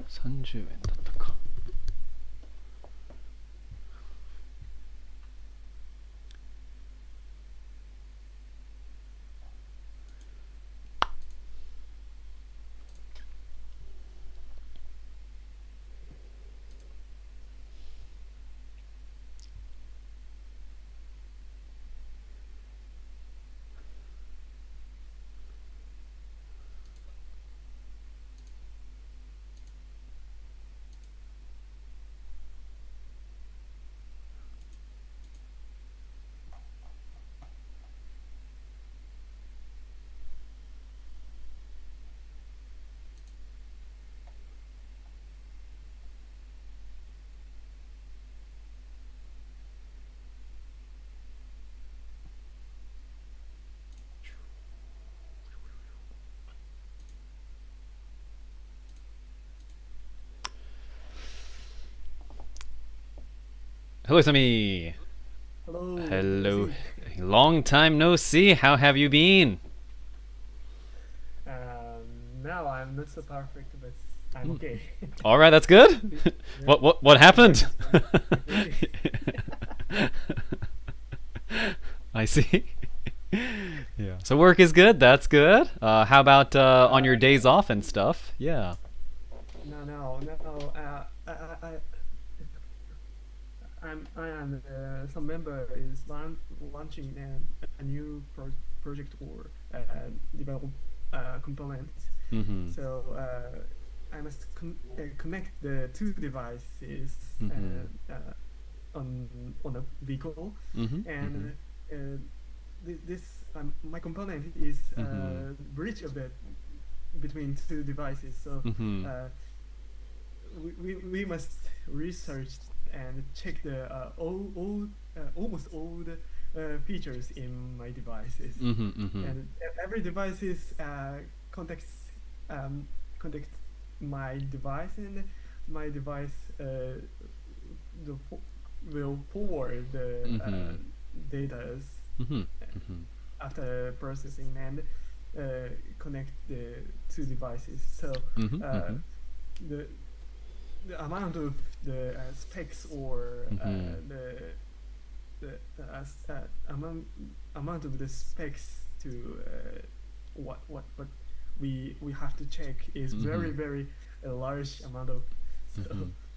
30円だったか。Hello, Sammy. Hello. Hello. Lucy. Long time no see. How have you been? Now I'm not so perfect, but I'm okay. All right, that's good. Yeah. What happened? Really. I see. Yeah. So work is good. That's good. How about on your days Yeah. off and stuff? Yeah. No. I am some member is launching a new project or develop components. Mhm. So I must connect the two devices Mhm. on a vehicle, Mhm. Mhm. and this my component is Mhm. bridge of the between two devices. So Mhm. uh, we must research and check the almost all the features in my devices, Mhm. Mhm. and every devices contacts um, contact my device, and my device the, will forward the Mhm. data Mhm. Mhm. after processing, and connect the two devices. So Mhm. uh, Mhm. the the amount of the specs or Mhm. amount of the specs to what we have to check is very Mhm. very a large amount of, so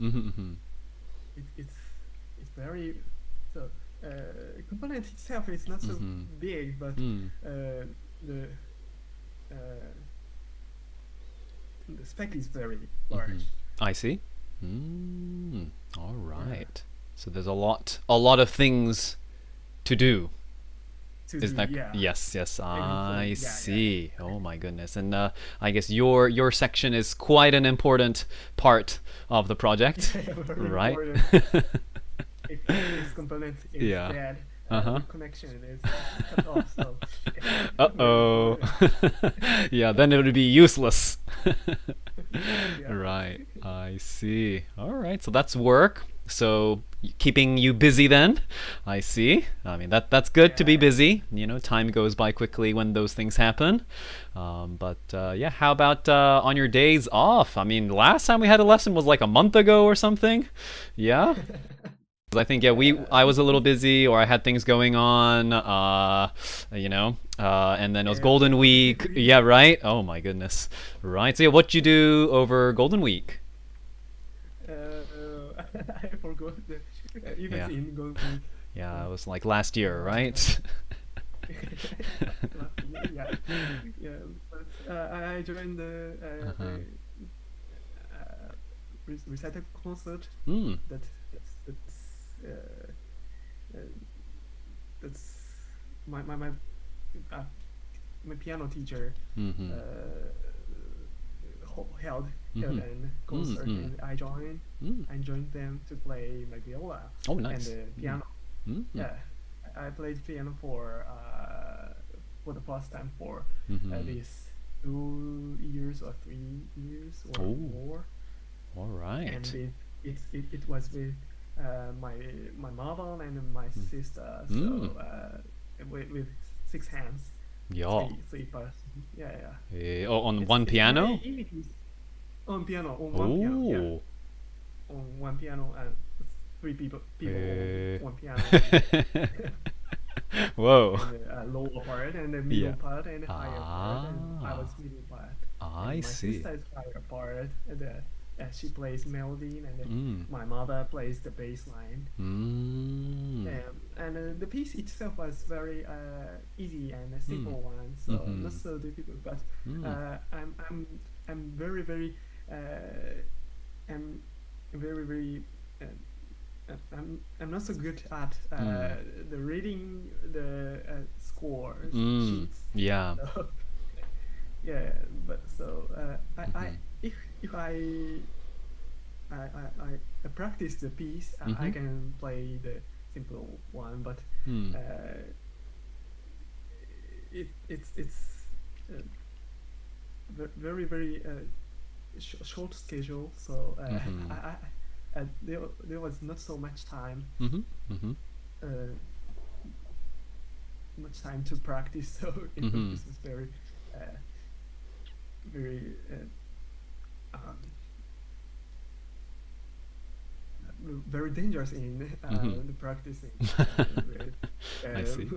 Mhm. Mhm. it's it's very, so component itself is not so Mhm. big, but Mhm. the uh, the spec is very Mhm. large. I see. All Yeah, right. So there's a lot of things to do. to Is do, that yeah, yes, yes, employee, I yeah. see. Oh my goodness. And I guess your section is quite an important part of the project, Yeah, very right? important. If this component is Yeah. dead, Uh-huh. the connection is cut off. So yeah, very Uh-oh. important. Yeah, then it would be useless. Yeah, Right. I see. All right. So that's work. So keeping you busy then. I see. I mean that's good to be yeah. busy. Time goes by quickly when those things happen. But yeah, how about on your days off? I mean, last time we had a lesson was like a month ago or something. Yeah. 'Cause I think yeah, I was a little busy or I had things going on. And then it was Yeah, Golden Week. we Yeah, right. Oh my goodness. Right. So yeah, what you do over Golden Week? I forgot the events Yeah. in Golden Week. Yeah, So it was like last year, uh, right? last year, yeah, yeah. But I joined Uh-huh. the uh, recital concert. Mm. That uh, that's my uh, my piano teacher Mm-hmm. uh, held Mm-hmm. an concert, Mm-hmm. and Mm. I joined them to play my viola Oh, and nice. the Mm. piano. Mm-hmm. Yeah, I played piano for the first time for Mm-hmm. these 2 years or 3 years or Oh, more, all and right. it was with my mother and my sister. Mm. So with six hands, Yeah. three person. Yeah, yeah. Oh, on one It's very piano? easy. on piano, on one piano, yeah, Oh. on one piano, and three people Eh. on one piano. Whoa. And the lower part and the Yeah. middle part and the higher part, and I was Ah. middle part. I And my see. sister is higher part, and she plays melody, and Mm. my mother plays the bass line. Mm. And the piece itself was very easy and a simple one, so Mhm. not so difficult. But Mm. I'm very very I'm very very I'm not so good at the reading the score sheets. Yeah. So, yeah, but so I if I practice the piece, I can play the simple one, but Mm. it's very very short schedule, so there was not so much time Mhm. Mhm. uh, to practice, so this was very very very dangerous in the practicing. I see.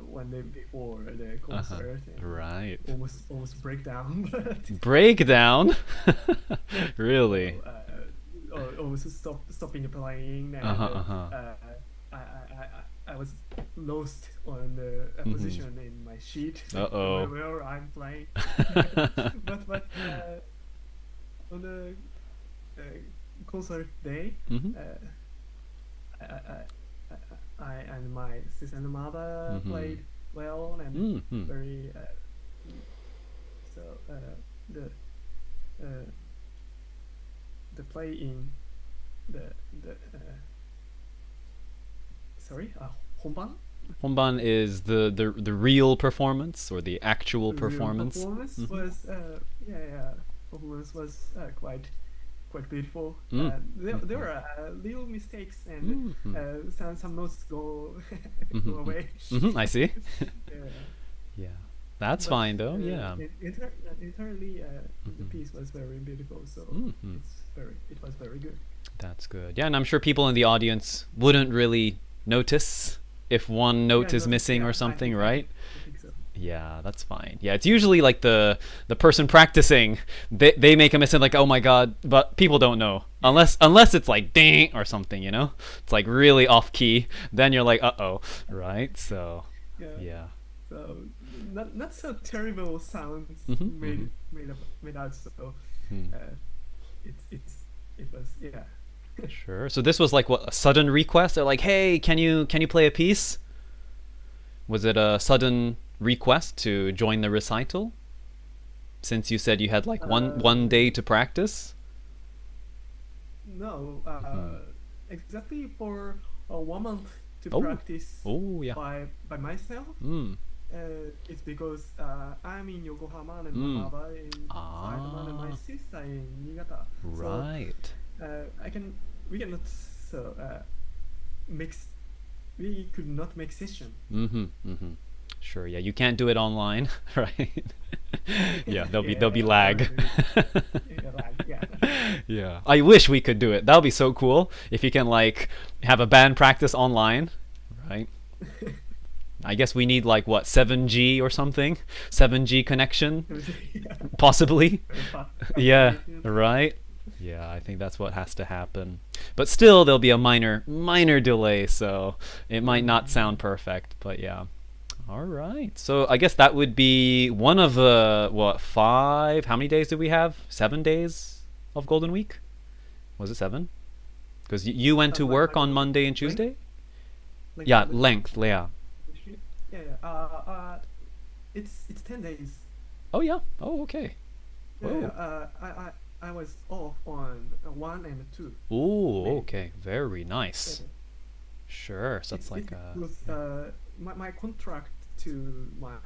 One day before the concert, and Right. almost break down, but Breakdown? Really? almost stopping playing, and I was lost on the position in my sheet where I'm playing. but on the concert day, I, I, I and my sister and mother played well and very so the play in the sorry, honban. Honban is the real performance or the actual The real performance. performance was performance was quite beautiful. There were little mistakes and some notes go away. I see. Yeah. Yeah, that's But, fine though. Yeah. Entirely, the piece was very beautiful, so it was very good. That's good. Yeah, and I'm sure people in the audience wouldn't really notice if one note is missing or something, right? I think so. Yeah, that's fine. Yeah, it's usually like the person practicing, they make a mistake like, oh my god, but people don't know unless it's like ding or something, you know? It's like really off key. Then you're like, uh-oh, right? So yeah. So not so terrible sounds made out. So it was Sure. So this was like what, a sudden request? They're like, hey, can you play a piece? Was it a sudden request to join the recital? Since you said you had like one day to practice? No, exactly for 1 month to practice yeah. by myself. It's because I'm in Yokohama and my mother in Saitama and my sister in Niigata. Right. So we cannot mix. We could not make session. Sure. Yeah, you can't do it online, right? Yeah, there'll be lag. Yeah. Yeah. I wish we could do it. That would be so cool if you can like have a band practice online, right? I guess we need like what, 7G or something? 7G connection? Possibly. Yeah, right? Yeah, I think that's what has to happen. But still there'll be a minor delay, so it might not sound perfect, but yeah. All right. So I guess that would be one of the what, 5? How many days did we have? 7 days of Golden Week? Was it 7? Because you went to work on Monday and Tuesday? Yeah, length, yeah. Yeah. It's 10 days. Oh yeah. Oh, okay. Yeah. I was off on 1 and 2. Oh, okay. Very nice. Yeah. Sure. So it's like it was my contract to my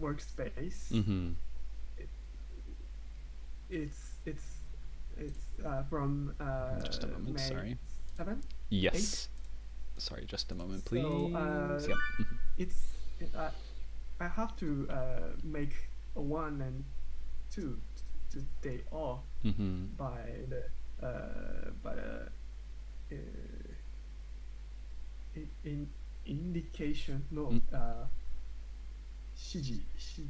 workspace. It's from just a moment, May sorry. 7? Yes. 8? Sorry, just a moment, please. So, yep. I have to make 1 and 2 day off by the indication, no, 指示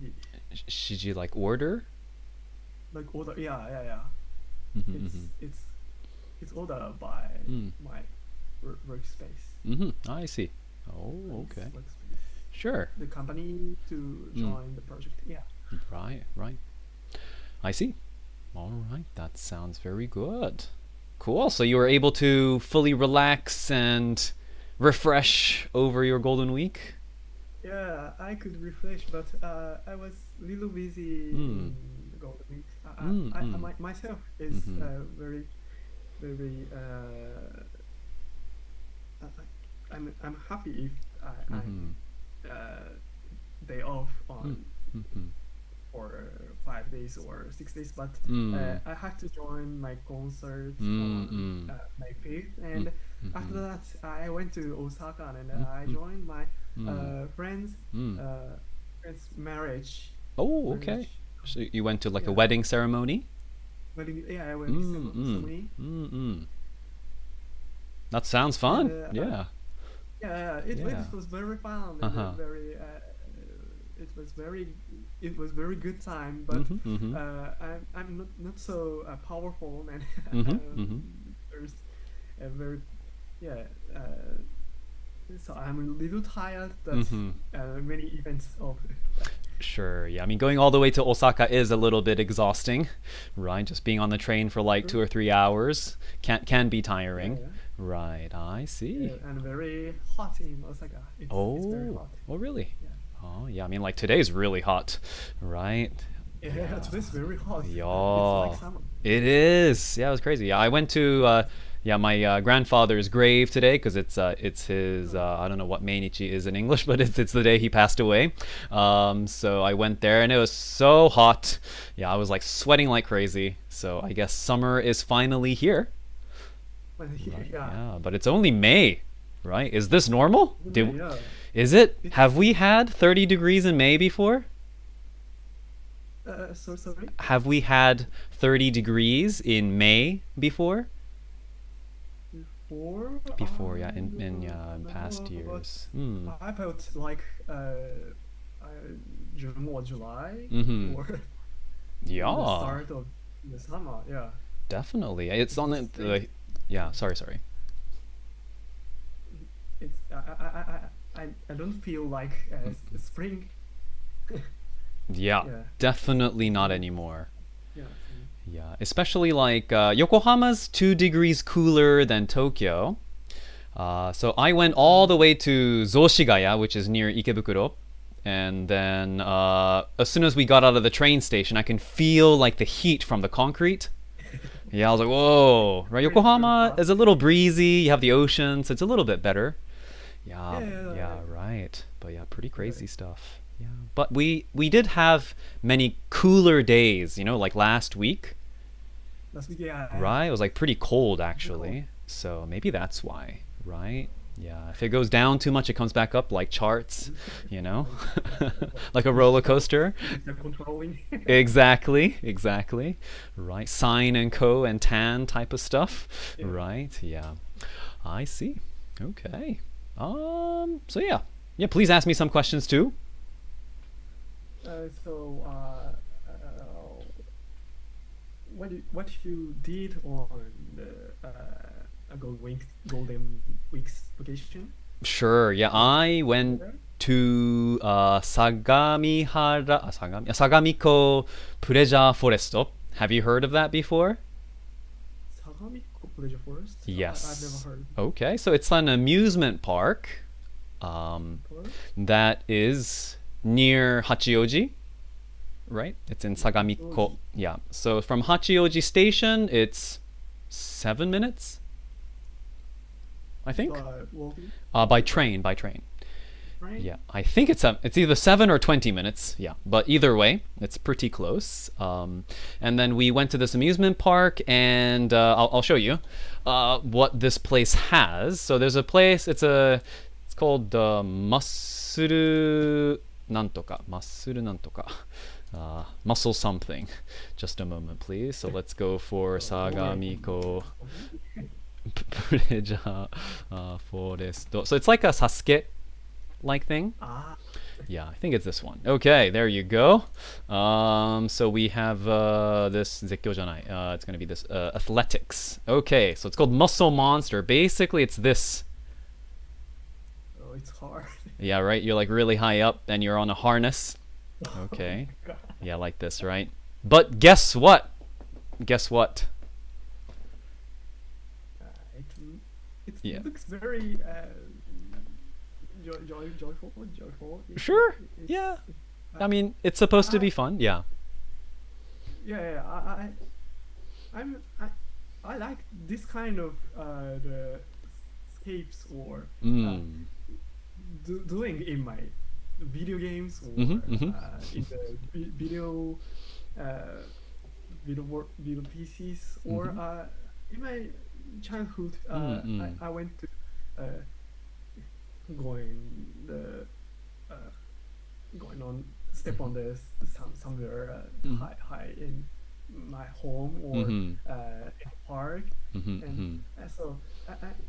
like order? Like order, yeah. It's ordered by my workspace. I see. Oh, okay. Workspace. Sure. The company to join the project, yeah. Right. I see. All right, that sounds very good. Cool. So you were able to fully relax and refresh over your Golden Week? Yeah, I could refresh, but I was a little busy in the Golden Week. Myself is very. I'm happy if I'm day off on for 5 days or 6 days, but I have to join my concert on May 5th, and after that I went to Osaka and I joined my friend's marriage. Oh, okay. So you went to like a wedding ceremony? Yeah, wedding ceremony. That sounds fun. Yeah, it was very fun. It was very good time, but I'm not so powerful, and there's a very so I'm a little tired. That's many events of. Sure, yeah. I mean, going all the way to Osaka is a little bit exhausting, right? Just being on the train for like 2 or 3 hours can be tiring. Yeah. Right, I see. Yeah, and very hot in Osaka. It's very hot. Oh, really? Yeah. Oh, yeah. I mean, like today's really hot, right? Yeah, today's very hot. Yeah. It's like summer. It is. Yeah, it was crazy. Yeah, I went to my grandfather's grave today because it's his I don't know what Meinichi is in English, but it's the day he passed away. So I went there and it was so hot. Yeah, I was like sweating like crazy. So I guess summer is finally here. Yeah, but it's only May, right? Is this normal? Is it? Have we had 30 degrees in May before? Sorry? Have we had 30 degrees in May before? Before, yeah, in past years. I felt like June or July or yeah, the start of the summer. Yeah, definitely. It's on the yeah. Sorry. It's I don't feel like spring. Yeah, definitely not anymore. Yeah. Yeah, especially like Yokohama's 2 degrees cooler than Tokyo. So I went all the way to Zoshigaya, which is near Ikebukuro. And then as soon as we got out of the train station, I can feel like the heat from the concrete. Yeah, I was like, whoa. Right, Yokohama is a little breezy. You have the ocean, so it's a little bit better. Yeah, right. But yeah, pretty crazy stuff. Yeah, but we did have many cooler days, like last week. Right? It was like pretty cold actually. So maybe that's why, right? Yeah, if it goes down too much, it comes back up like charts, like a roller coaster. Exactly. Right, sine and co and tan type of stuff. Yeah. Right? Yeah, I see. Okay. So yeah, please ask me some questions too. What you did on the Golden Week's vacation? Sure. Yeah, I went to Sagamiko Pleasure Forest. Have you heard of that before? Sagamiko Pleasure Forest? Yes. I've never heard. Okay, so it's an amusement park that is near Hachioji. Right? It's in Sagamiko. Yeah. So from Hachioji Station, it's 7 minutes, I think. Walking? By train. Right? Yeah, I think it's either 7 or 20 minutes. Yeah, but either way, it's pretty close. And then we went to this amusement park, and I'll show you what this place has. So there's a place. It's called Masuru なんとか、マッスルなんとか、muscle something. Just a moment, please. So let's go for 相模湖プレジャーフォレスト. So it's like a Sasuke-like thing. Yeah, I think it's this one. Okay, there you go. So we have this 絶叫じゃない. It's going to be this athletics. Okay, so it's called Muscle Monster. Basically, it's this. Oh, it's hard. Yeah, right? You're like really high up and you're on a harness. Okay. Oh Yeah, like this, right? But guess what? Guess what? It looks very joyful. Sure. Yeah. I mean, it's supposed to be fun. Yeah. Yeah. I like this kind of the escapes or doing in my video games or in the video PCs or in my childhood I went to going on step on the somewhere high in my home or in a park and so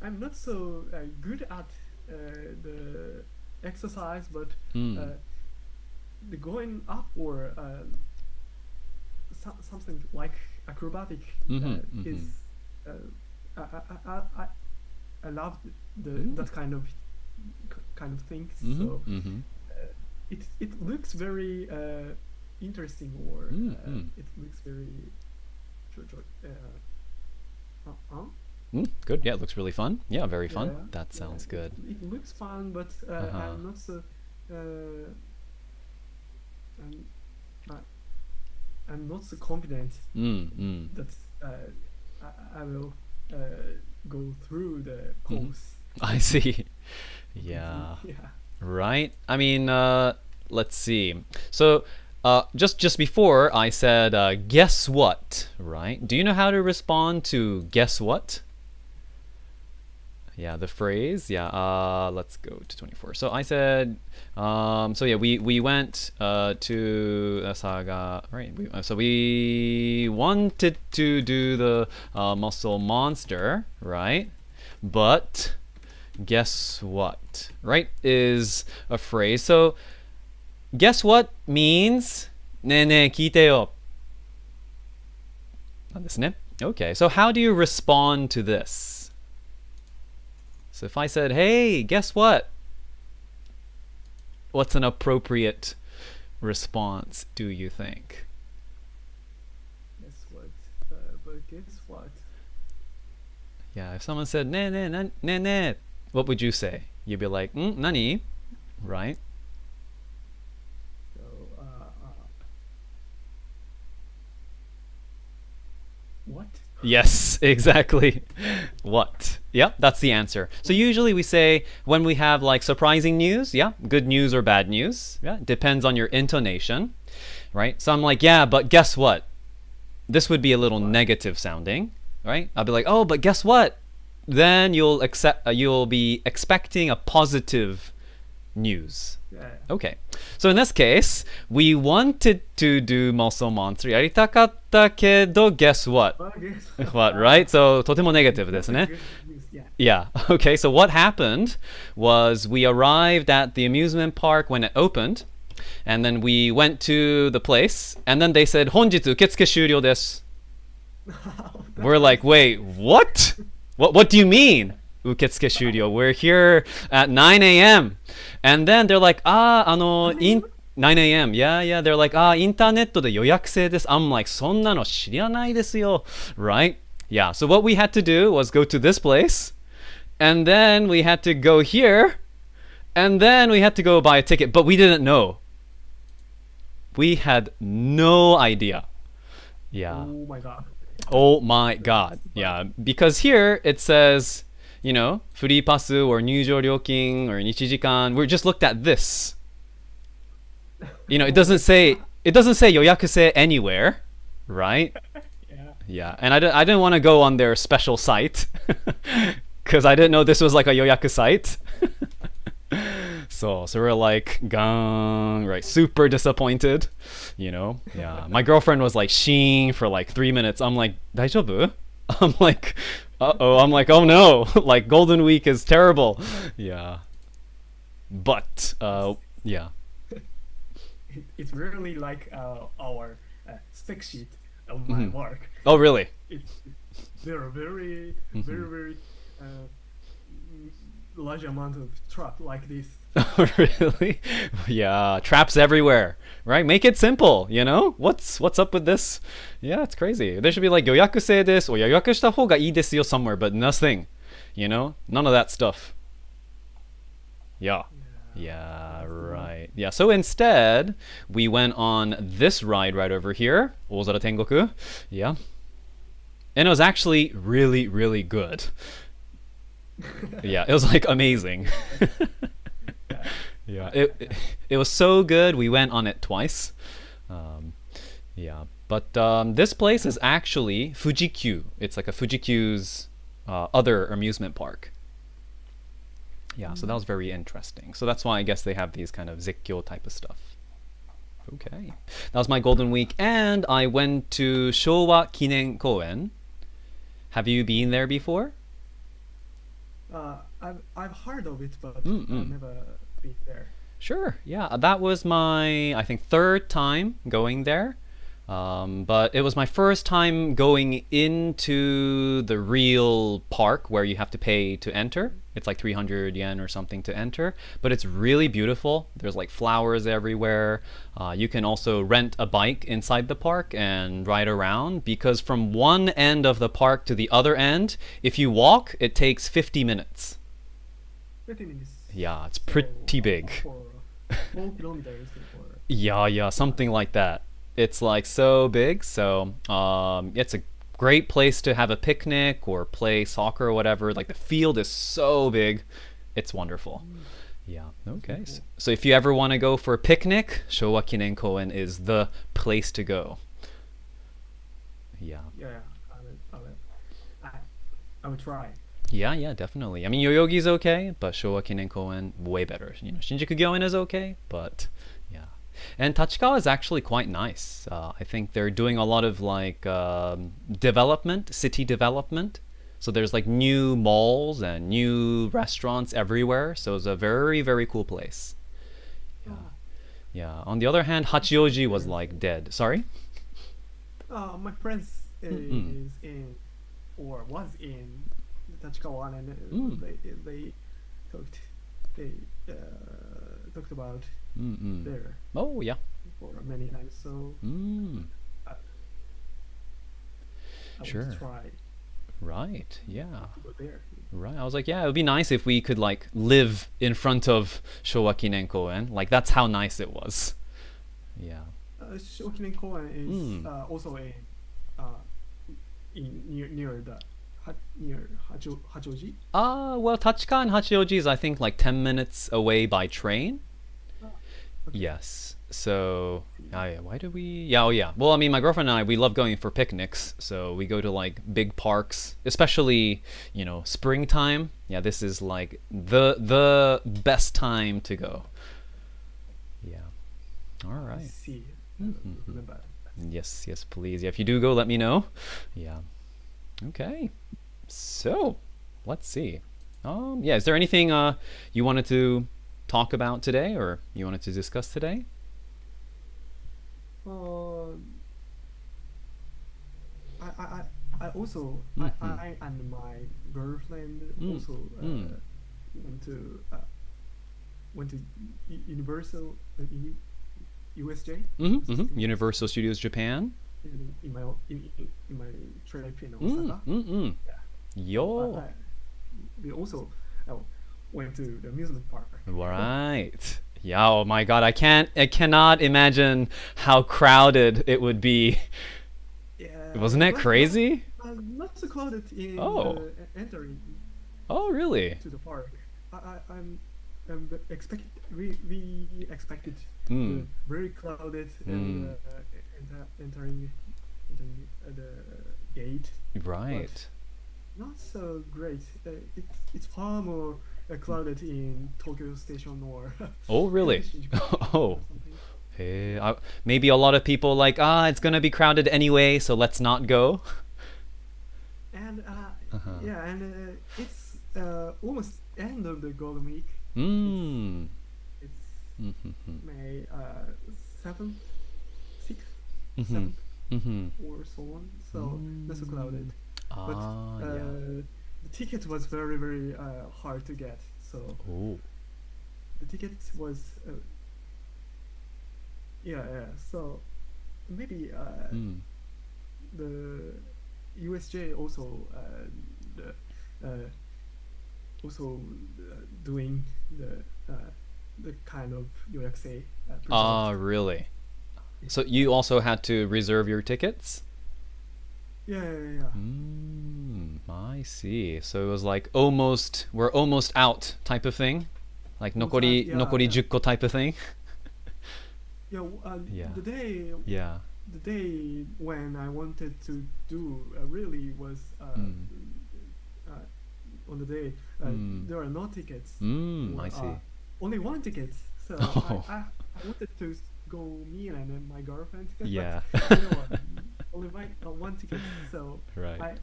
I'm not so good at the exercise but the going up or something like acrobatic is I love that kind of things so it looks very interesting or it looks very good. Yeah, it looks really fun. Yeah, very fun. Yeah, that sounds good. It looks fun, but I'm not so I'm not so confident that I will go through the course. I see. Yeah. Right. I mean, let's see. So just before I said guess what, right? Do you know how to respond to guess what? Yeah, the phrase. Yeah. Let's go to 24. So I said. So yeah, we went to Saga. Right. So we wanted to do the muscle monster, right? But guess what? Right? Is a phrase. So guess what means ねえねえ聞いてよなんですね. Okay. So how do you respond to this? So if I said, hey, guess what? What's an appropriate response, do you think? Guess what? But guess what? Yeah, if someone said, ne, ne, ne, ne, ne, what would you say? You'd be like, nani? Right? So, what? Yes, exactly. What? Yeah, that's the answer. So usually we say when we have like surprising news, yeah, good news or bad news, yeah, depends on your intonation, right? So I'm like, yeah, but guess what? This would be a little negative sounding, right? I'll be like, oh, but guess what? Then you'll be expecting a positive news. Yeah. Okay. So in this case, we wanted to do Muscle Monster やりたかったけど guess what? What, right? So とても negative ですね. Yeah. Okay. So what happened was we arrived at the amusement park when it opened, and then we went to the place, and then they said 本日受付終了です. We're like, wait, what? What do you mean? 受付終了. We're here at 9 a.m. And then they're like, 9 a.m. Yeah. They're like, インターネットで予約制です. I'm like, そんなの知らないですよ. Right? Yeah. So what we had to do was go to this place, and then we had to go here, and then we had to go buy a ticket, but we didn't know. We had no idea. Yeah. Oh my god. Oh my god. Yeah. Because here it says, you know, フリーパス or 入場料金 or 日時間. We just looked at this. You know, it doesn't say 予約制 anywhere, right? Yeah. And I didn't want to go on their special site because I didn't know this was like a 予約 site. So we're like gone, right? Super disappointed, you know. Yeah, my girlfriend was like sheen for like 3 minutes. I'm like, 大丈夫? I'm like, uh-oh. I'm like, oh no, like Golden Week is terrible. Yeah, but yeah. It's really like our spec sheet of my work. Oh really? There are very large amount of trap like this. Really? Yeah, traps everywhere, right? Make it simple, you know? What's up with this? Yeah, it's crazy. There should be like 予約制です or 予約した方がいいですよ somewhere, but nothing, you know? None of that stuff. Yeah. Yeah, right. Yeah, so instead, we went on this ride right over here, 大空天国. Yeah. And it was actually really, really good. Yeah, it was like amazing. Yeah, it was so good. We went on it twice. Yeah, but this place is actually Fuji-Q. It's like a Fuji-Q's other amusement park. Yeah, so that was very interesting. So that's why I guess they have these kind of zekkyo type of stuff. Okay, that was my Golden Week, and I went to Showa Kinen Koen. Have you been there before? I've heard of it, but I've never been there. Sure, yeah, that was my, I think, third time going there. But it was my first time going into the real park where you have to pay to enter. It's like 300 yen or something to enter, but it's really beautiful. There's like flowers everywhere. You can also rent a bike inside the park and ride around, because from one end of the park to the other end, if you walk, it takes 50 minutes. 50 minutes. Yeah, it's pretty big. For 4 kilometers. Yeah, something like that. It's like so big, so it's a great place to have a picnic or play soccer or whatever. Like the field is so big, it's wonderful. Yeah, okay. So if you ever want to go for a picnic, Showa Kinen Koen is the place to go. Yeah. Yeah, I would try. Yeah, definitely. I mean, Yoyogi's okay, but Showa Kinen Koen way better. You know, Shinjuku Gyoen is okay, but yeah. And Tachikawa is actually quite nice. I think they're doing a lot of like development, city development. So there's like new malls and new restaurants everywhere. So it's a very, very cool place. Yeah. On the other hand, Hachioji was like dead. Sorry? My friends is in, or was in Tachikawa, and they talked about there. Oh yeah. For many times, so I sure. would try. Right. Yeah. To go there. Right. I was like, yeah, it would be nice if we could like live in front of Showa Kinen Koen. Like that's how nice it was. Yeah. Showa Kinen Koen is also near Hachioji. Well, Tachika and Hachioji is I think like 10 minutes away by train. Okay. Yes. So, why do we? Yeah, oh yeah. Well, I mean, my girlfriend and I, we love going for picnics. So we go to like big parks, especially springtime. Yeah, this is like the best time to go. Yeah. All right. I see. Remember. Yes, please. Yeah, if you do go, let me know. Yeah. Okay. So, let's see. Yeah. Is there anything you wanted to talk about today, or you wanted to discuss today? I also I and my girlfriend also went to Universal USJ. Universal Studios Japan. In my trip in Osaka. Yo. We also went to the amusement park. Right. Yeah, oh my god, I cannot imagine how crowded it would be. Yeah. Wasn't that crazy? Not so crowded in entering. Oh, really? To the park. I'm we expected very crowded and entering the gate. Right. Not so great. It's far more crowded in Tokyo Station or Oh, really? Shinjuku Oh. or something. Hey, maybe a lot of people like, it's gonna be crowded anyway, so let's not go. And Uh-huh. yeah, and it's almost end of the Golden Week. Mm. It's Mm-hmm. May 7th, 6th, Mm-hmm. 7th, Mm-hmm. or so on. So not so crowded. But Yeah. the ticket was very very hard to get. So Oh. the ticket was yeah. So maybe Mm. the USJ also the, also doing the kind of yoyakusei Ah, project. really? So you also had to reserve your tickets? Yeah. I see. So it was like we're almost out type of thing? Like Almost nokori, out, yeah, nokori yeah. 10個 type of thing? Yeah, Yeah. the day when I wanted to do really was on the day there are no tickets. Or, I see. only one ticket. So Oh. I wanted to go me and then my girlfriend. Yeah. But you know what, only one ticket. So Right.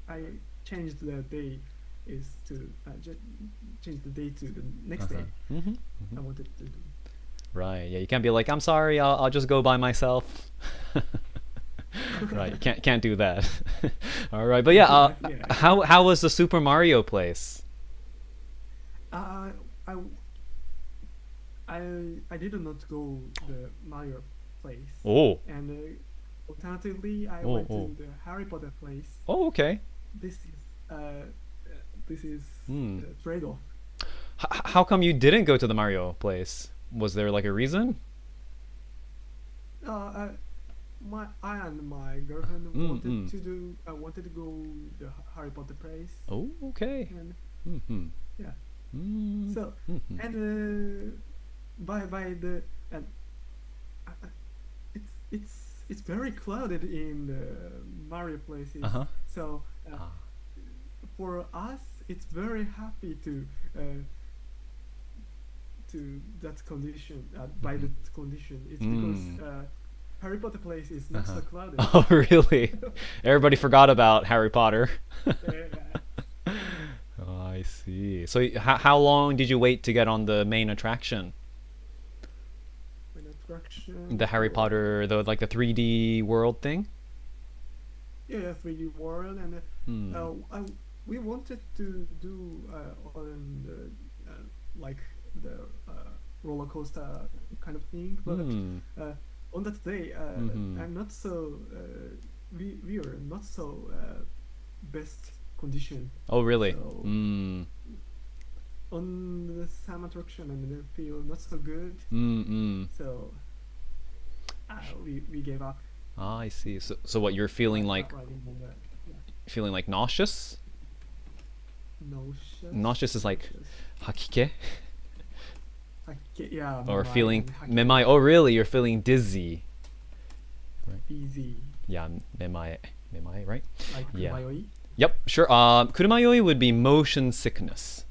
I changed the day is to change the day to the next day. Mm-hmm. I wanted to do. Right. Yeah, you can't be like, I'm sorry, I'll just go by myself. Right. Can't do that. All right. But yeah, Yeah. how was the Super Mario place? I I did not go the Mario place, Oh. and alternatively I Oh, went oh. to the Harry Potter place. Oh, okay. This is this is Hmm. trade-off. How come you didn't go to the Mario place? Was there like a reason? I and my girlfriend wanted to go the Harry Potter place, Oh, okay. and Mm-hmm. yeah. Mm-hmm. So and by the and it's very crowded in the Mario places. Uh-huh. So Ah. for us, it's very happy to that condition by that condition. It's because Harry Potter place is not so crowded. Oh, really? Everybody forgot about Harry Potter. Yeah. Oh, I see. So how long did you wait to get on the main attraction? An attraction. The Harry Potter, the 3D world thing? Yeah, 3D world, and we wanted to do on the like the roller coaster kind of thing, but on that day, I'm not so we are not so best condition. Oh, really? So on the some attraction and the feel not so good. So we gave up. Ah, I see. So what you're feeling like? Riding on the, yeah. Feeling like nauseous? Nauseous. Nauseous is like hakike, Yeah. or memai feeling and memai. Oh, really? You're feeling dizzy. easy. Yeah, memai, right? Like Yeah. Mayoi. Yep, sure. Kurumayoi would be motion sickness.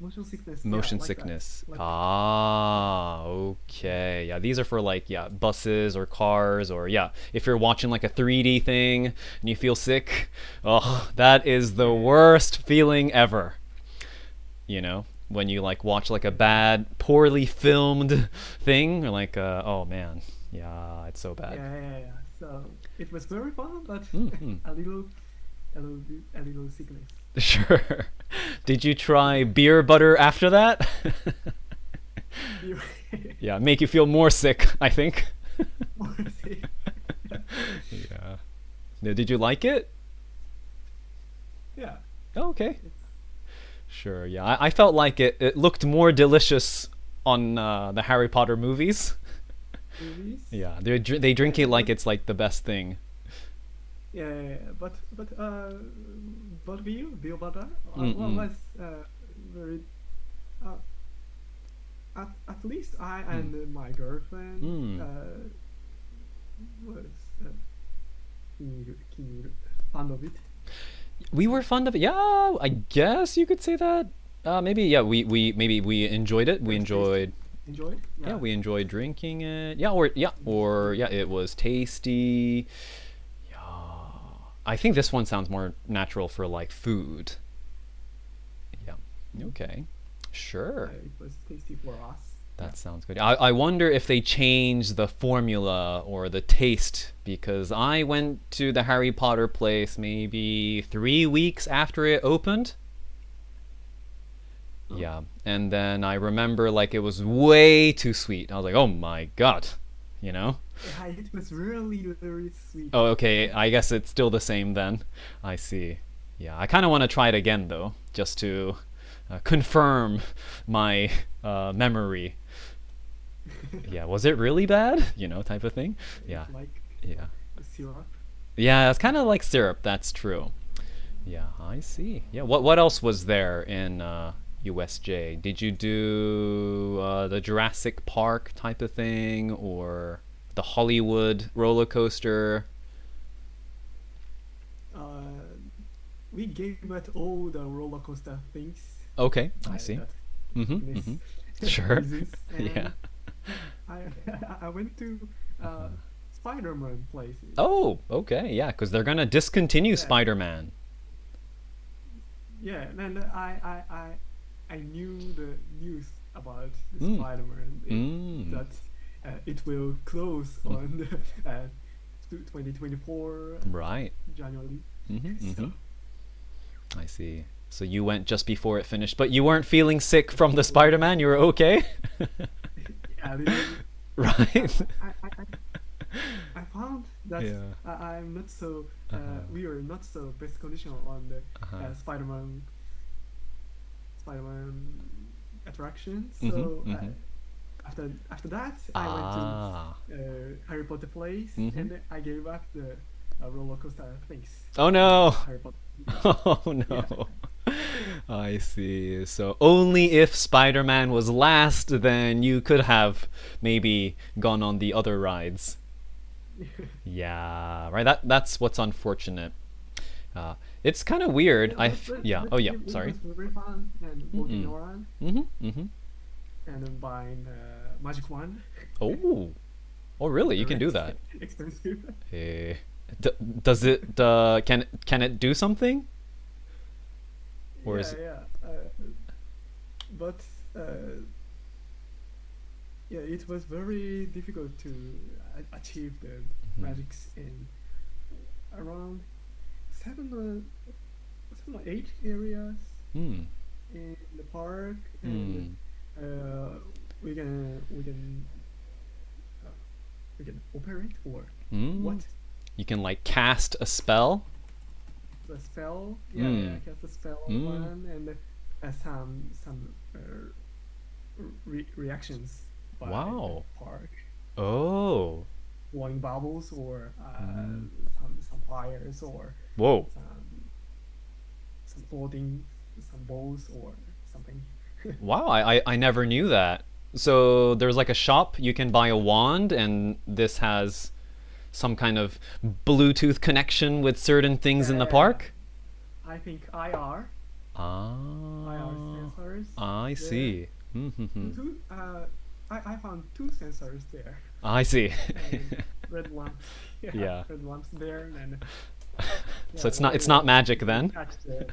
Motion sickness. Motion yeah, like sickness. Like Okay. Yeah, these are for like, buses or cars, or if you're watching like a 3D thing and you feel sick. Oh, that is the worst feeling ever. You know, when you like watch like a bad, poorly filmed thing, or like, oh man, yeah, it's so bad. yeah. So it was very fun, but Mhm. a little sickness. Sure. Did you try beer butter after that? Yeah, make you feel more sick, I think. Yeah. Now, did you like it? Yeah. Oh, okay. It's Sure. Yeah, I felt like it looked more delicious on the Harry Potter movies. movies. Yeah, they drink it like it's like the best thing. Yeah. But beer butter was very. At least I and my girlfriend was fond of it. We were fond of it. Yeah, I guess you could say that. Maybe yeah. We enjoyed it. We enjoyed. Enjoyed? Yeah, we enjoyed drinking it. Yeah, it was tasty. Yeah, I think this one sounds more natural for like food. Yeah. Okay. Sure. It was tasty for us. That sounds good. I wonder if they changed the formula or the taste because I went to the Harry Potter place maybe 3 weeks after it opened. Yeah, and then I remember like it was way too sweet. I was like, oh my god, you know? Yeah, it was really very sweet. Oh, okay, I guess it's still the same then. I see. Yeah, I kind of want to try it again though, just to confirm my memory. Yeah, was it really bad? You know, type of thing. Yeah, Like yeah. syrup. Yeah, it's kind of like syrup. That's true. Yeah, I see. Yeah, what else was there in USJ? Did you do the Jurassic Park type of thing or the Hollywood roller coaster? We gave it all the roller coaster things. Okay, I see. That Mm-hmm, miss Sure. reasons, and Yeah. I I went to Spider-Man places. Oh, okay, yeah, because they're gonna discontinue Yeah. Spider-Man. Yeah, and I knew the news about the Mm. Spider-Man Mm. that it will close on the, 2024 Right. January. Mm-hmm, So, I see. So you went just before it finished, but you weren't feeling sick from the Spider-Man. You were okay, yeah, really, right? I found that Yeah. I'm not so Uh-huh. we are not so best condition on the Uh-huh. Spider-Man attraction. So Mhm, mhm. after that, I went Ah. to Harry Potter place Mhm. and I gave up the roller coaster things. Oh no. Harry Potter. Oh no. I see. So only if Spider-Man was last, then you could have maybe gone on the other rides. Yeah, right. That's what's unfortunate. It's kind of weird. Yeah. Oh yeah. It Sorry. was very fun and walking around Mhm. Mhm. and then buying Magic Wand. Oh. Oh really? You can do that. Expensive. Eh. Does it? Can it do something? Or is Yeah, yeah. But yeah, it was very difficult to achieve the magics in around 7 or 8 areas Hmm. in the park, and we can operate or what You can like cast a spell. the spell. Yeah, yeah, cast the spell one and some reactions by Wow. the park. Oh. Blowing bubbles or some fires or Whoa. some floating some balls or something. Wow. I never knew that. So there's like a shop you can buy a wand, and this has some kind of Bluetooth connection with certain things in the Yeah. park. I think IR Ah. sensors. I there. see. Mm-hmm. I found 2 sensors there. I see. And red lamps. Yeah. Red lamps there and So it's not magic then. Catch the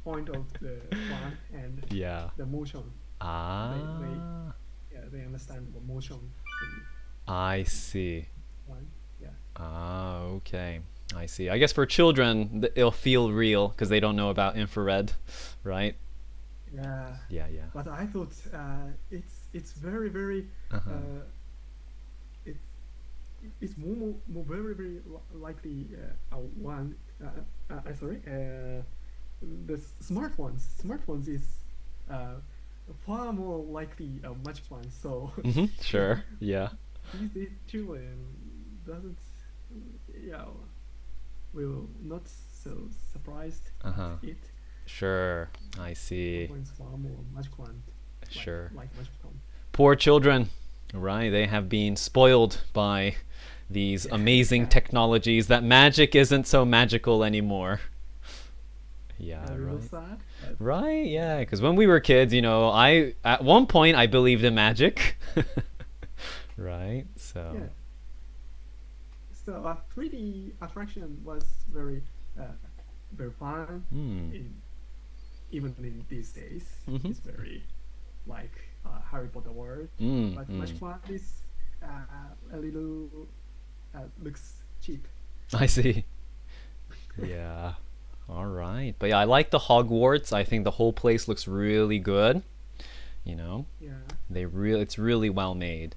point of the one and Yeah. the motion. Ah. Yeah, they understand the motion. I see. One. Yeah. Ah, okay. I see. I guess for children, it'll feel real because they don't know about infrared, right? Yeah. Yeah, yeah. But I thought it's very very it's it's more very very likely one sorry the smartphones is far more likely a magic one. So Sure. Yeah. these children doesn't yeah will not so surprised Uh-huh. at it. Sure. I see. Points far more magic one. Sure. Like magic one. Poor children, right? They have been spoiled by these amazing technologies that magic isn't so magical anymore. Yeah, a little right. sad. Right, yeah, because when we were kids, I at one point I believed in magic. Right? So, Yeah. So a 3D attraction was uh, very fun. mm, In, even in these days, mm-hmm, it's very like Harry Potter world. mm, But mm. Magic Wand is a little looks cheap. I see. Yeah. All right. But yeah, I like the Hogwarts. I think the whole place looks really good. You know, Yeah. it's really well made.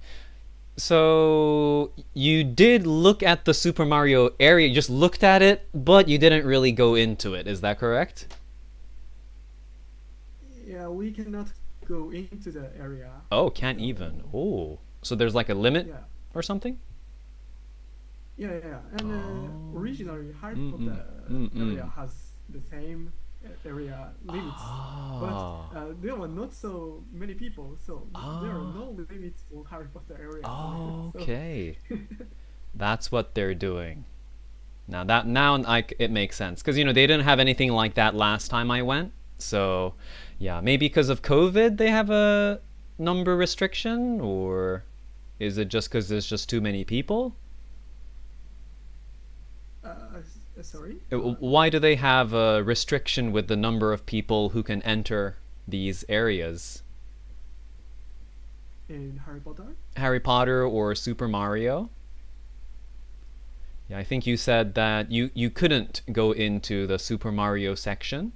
So you did look at the Super Mario area. You just looked at it, but you didn't really go into it. Is that correct? Yeah, we cannot go into the area. Oh, can't even. So Oh, so there's like a limit yeah, or something? yeah. And Oh. originally Harry Mm-mm. Potter area Mm-mm. has the same area limits, but Ah. there were not so many people, so there are Ah. no limits for Harry Potter area. So Okay. That's what they're doing. It makes sense because they didn't have anything like that last time I went. So, yeah, maybe because of COVID they have a number restriction, or is it just because there's just too many people? sorry, Why do they have a restriction with the number of people who can enter these areas? in Harry Potter. Harry Potter or Super Mario? Yeah, I think you said that you couldn't go into the Super Mario section,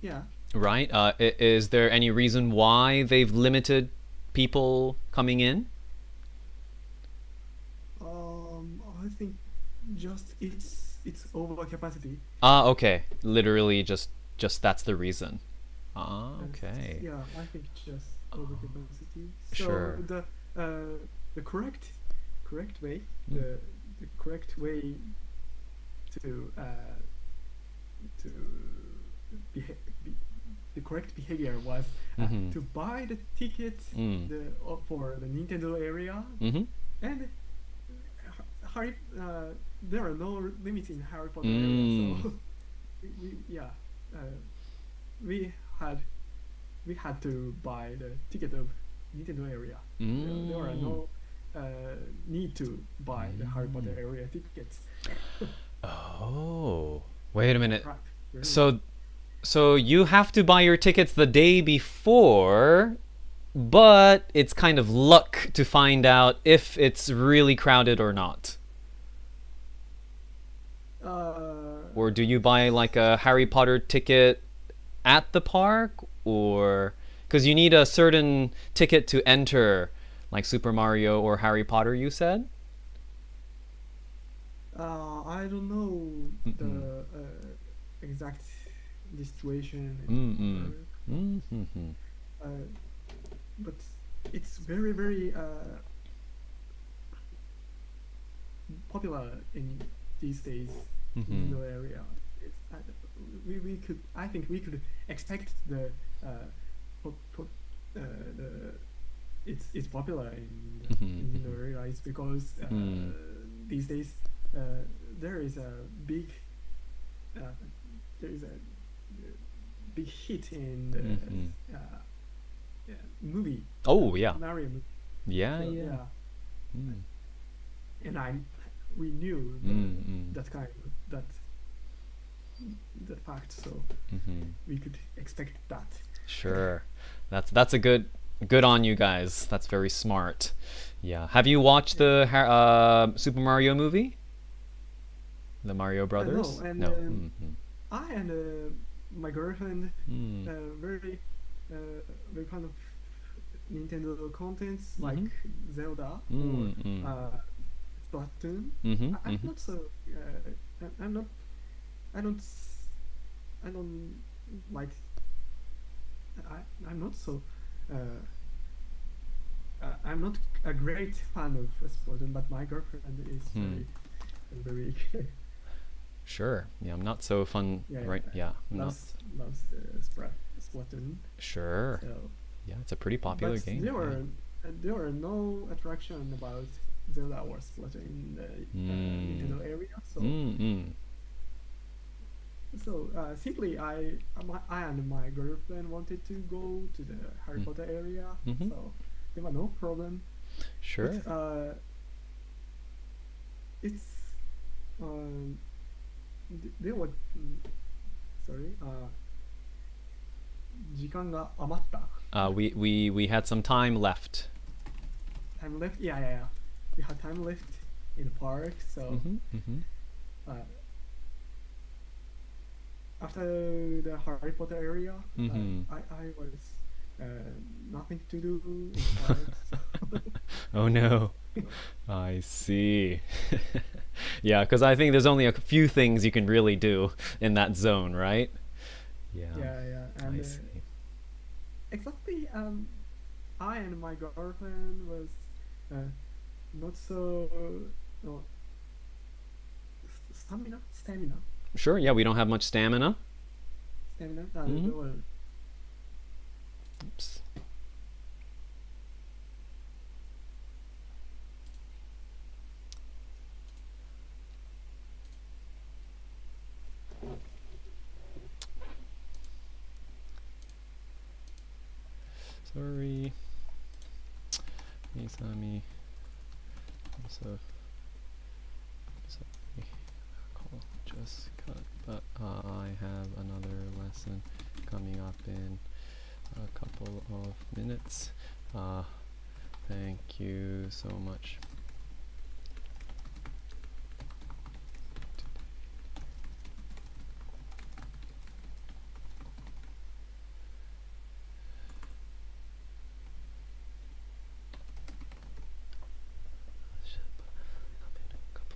Yeah. right? Is there any reason why they've limited people coming in? I think just it's over capacity. Ah, okay. Literally, just that's the reason. Ah, okay. Yeah, I think just over capacity. So Sure. the correct way Mm. the correct way to to beha- be, the correct behavior was Mm-hmm. to buy the ticket Mm. for the Nintendo area, Mm-hmm. and Harry there are no limits in Harry Potter area, Mm. so yeah we had we had to buy the ticket of Nintendo area. There are Mm. no need to buy the Harry Potter area tickets. Oh, wait a minute. Right. Really? So so you have to buy your tickets the day before, but it's kind of luck to find out if it's really crowded or not. Uh, Or do you buy like a Harry Potter ticket at the park, or because you need a certain ticket to enter like Super Mario or Harry Potter, you said? I don't know Mm-mm. the exact situation Mm-mm. in Mm-hmm. uh, but it's very popular in these days in Mm-hmm. the area. It's, we could I think we could expect uh, po- po- the it's popular in the Mm-hmm. area. It's because Mm. these days there is a big uh, there is a big hit in Mm-hmm. the yeah, movie Oh yeah. Mario movie. Yeah, So yeah. yeah, Mm. and we knew Mm-mm. that kind of that fact, so Mm-hmm. we could expect that. Sure. That's a good on you guys. That's very smart. Yeah. Have you watched Yeah. the Super Mario movie? The Mario No, Brothers? and No. Mm-hmm. I and my girlfriend Mm. very very kind of Nintendo contents like Mm-hmm. Zelda or Mm-hmm. Splatoon. Mm-hmm. I'm Mm-hmm. not so. I'm not. I don't. I don't like. I'm not so. Uh, I'm not a great fan of Splatoon, but my girlfriend is Hmm. very Sure. Yeah, I'm not so fun. yeah, Right. Yeah. I'm not. loves Splatoon. Sure. So, Yeah, it's a pretty popular but game. Yeah. there were no attraction about Zelda or Splatoon in the Mm. Nintendo area. So Mm-mm. So simply, I and my girlfriend wanted to go to the Harry Potter area, so there was no problem. Sure. It's there was sorry 時間が余った We had some time left. time left. Yeah. We had time left in the park, so after the Harry Potter area, I was nothing to do in the park. So. Oh no. I see. Yeah, because I think there's only a few things you can really do in that zone, right? Yeah. And I see. exactly, I and my girlfriend was not so no, stamina. Sure, yeah, we don't have much stamina. Oops. Sorry. Misami. So sorry. Call just cut, but I have another lesson coming up in a couple of minutes. Thank you so much.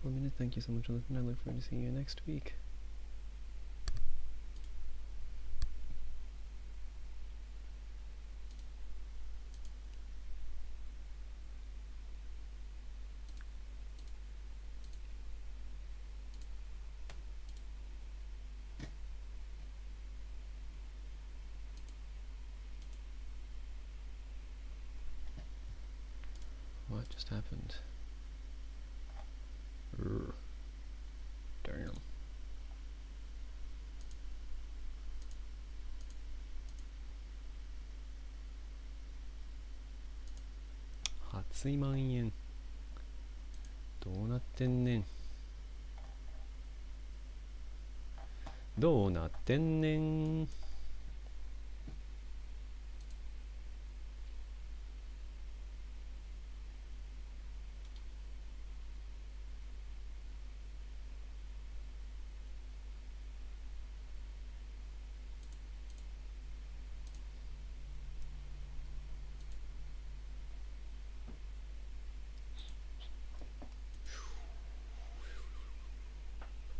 A minute. Thank you so much for listening. I look forward to seeing you next week. What just happened? Damn.8万円どうなってんねんどうなってんねん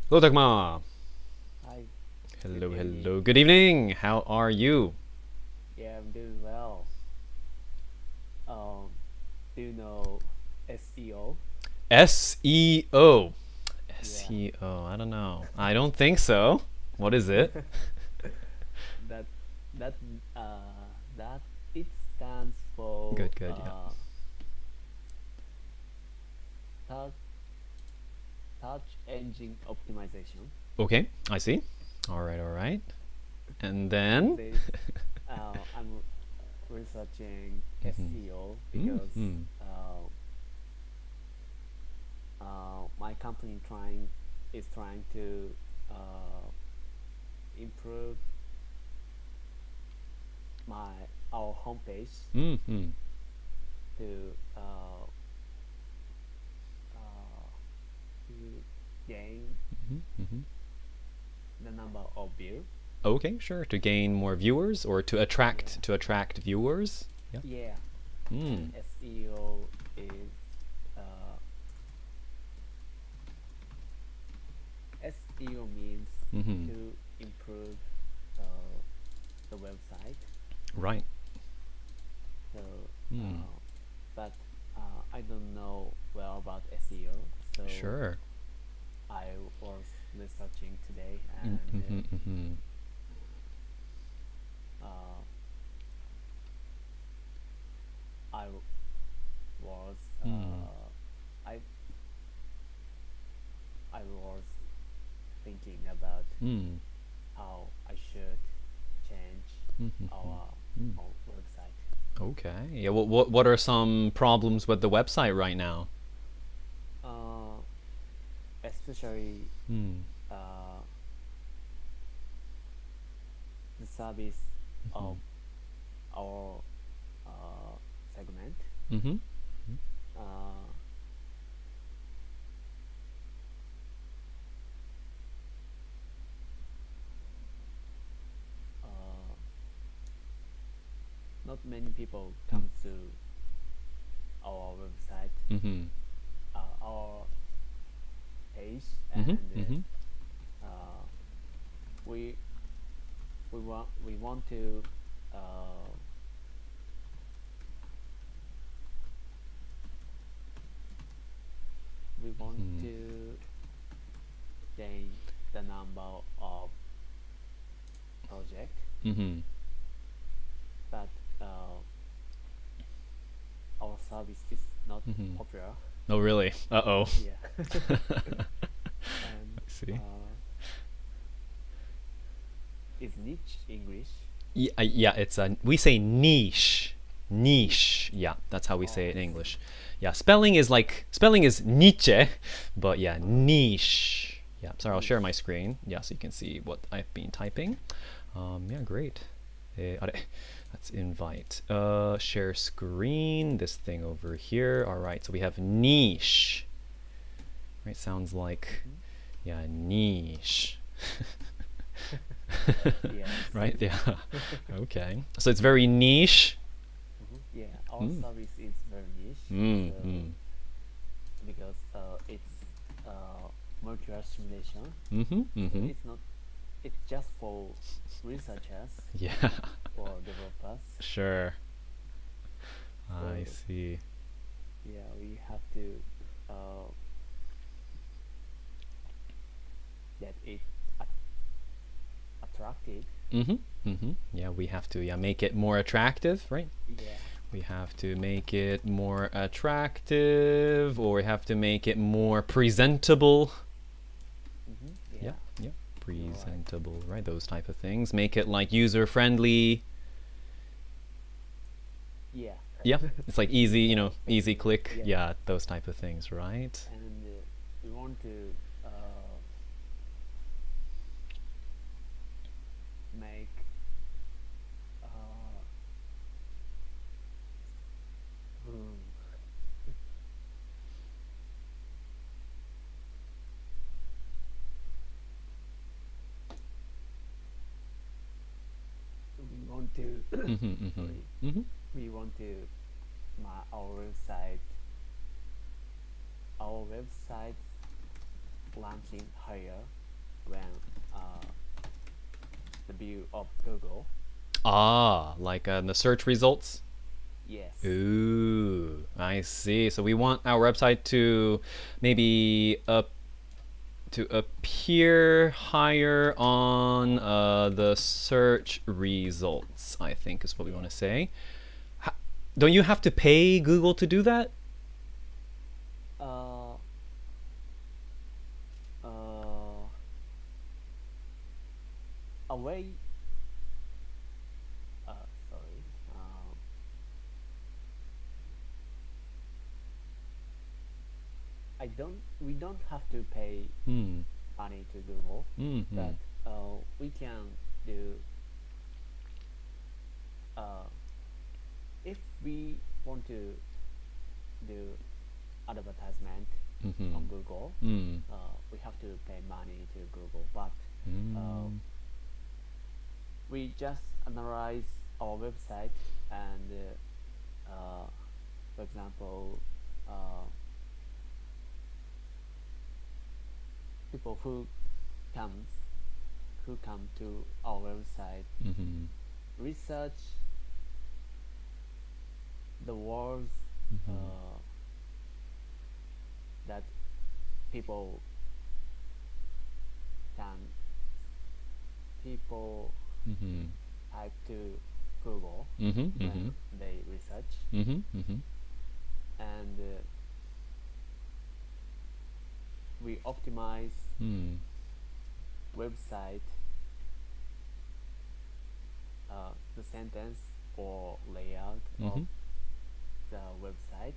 Hello, Takma. Hi. Hello, Good evening. hello. Good evening. How are you? Yeah, I'm doing well. Do you know SEO? SEO. Yeah. SEO. I don't know. I don't think so. What is it? That it stands for Good, yeah. Search engine optimization. Okay, I see. All right. And then? I'm researching SEO because my company is trying to improve our homepage to gain the number of views. Okay, sure. To gain more viewers or to attract viewers. Yeah. Mm. SEO is SEO means to improve the website. Right. So, but I don't know well about SEO. So Sure. I was researching today, and I was I was thinking about our website. Okay. Yeah. What are some problems with the website right now? Especially the service of our segment. Mm-hmm. Not many people come to our website, Mm-hmm. our page, and we want to change the number of project, Mm-hmm. but our service is not popular. Oh, really? Uh-oh. Yeah. And, I see. is niche English? Yeah, it's we say niche. Niche. Yeah, that's how we say it in English. Yeah, spelling is Nietzsche, but yeah, niche. Yeah, sorry, I'll share my screen. Yeah, so you can see what I've been typing. Yeah, great. あれ Let's invite. Share screen. This thing over here. All right, so we have niche. Right, sounds like, yeah, niche. Yes. Right? Yeah. Okay. So it's very niche. Yeah, our service is very niche. So because it's molecular simulation. So it's just for researchers. Yeah. Or developers. Sure. So, I see. Yeah, we have to get it attractive. Yeah, we have to make it more attractive, right? Yeah. We have to make it more attractive, or we have to make it more presentable. Yeah. Presentable, right? Those type of things. Make it like user friendly. Yeah, it's like easy, easy click. Yeah, those type of things, right? And we want to make we want to our website ranking higher when the view of Google. Like the search results. Yes. Ooh, I see. So we want our website to maybe to appear higher on the search results, I think is what we want to say. Don't you have to pay Google to do that? Away. We don't have to pay money to Google, but we can do if we want to do advertisement on Google, we have to pay money to Google, but we just analyze our website and for example people who come to our website research the words that people type to Google when they research and we optimize website the sentence or layout of the website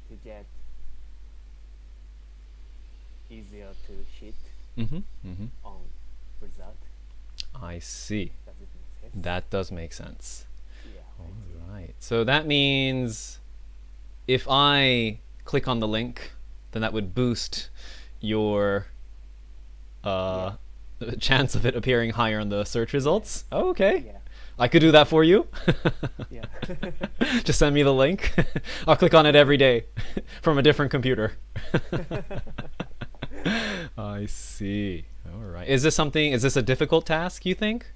to get easier to hit on result. I see. Does it make sense? That does make sense. Yeah. All right. So that means if I click on the link, then that would boost your chance of it appearing higher in the search results. Oh, okay. Yeah. I could do that for you. Yeah. Just send me the link. I'll click on it every day from a different computer. I see. All right. Is this a difficult task, you think?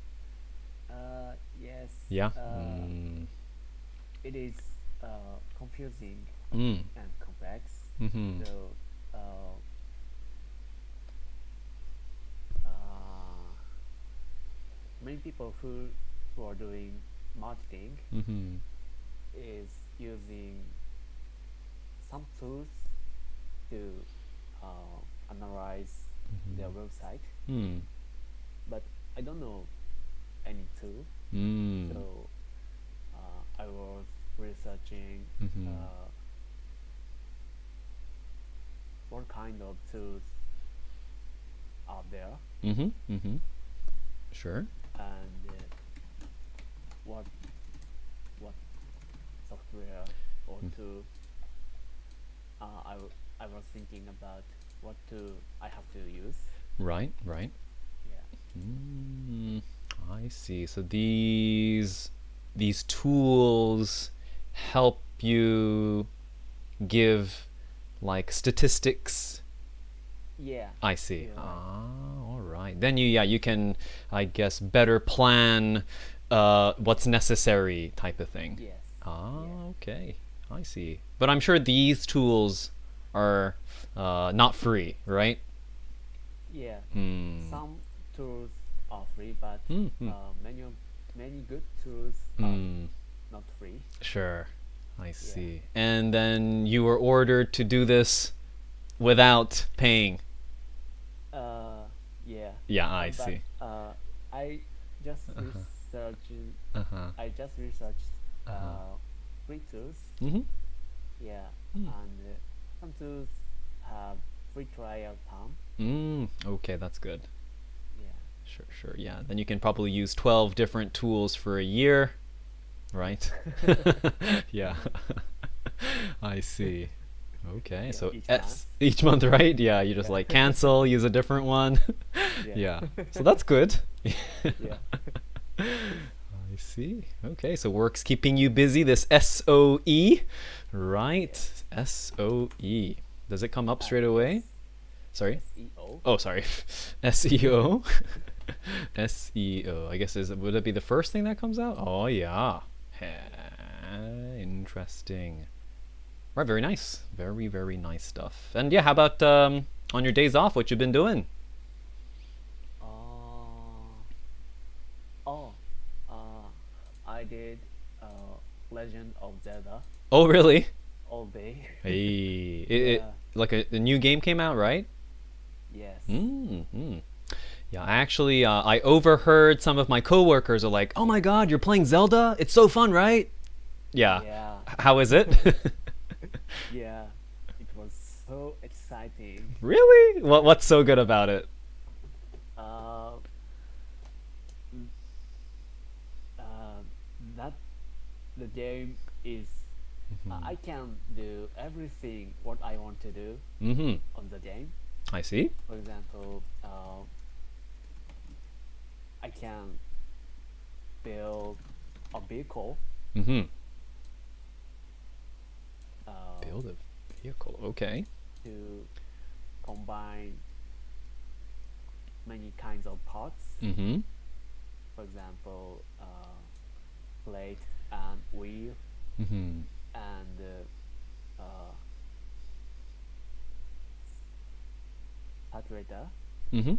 Yes. Yeah. It is confusing Mm. and complex. Mm-hmm. So many people who are doing marketing Mm-hmm. is using some tools to analyze their website, Mm. but I don't know any tool. Mm. So I was researching what kind of tools are there Mm-hmm. Mm-hmm. Sure. and what software or tool I was thinking about what tool I have to use. Right. Right. Yeah. Mm, I see. So these tools help you give like statistics. Yeah. I see. You're right. Ah, all right. Then you can, I guess, better plan what's necessary type of thing. Yes. Ah, Yeah. okay. I see. But I'm sure these tools are not free, right? Yeah. Mm. Some tools are free, but Mm-hmm. many good tools are not free. Sure. I see. And then you were ordered to do this without paying. Yeah. Yeah, I But see. I just researched. Uh-huh. I just researched free tools. Mm-hmm. Yeah, and some tools have free trial time. Okay, that's good. Yeah. Sure. Yeah. Then you can probably use 12 different tools for a year, right? Yeah. I see. Okay, Yeah, so each month. each month, right? Yeah, you just like cancel, use a different one. Yeah. So that's good. Yeah. I see. Okay, so work's keeping you busy. This SOE, right? SOE. Does it come up straight away? Sorry. SEO. Oh, sorry. SEO. SEO. I guess would it be the first thing that comes out? Oh yeah. Interesting. Right, very nice. Very, very nice stuff. And yeah, how about on your days off, what you been doing? I did Legend of Zelda Oh, really? all day. Hey, Yeah. like a new game came out, right? Yes. Mm-hmm. Yeah, actually, I overheard some of my coworkers are like, "Oh my God, you're playing Zelda? It's so fun, right?" Yeah. Yeah. How is it? Yeah. It was so exciting. Really? What's so good about it? That the game is I can do everything what I want to do Mm-hmm. on the game. I see. For example, I can build a vehicle. Mm-hmm. uh, Build a vehicle. Okay. to combine many kinds of parts. Mm-hmm. For example, plate and wheel Mm-hmm. and calculator Mm-hmm.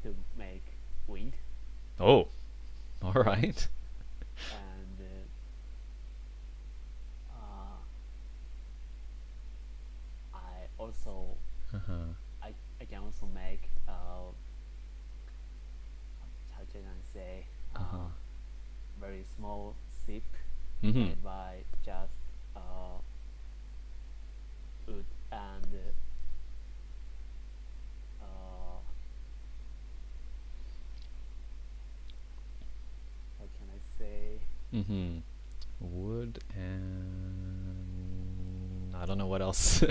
to make wind. Oh. All right. And I also Uh-huh. I can also make can I say? Uh-huh. Very small ship Mm-hmm. made by just wood and how can I say? Mm-hmm. Wood and I don't know what else.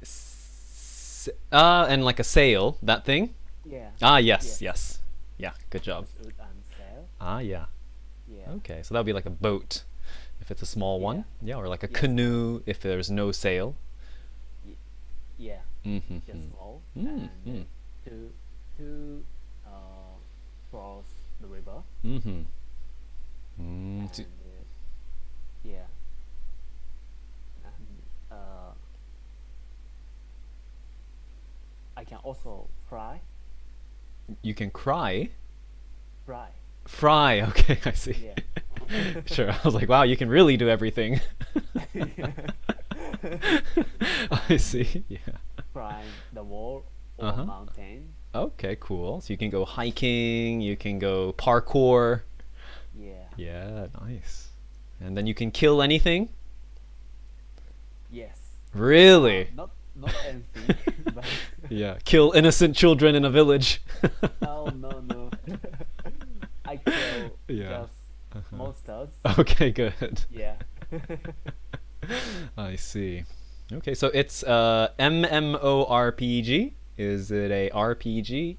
Sail? And like a sail, that thing? Yeah. Ah, yes, yes. Yeah, good job. With wood and sail. Ah, yeah. Yeah. Okay, so that would be like a boat if it's a small one. Yeah, or like a Yes. canoe if there's no sail. Yeah. Mm-hmm. Just small. Mm, And to cross the river. Mm-hmm. And yeah. And I can also fry. You can cry? Fry. Fry, okay, I see. Yeah. Sure, I was like, wow, you can really do everything. I see, yeah. Climb the wall or Uh-huh. mountain. Okay, cool. So you can go hiking, you can go parkour. Yeah. Yeah, nice. And then you can kill anything? Yes. Really? Not anything, but Yeah, kill innocent children in a village. no. I kill Yeah. just monsters. Okay, good. Yeah. I see. Okay, so it's MMORPG. Is it a RPG?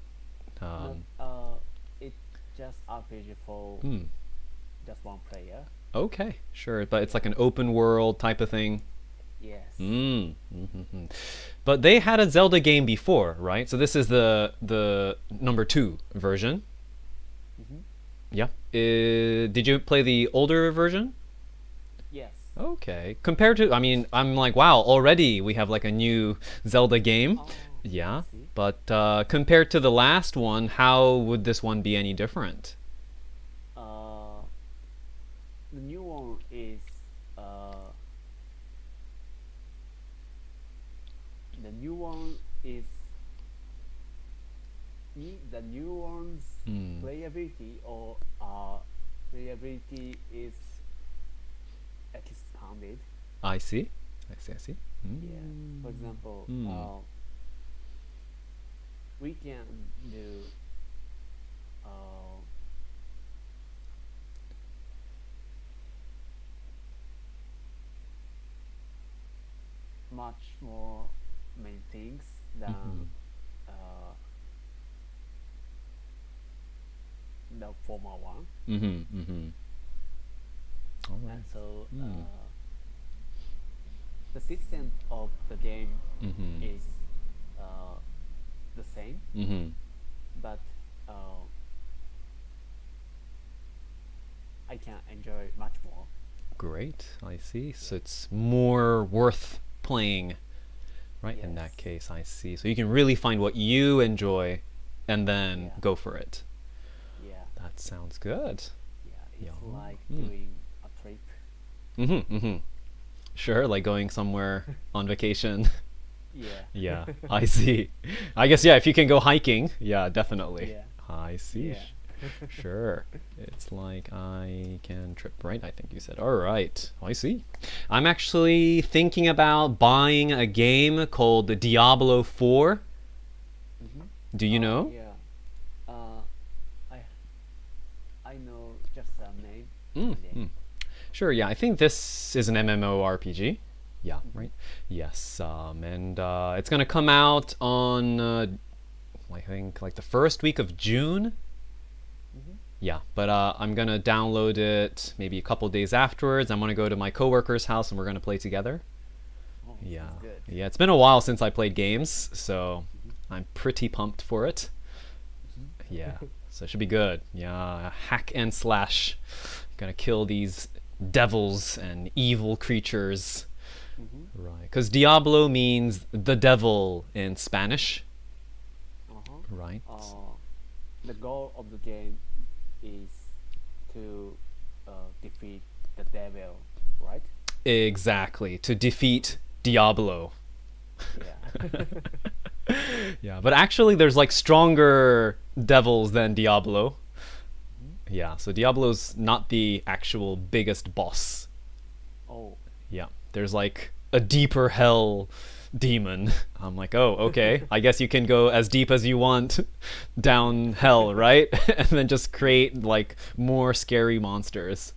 It's just RPG for Hmm. just one player. Okay, sure, but it's like an open world type of thing. Yes. Mm-hmm. But they had a Zelda game before, right? So this is the number 2 version. Mhm. Yeah. Did you play the older version? Yes. Okay. Compared to, I mean, I'm like, wow, already we have like a new Zelda game. Oh, Yeah. I see. But compared to the last one, how would this one be any different? The new one is the new one is the new one's Hmm. playability or playability is expanded. I see. I see. Yeah. For example, we can do much more main things than the former one. Mm-hmm. All right. And so the system of the game Mm-hmm. is the same, Mm-hmm. but I can enjoy it much more. Great. I see. So it's more worth playing, right? In that Yes. case, I see. So you can really find what you enjoy and then Yeah. go for it. Yeah, That sounds good. yeah, it's Yeah. like doing a trip. Mm-hmm. Sure, like going somewhere on vacation. Yeah. Yeah, I see. I guess, yeah, if you can go hiking, yeah, definitely. Yeah. I see. Yeah. Sure. It's like I can trip, right? I think you said. All right. I see. I'm actually thinking about buying a game called Diablo 4. Mhm. Do you know? Yeah. I know just the name. Sure, yeah. I think this is an MMORPG. Yeah, right? Yes. And it's going to come out on, I think, like the first week of June. Yeah, but I'm going to download it maybe a couple days afterwards. I'm going to go to my coworker's house and we're going to play together. Oh, Yeah. sounds good. Yeah, it's been a while since I played games, so I'm pretty pumped for it. Yeah. So it should be good. Yeah, hack and slash. Gonna kill these devils and evil creatures. Right. Because Diablo means the devil in Spanish. Uh-huh. Right. The goal of the game is to defeat the devil, right? Exactly. To defeat Diablo. Yeah. Yeah, but actually there's like stronger devils than Diablo. Yeah, so Diablo's not the actual biggest boss. Oh. Yeah, there's like a deeper hell demon. I'm like, oh, okay. I guess you can go as deep as you want down hell, right? And then just create like more scary monsters.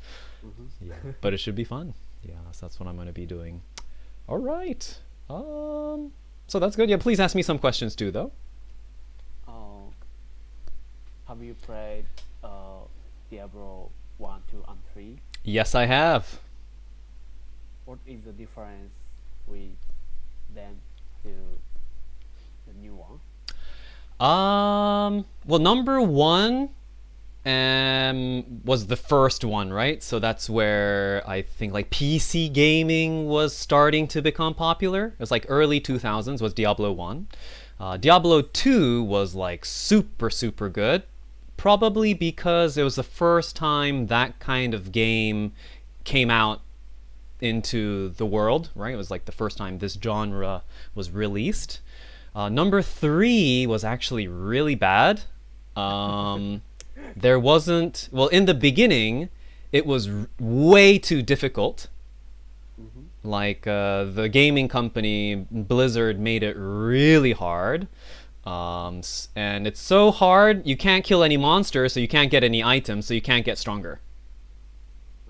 Yeah, but it should be fun. Yeah, so that's what I'm going to be doing. All right. So that's good. Yeah, please ask me some questions too, though. Have you played Diablo 1, 2, and 3? Yes, I have. What is the difference with them to the new one? Well, number one was the first one, right? So that's where I think like PC gaming was starting to become popular. It was like early 2000s was Diablo 1. Diablo 2 was like super, super good. Probably because it was the first time that kind of game came out into the world, right? It was like the first time this genre was released. Number 3 was actually really bad. There wasn't, well, in the beginning, it was way too difficult. Like the gaming company Blizzard made it really hard. And it's so hard, you can't kill any monsters, so you can't get any items, so you can't get stronger.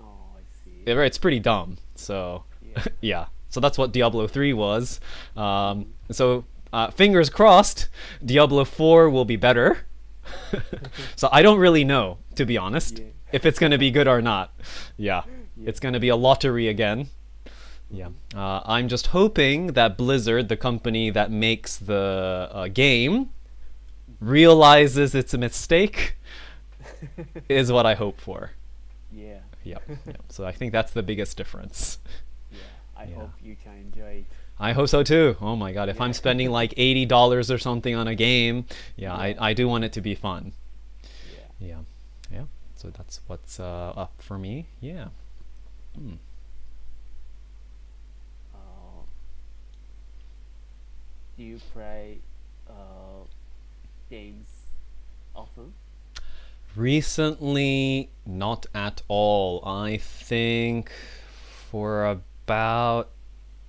Oh, I see. It's pretty dumb. So, yeah. So that's what Diablo 3 was. So, fingers crossed, Diablo 4 will be better. So I don't really know, to be honest, if it's going to be good or not. Yeah. It's going to be a lottery again. Yeah, I'm just hoping that Blizzard, the company that makes the game, realizes it's a mistake, is what I hope for. Yeah. Yep. So I think that's the biggest difference. Yeah, I hope you can enjoy it. I hope so too. Oh my god, if I'm spending like $80 or something on a game, I do want it to be fun. Yeah. So that's what's up for me. Yeah. Do you play games often? Recently, not at all. I think for about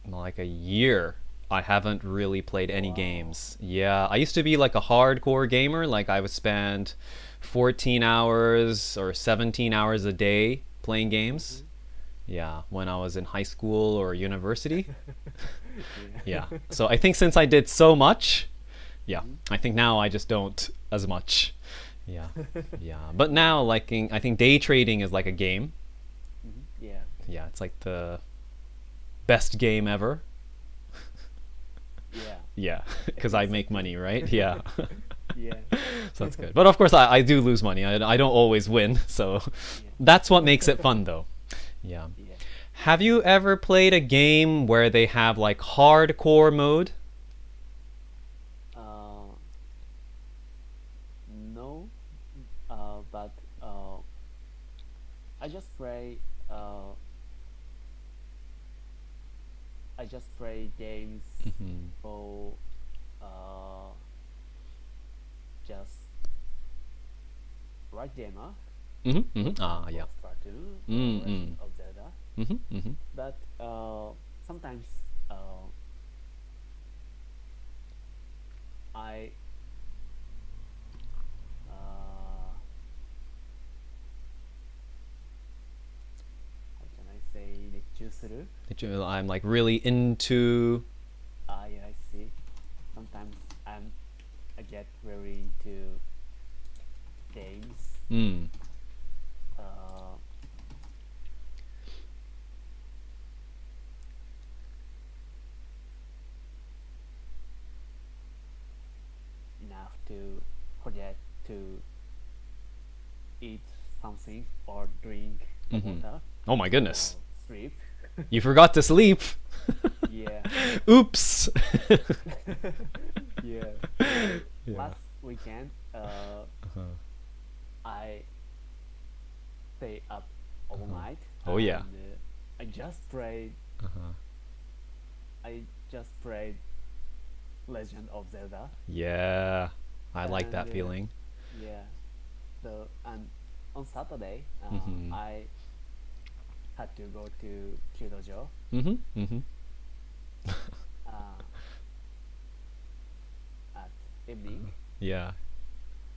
like a year, I haven't really played any games. Yeah, I used to be like a hardcore gamer. Like I would spend 14 hours or 17 hours a day playing games. Yeah, when I was in high school or university. Yeah. So I think since I did so much, I think now I just don't as much. Yeah. But now, like, I think day trading is like a game. Yeah, it's like the best game ever. Yeah, because I make money, right? Yeah. So that's good. But of course, I do lose money. I don't always win. So that's what makes it fun, though. Yeah. Have you ever played a game where they have like hardcore mode? No, but I just play games for just right gamer. Ah, yeah. Legend of Zelda. But sometimes I how can I say 熱中する? I'm like really into. Yeah, I see. Sometimes I get very into games. Enough to forget to eat something or drink water. Oh my goodness. Sleep. You forgot to sleep. Yeah. Oops. Last weekend, I stay up all night. Oh yeah. And, I just played Legend of Zelda. Yeah, I like that And, feeling. Yeah. So and on Saturday, Mhm. I had to go to Kyudojo uh, at evening. Yeah.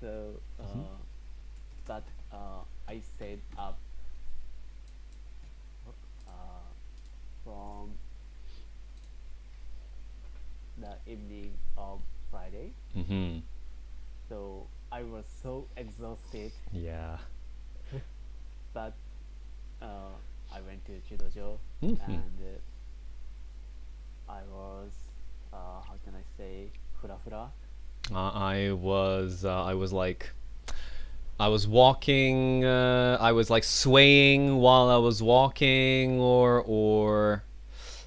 So, but I stayed up uh, from the evening of Friday. Mhm. So I was so exhausted, Yeah. but I went to Kyudojo Mhm. and I was, how can I say, fura. I was like, I was walking. I was like swaying while I was walking, or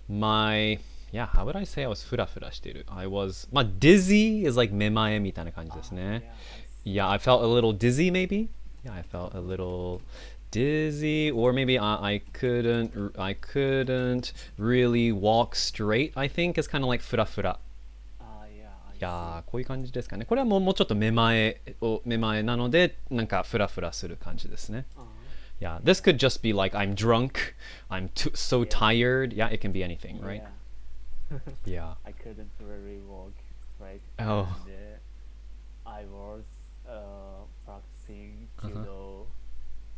my yeah. How would I say I was フラフラしてる? I was. Dizzy is like めまえみたいな感じですね. Yeah, I Yeah, see. I felt a little dizzy maybe. Yeah, I felt a little dizzy, or maybe I couldn't really walk straight. I think it's kind of like フラフラ. Yeah, I いや see. ーこういう感じですかね。これはもうちょっとめまえなのでなんかフラフラする感じですね。Yeah, this could just be like I'm drunk, so Yeah. tired. Yeah, it can be anything, right? Yeah. Yeah. I couldn't really walk straight. Oh. And I was practicing judo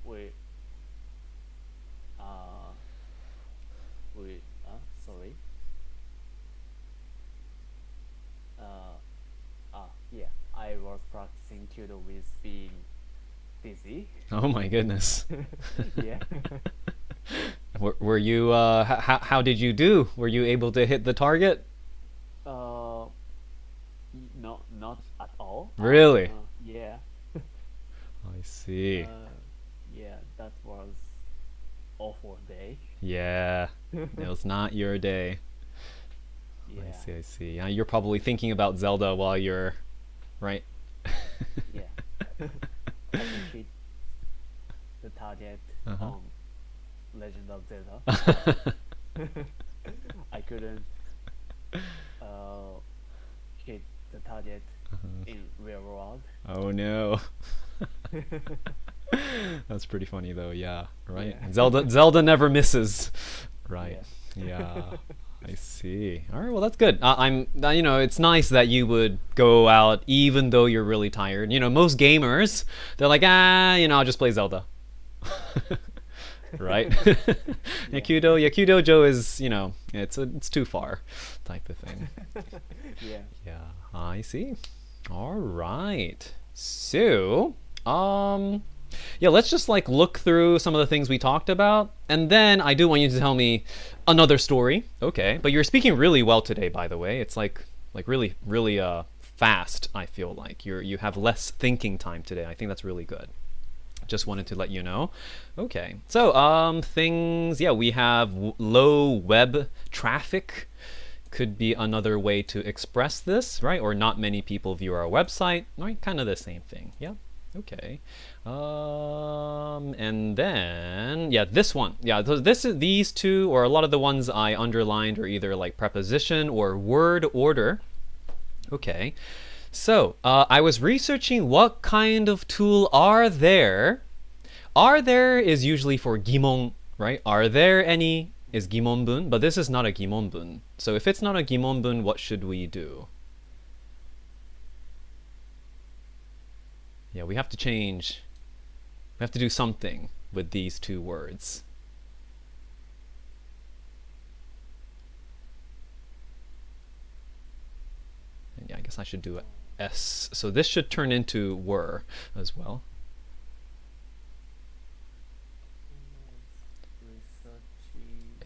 with uh with sorry. Yeah, I was practicing judo with being dizzy. Oh my goodness. Yeah. Were you how did you do? Were you able to hit the target? No, not at all. Really? Yeah. I see. Yeah, that was awful day. Yeah. It was not your day. Yeah. I see. Yeah, you're probably thinking about Zelda while you're right. Yeah. I can hit the target on Legend of Zelda. I couldn't hit the target in real world. Oh no. That's pretty funny though, yeah. Right? Yeah. Zelda never misses. Right. Yeah. Yeah. I see. All right, well that's good. It's nice that you would go out even though you're really tired. Most gamers, they're like, I'll just play Zelda. Right? Yakudojo is, it's too far type of thing. Yeah. Yeah, I see. All right. So, yeah, let's just like look through some of the things we talked about, and then I do want you to tell me another story. Okay, but you're speaking really well today, by the way. It's like really fast. I feel like you have less thinking time today. I think that's really good. Just wanted to let you know. Okay, so things. Yeah, we have low web traffic. Could be another way to express this, right? Or not many people view our website, right? Kind of the same thing. Yeah. Okay. And then yeah, this one. Yeah, so these two, or a lot of the ones I underlined, are either like preposition or word order. Okay. So I was researching what kind of tool are there. Are there is usually for gimon, right? Are there any is gimonbun, but this is not a gimonbun. So if it's not a gimonbun, what should we do? Yeah, we have to change. We have to do something with these two words. And yeah, I guess I should do a S. So this should turn into were as well.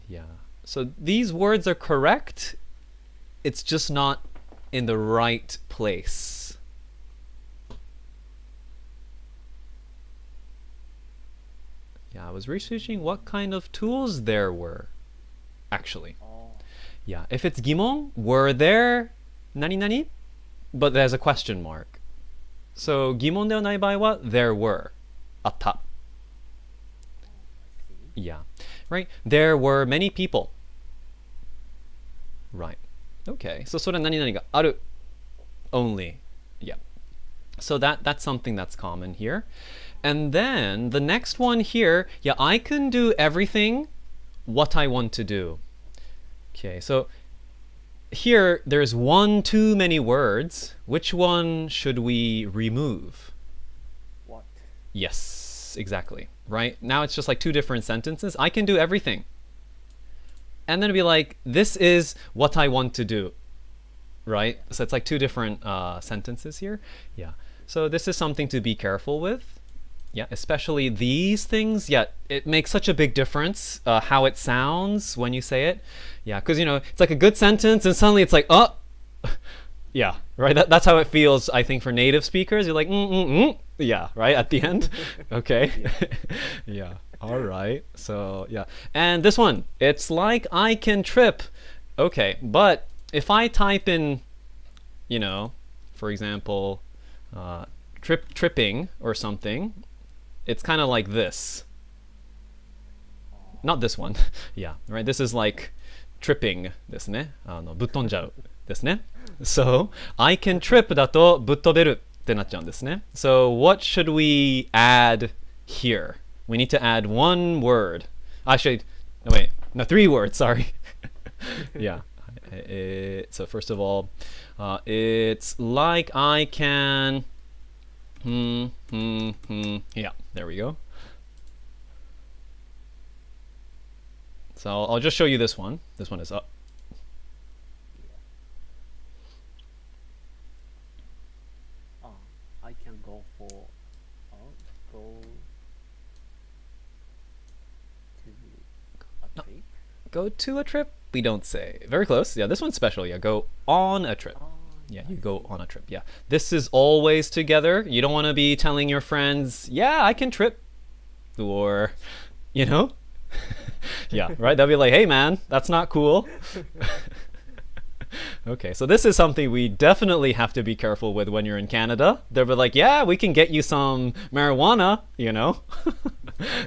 Yeah. So these words are correct. It's just not in the right place. Yeah, I was researching what kind of tools there were, actually. Yeah, if it's gimon, were there nani nani? But there's a question mark. So gimon ではない場合は there were. あった. Yeah. Right? There were many people. Right. Okay, so それ何々がある only. Yeah. So that's something that's common here. And then the next one here, yeah, I can do everything what I want to do. Okay, so here there's one too many words. Which one should we remove? What? Yes, exactly. Right? Now it's just like two different sentences. I can do everything. And then it'd be like, this is what I want to do. Right? So it's like two different sentences here. Yeah. So this is something to be careful with. Yeah, especially these things. Yeah, it makes such a big difference how it sounds when you say it. Yeah, because, you know, it's like a good sentence and suddenly it's like, oh, yeah, right? That's how it feels, I think, for native speakers. You're like, yeah, right, at the end. Okay. Yeah, all right. So, yeah. And this one, it's like I can trip. Okay, but if I type in, you know, for example, tripping or something, it's kind of like this. Not this one. Yeah, right? This is like tripping ですね。ぶっ飛んじゃうですね。So, I can trip だとぶっ飛べるってなっちゃうんですね。So, what should we add here? We need to add one word. Actually, no, wait. No, 3 words, sorry. Yeah. So, first of all, it's like I can... Yeah, there we go. So I'll just show you this one. This one is up. I can go for go to a trip. Go to a trip? We don't say. Very close. Yeah, this one's special. Yeah, go on a trip. Yeah, you go on a trip. Yeah. This is always together. You don't want to be telling your friends, yeah, I can trip. Or, you know? Yeah, right? They'll be like, hey, man, that's not cool. Okay, so this is something we definitely have to be careful with when you're in Canada. They'll be like, yeah, we can get you some marijuana, you know?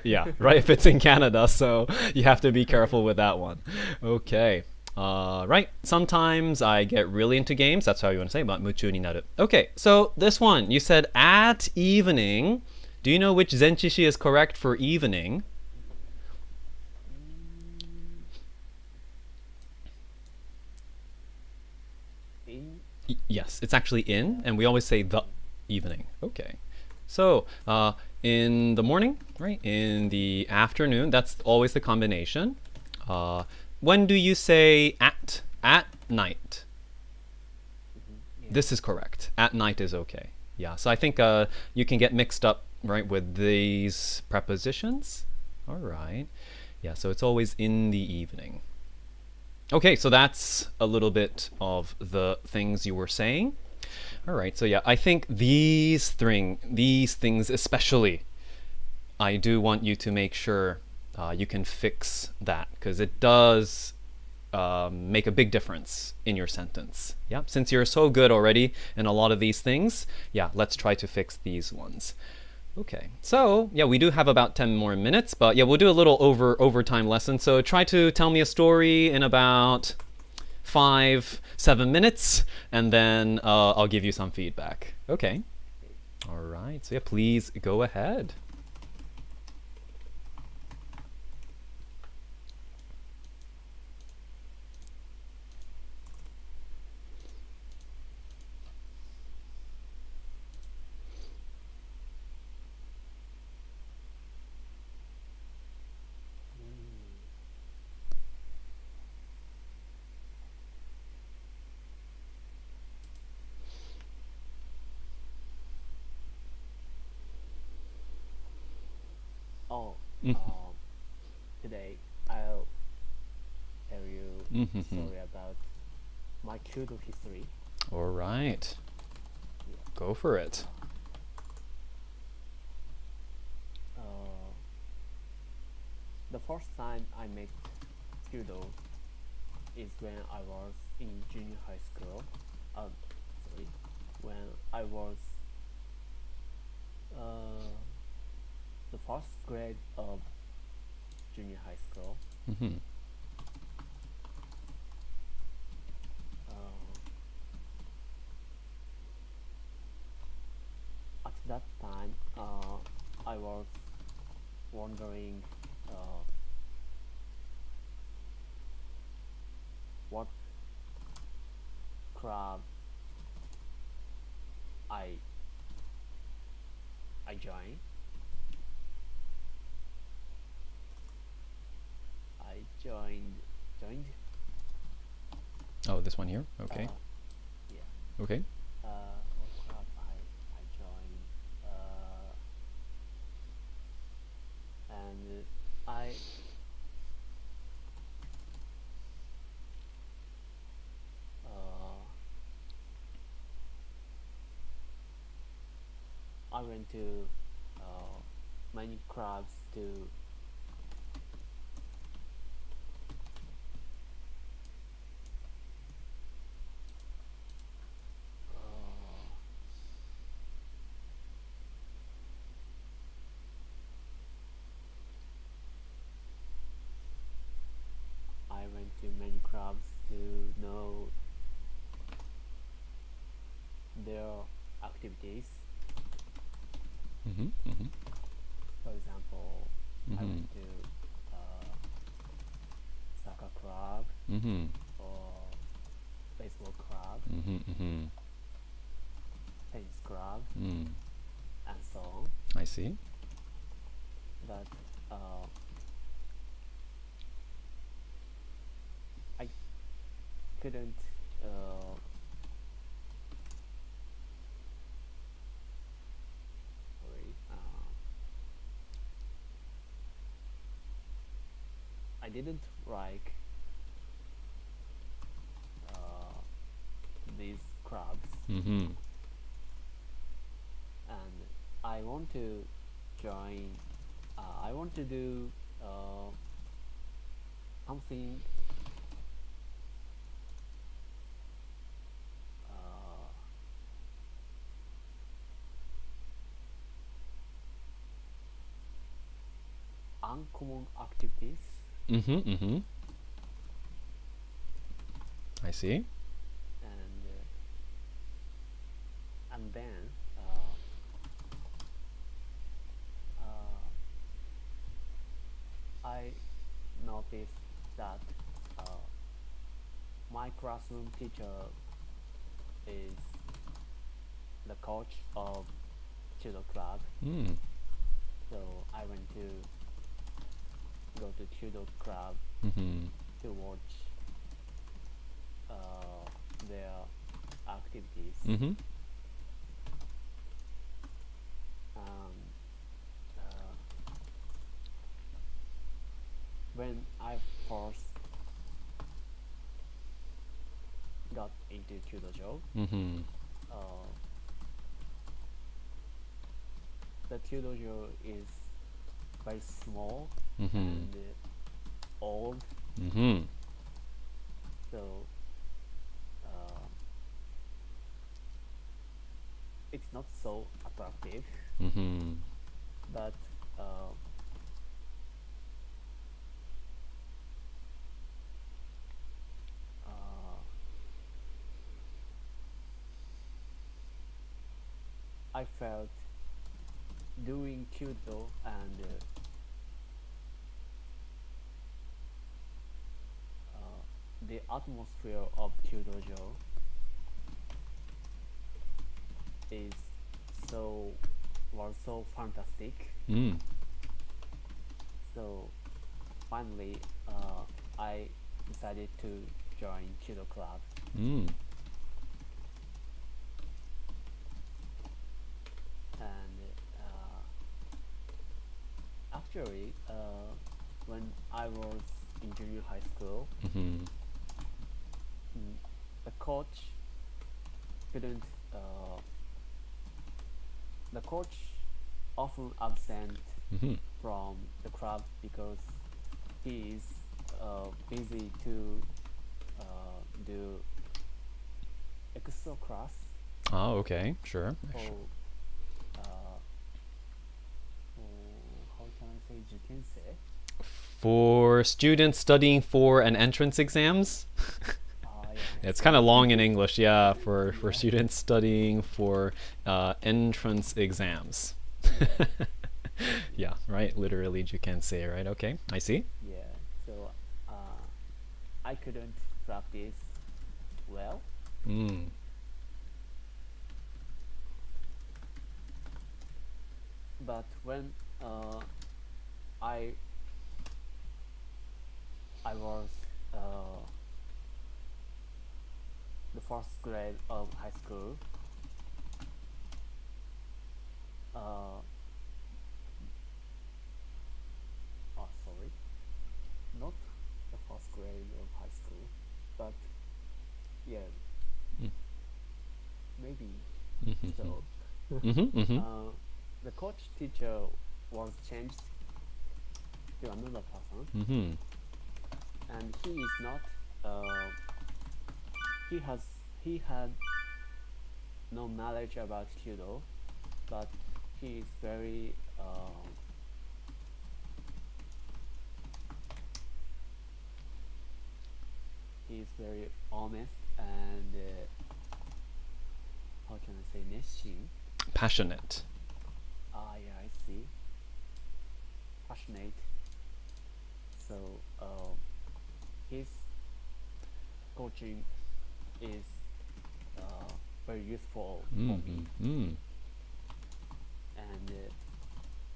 Yeah, right? If it's in Canada, so you have to be careful with that one. Okay. Right, sometimes I get really into games. That's how you want to say, but 夢中になる. Okay, so this one, you said at evening. Do you know which zenchishi is correct for evening? Yes, it's actually in, and we always say the evening. Okay, so in the morning, right? In the afternoon, that's always the combination. When do you say at night? Yeah. This is correct. At night is okay. Yeah, so I think you can get mixed up, right, with these prepositions. All right. Yeah, so it's always in the evening. Okay, so that's a little bit of the things you were saying. All right, so yeah, I think these things especially, I do want you to make sure you can fix that, because it does make a big difference in your sentence. Yeah, since you're so good already in a lot of these things, yeah, let's try to fix these ones. Okay, so yeah, we do have about 10 more minutes, but yeah, we'll do a little overtime lesson. So try to tell me a story in about 5-7 minutes, and then I'll give you some feedback. Okay. All right, so yeah, please go ahead. Today I'll tell you a story about my judo history. All right. Go for it. The first time I met judo is when I was in junior high school. When I was the first grade of junior high school. wondering what club I joined. I joined. Oh, this one here. Okay. Yeah. Okay. What club I joined? And I went to many clubs to know their activities. For example, I went to soccer club or baseball club, tennis club, and so on. I see. But I couldn't I didn't like these clubs, and I want to join. I want to do something uncommon activities. I see. And then I noticed that my classroom teacher is the coach of judo club. So I went to go to judo club to watch their activities. When I first got into judo, the judo is very small and old, so it's not so attractive, but I felt doing judo and the atmosphere of judo is was so fantastic. So finally I decided to join judo club. And actually when I was in junior high school, the coach couldn't the coach often absent from the club because he is busy to do extra class. Oh, okay, sure. How can I say 受験生? For students studying for an entrance exams? Yeah. It's kind of long in English, yeah, for students studying for entrance exams. Yeah, right. Literally, you can say, right? Okay, I see. Yeah. So I couldn't practice well. But when I was the first grade of high school, sorry, not the first grade of high school, but yeah, maybe so. The coach teacher was changed to another person, and he is not. He had no knowledge about judo, but he is very honest and how can I say, 熱心? Passionate. Yeah, I see. Passionate. So his coaching is very useful for me. And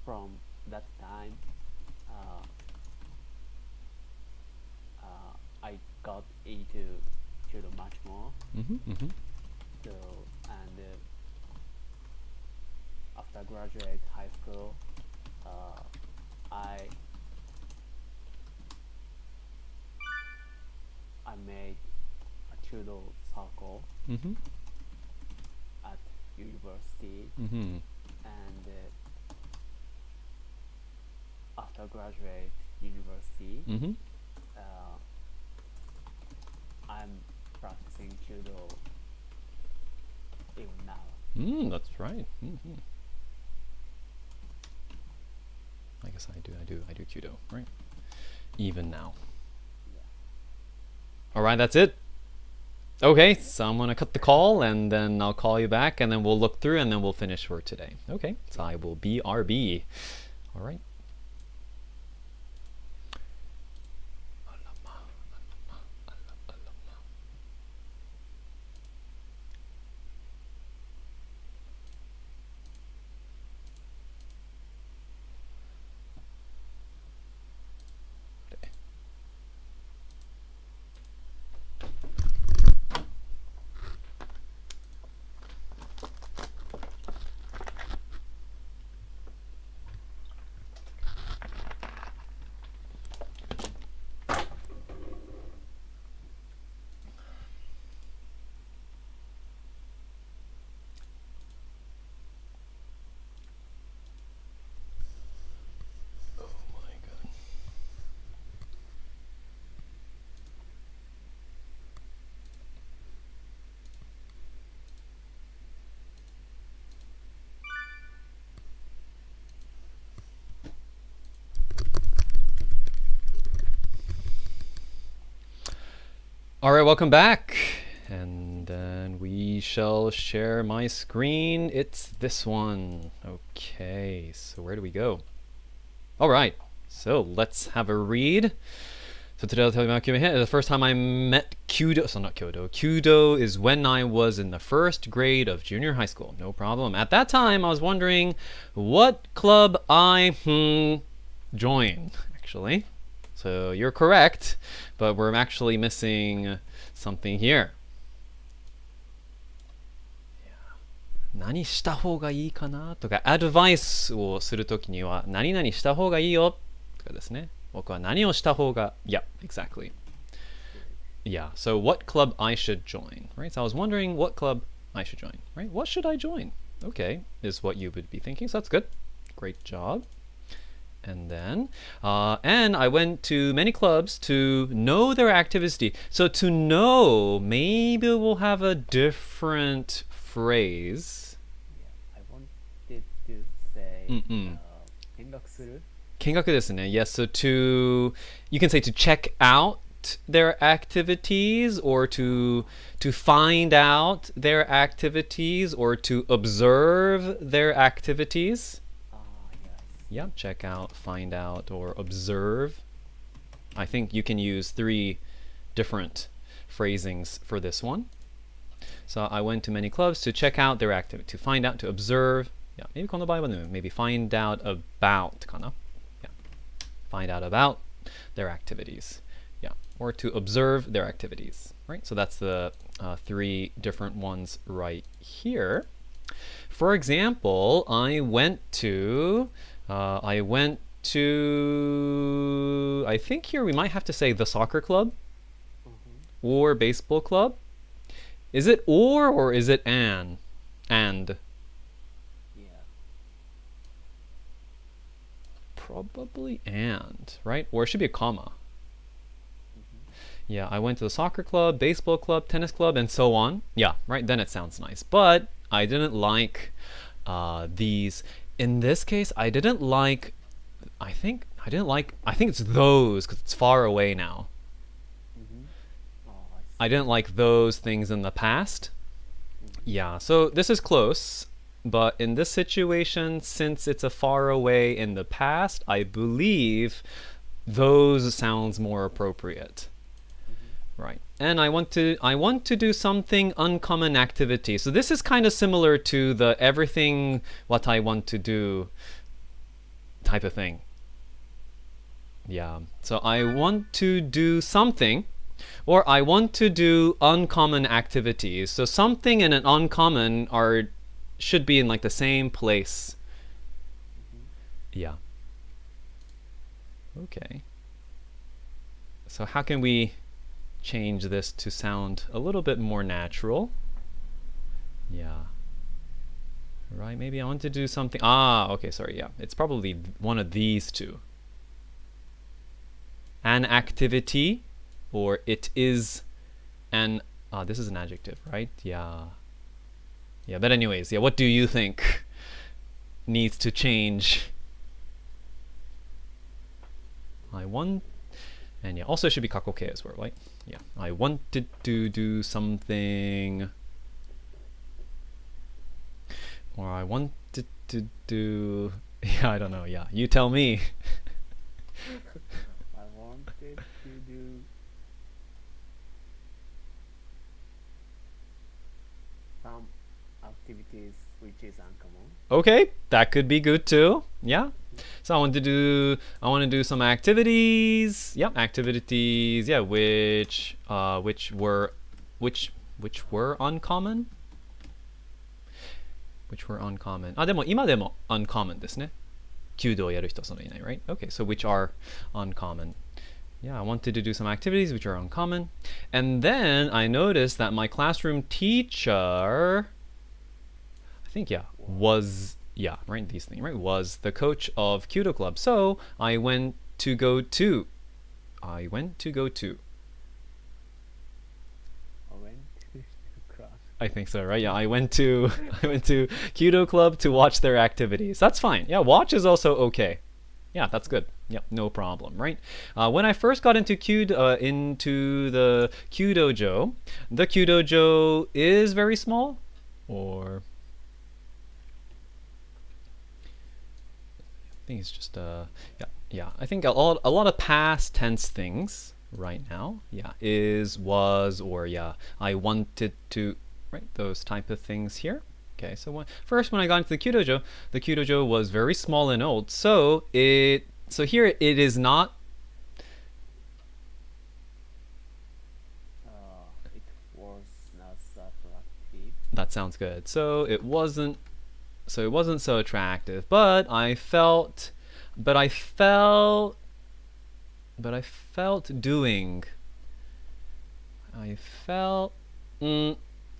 from that time, I got into judo much more. So, and after graduate high school, I made a judo circle at university, and after graduate university, I'm practicing judo even now. That's right. I guess I do judo, right? Even now. All right, that's it. Okay, so I'm gonna cut the call, and then I'll call you back, and then we'll look through, and then we'll finish for today. Okay, so I will BRB. All right. All right, welcome back. And then we shall share my screen. It's this one. Okay, so where do we go? All right, so let's have a read. So today I'll tell you about Kyudo. The first time I met Kyudo, so not Kyudo. Kyudo is when I was in the first grade of junior high school. No problem. At that time, I was wondering what club I join, actually. So you're correct, but we're actually missing something here. 何した方がいいかなとか、アドバイスをするときには、何々した方がいいよとかですね。僕は何をした方が、yeah, exactly. Yeah, so what club I should join, right? So I was wondering what club I should join, right? What should I join? Okay, is what you would be thinking, so that's good. Great job. And then, and I went to many clubs to know their activity. So to know, maybe we'll have a different phrase. Yeah, I wanted to say 見学する? 見学ですね. Yes, so to, you can say to check out their activities, or to find out their activities, or to observe their activities. Yeah, check out, find out, or observe. I think you can use 3 different phrasings for this one. So I went to many clubs to check out their activity, to find out, to observe. Yeah, maybe この場合はね、maybe find out about かな。Yeah, find out about their activities. Yeah, or to observe their activities. Right, so that's the 3 different ones right here. For example, I went to, I think here we might have to say the soccer club or baseball club. Is it or is it and? And. Yeah. Probably and, right? Or it should be a comma. Yeah, I went to the soccer club, baseball club, tennis club, and so on. Yeah, right, then it sounds nice. But I didn't like these. In this case, I didn't like, I think it's those, because it's far away now. Oh, I didn't like those things in the past. Yeah, so this is close. But in this situation, since it's a far away in the past, I believe those sounds more appropriate. Right, and I want to do something uncommon activity. So this is kind of similar to the everything what I want to do type of thing. Yeah, so I want to do something, or I want to do uncommon activities. So something and an uncommon should be in like the same place. Yeah. Okay. So how can we change this to sound a little bit more natural? Yeah. Right, maybe I want to do something. Okay, sorry, yeah. It's probably one of these 2. An activity, or it is an, this is an adjective, right? Yeah. Yeah, but anyways, yeah, what do you think needs to change? I want, and yeah, also it should be kakoke as well, right? Yeah, I wanted to do something, or I wanted to do, yeah, I don't know, yeah, you tell me. I wanted to do some activities which is uncommon. Okay, that could be good too. Yeah. So I want to do some activities. Yep, activities. Yeah, which were uncommon. Which were uncommon. でも今でも uncommon ですね。弓道をやる人はそのいない, right? Okay, so which are uncommon. Yeah, I wanted to do some activities which are uncommon. And then I noticed that my classroom teacher, I think, yeah, was, yeah, right, these things, right, was the coach of Kyudo Club. So I went to go to. I think so, right? Yeah, I went to Kyudo Club to watch their activities. That's fine. Yeah, watch is also okay. Yeah, that's good. Yeah, no problem, right? When I first got into the Kyudojo, the Kyudojo is very small, or I think it's just yeah. I think a lot of past tense things right now. Yeah, is, was, or yeah, I wanted to. Right, those type of things here. Okay, so first when I got into the Kyudojo was very small and old. So here it is not. It was not so attractive. That sounds good. So it wasn't so attractive, but I felt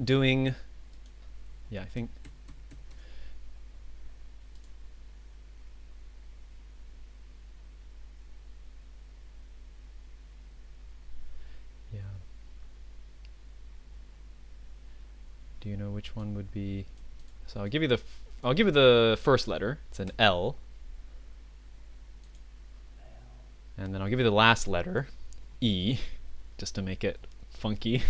doing, yeah, I think, yeah. Do you know which one would be? So I'll give you the first letter. It's an L. And then I'll give you the last letter, E, just to make it funky.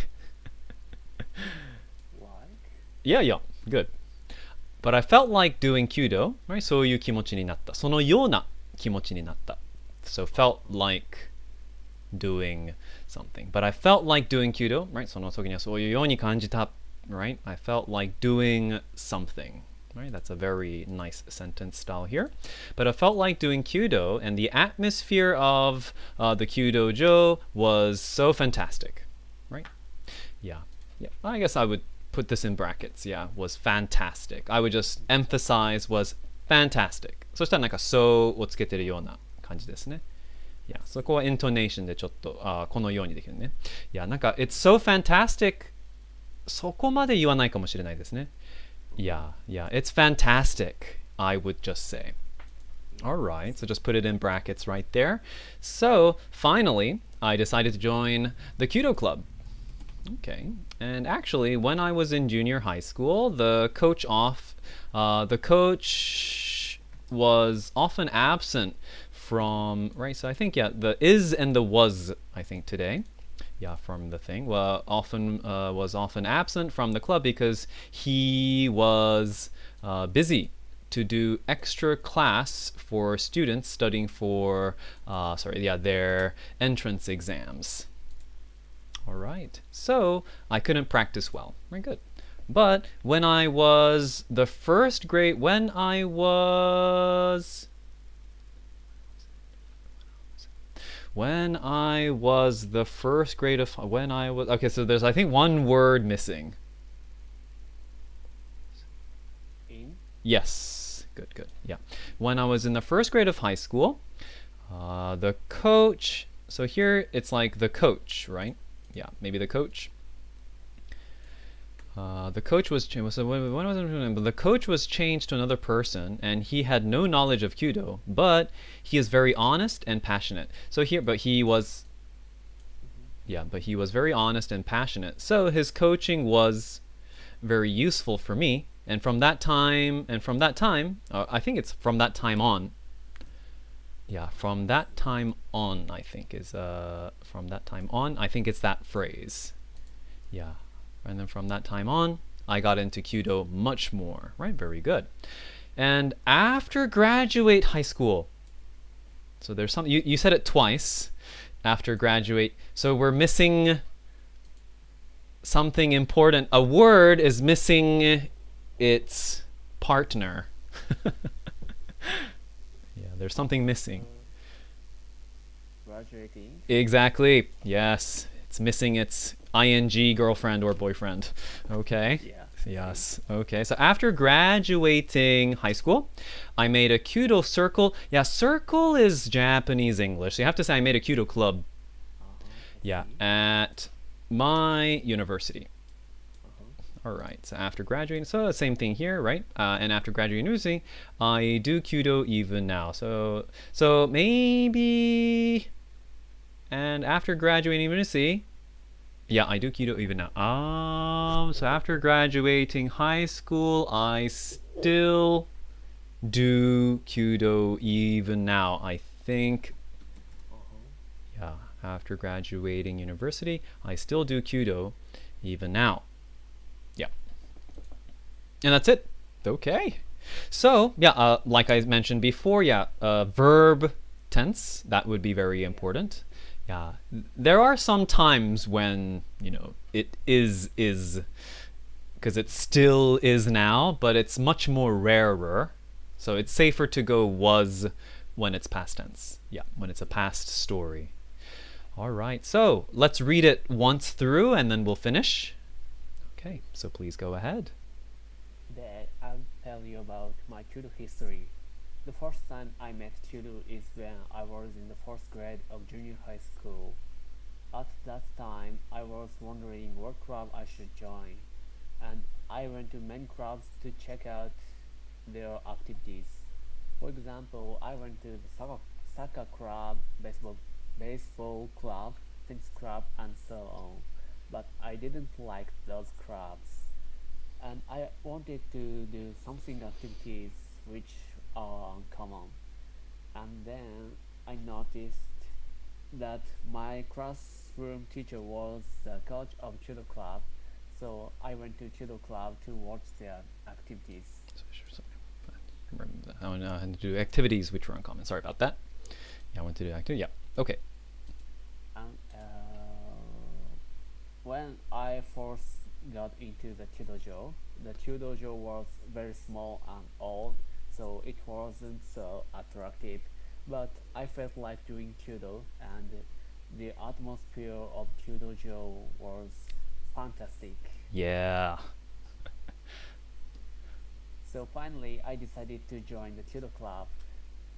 Yeah, good. But I felt like doing Kyudo, right? そういう気持ちになった。そのような気持ちになった。So felt like doing something. But I felt like doing Kyudo, right? その時にはそういうように感じた。Right? I felt like doing something. Right? That's a very nice sentence style here. But I felt like doing Kyudo, and the atmosphere of the Kyudo-jo was so fantastic. Right? Yeah. Yeah. I guess I would put this in brackets. Yeah. Was fantastic. I would just emphasize was fantastic. そしたらなんかsoをつけてるような感じですね。いや、そこはイントネーションでちょっとこのようにできるね。いや、なんか It's so fantastic そこまで言わないかもしれないですね。Yeah, yeah, it's fantastic, I would just say. Alright, so just put it in brackets right there. So, finally, I decided to join the Kyudo Club. Okay, and actually, when I was in junior high school, the coach was often absent from, right, so I think, yeah, the is and the was, I think, today. Yeah, from the thing. Was often absent from the club because he was busy to do extra class for students studying for their entrance exams. All right. So I couldn't practice well. Very good. But when I was the first grade, when I was the first grade of okay, so there's I think one word missing. In? Yes, good. Yeah, when I was in the first grade of high school, the coach. So here it's like the coach, right? Yeah, maybe the coach. The coach was changed. So the coach was changed to another person, and he had no knowledge of Kyudo, but he is very honest and passionate. So he was very honest and passionate. So his coaching was very useful for me, and from that time, I think it's from that time on. Yeah, from that time on, I think is from that time on. I think it's that phrase. Yeah. And then from that time on, I got into Kyudo much more, right? Very good. And after graduate high school, so there's something, you said it twice, after graduate, so we're missing something important. A word is missing its partner. Yeah, there's something missing. Graduating? Exactly, yes. It's missing its ing girlfriend or boyfriend. Okay. Yeah. Yes. Okay. So after graduating high school, I made a Kyudo circle. Yeah, circle is Japanese English. So you have to say I made a Kyudo club. Yeah, at my university. All right. So after graduating, so the same thing here, right? And after graduating university, I do Kyudo even now. So maybe, and after graduating university. Yeah, I do Kyudo even now. So after graduating high school, I still do Kyudo even now. I think, yeah, after graduating university, I still do Kyudo even now. Yeah. And that's it. Okay. So, yeah, like I mentioned before, yeah, verb tense, that would be very important. Yeah, there are some times when, it is, because it still is now, but it's much more rarer. So it's safer to go was when it's past tense. Yeah, when it's a past story. All right, so let's read it once through and then we'll finish. Okay, so please go ahead. Today, I'll tell you about my Kyudo history. The first time I met Kyudo is when I was in the 4th grade of junior high school. At that time, I was wondering what club I should join, and I went to many clubs to check out their activities. For example, I went to the soccer club, baseball club, tennis club, and so on. But I didn't like those clubs, and I wanted to do something activities which are uncommon. And then I noticed that my classroom teacher was the coach of Kyudo club, so I went to Kyudo club to watch their activities. I want to do activities which were uncommon. Sorry about that. Yeah, I want to do activity. Yeah. Okay. When I first got into the Tudojo was very small and old, so it wasn't so attractive. But I felt like doing Tudo, and the atmosphere of Tudojo was fantastic. Yeah. So finally, I decided to join the Tudo club.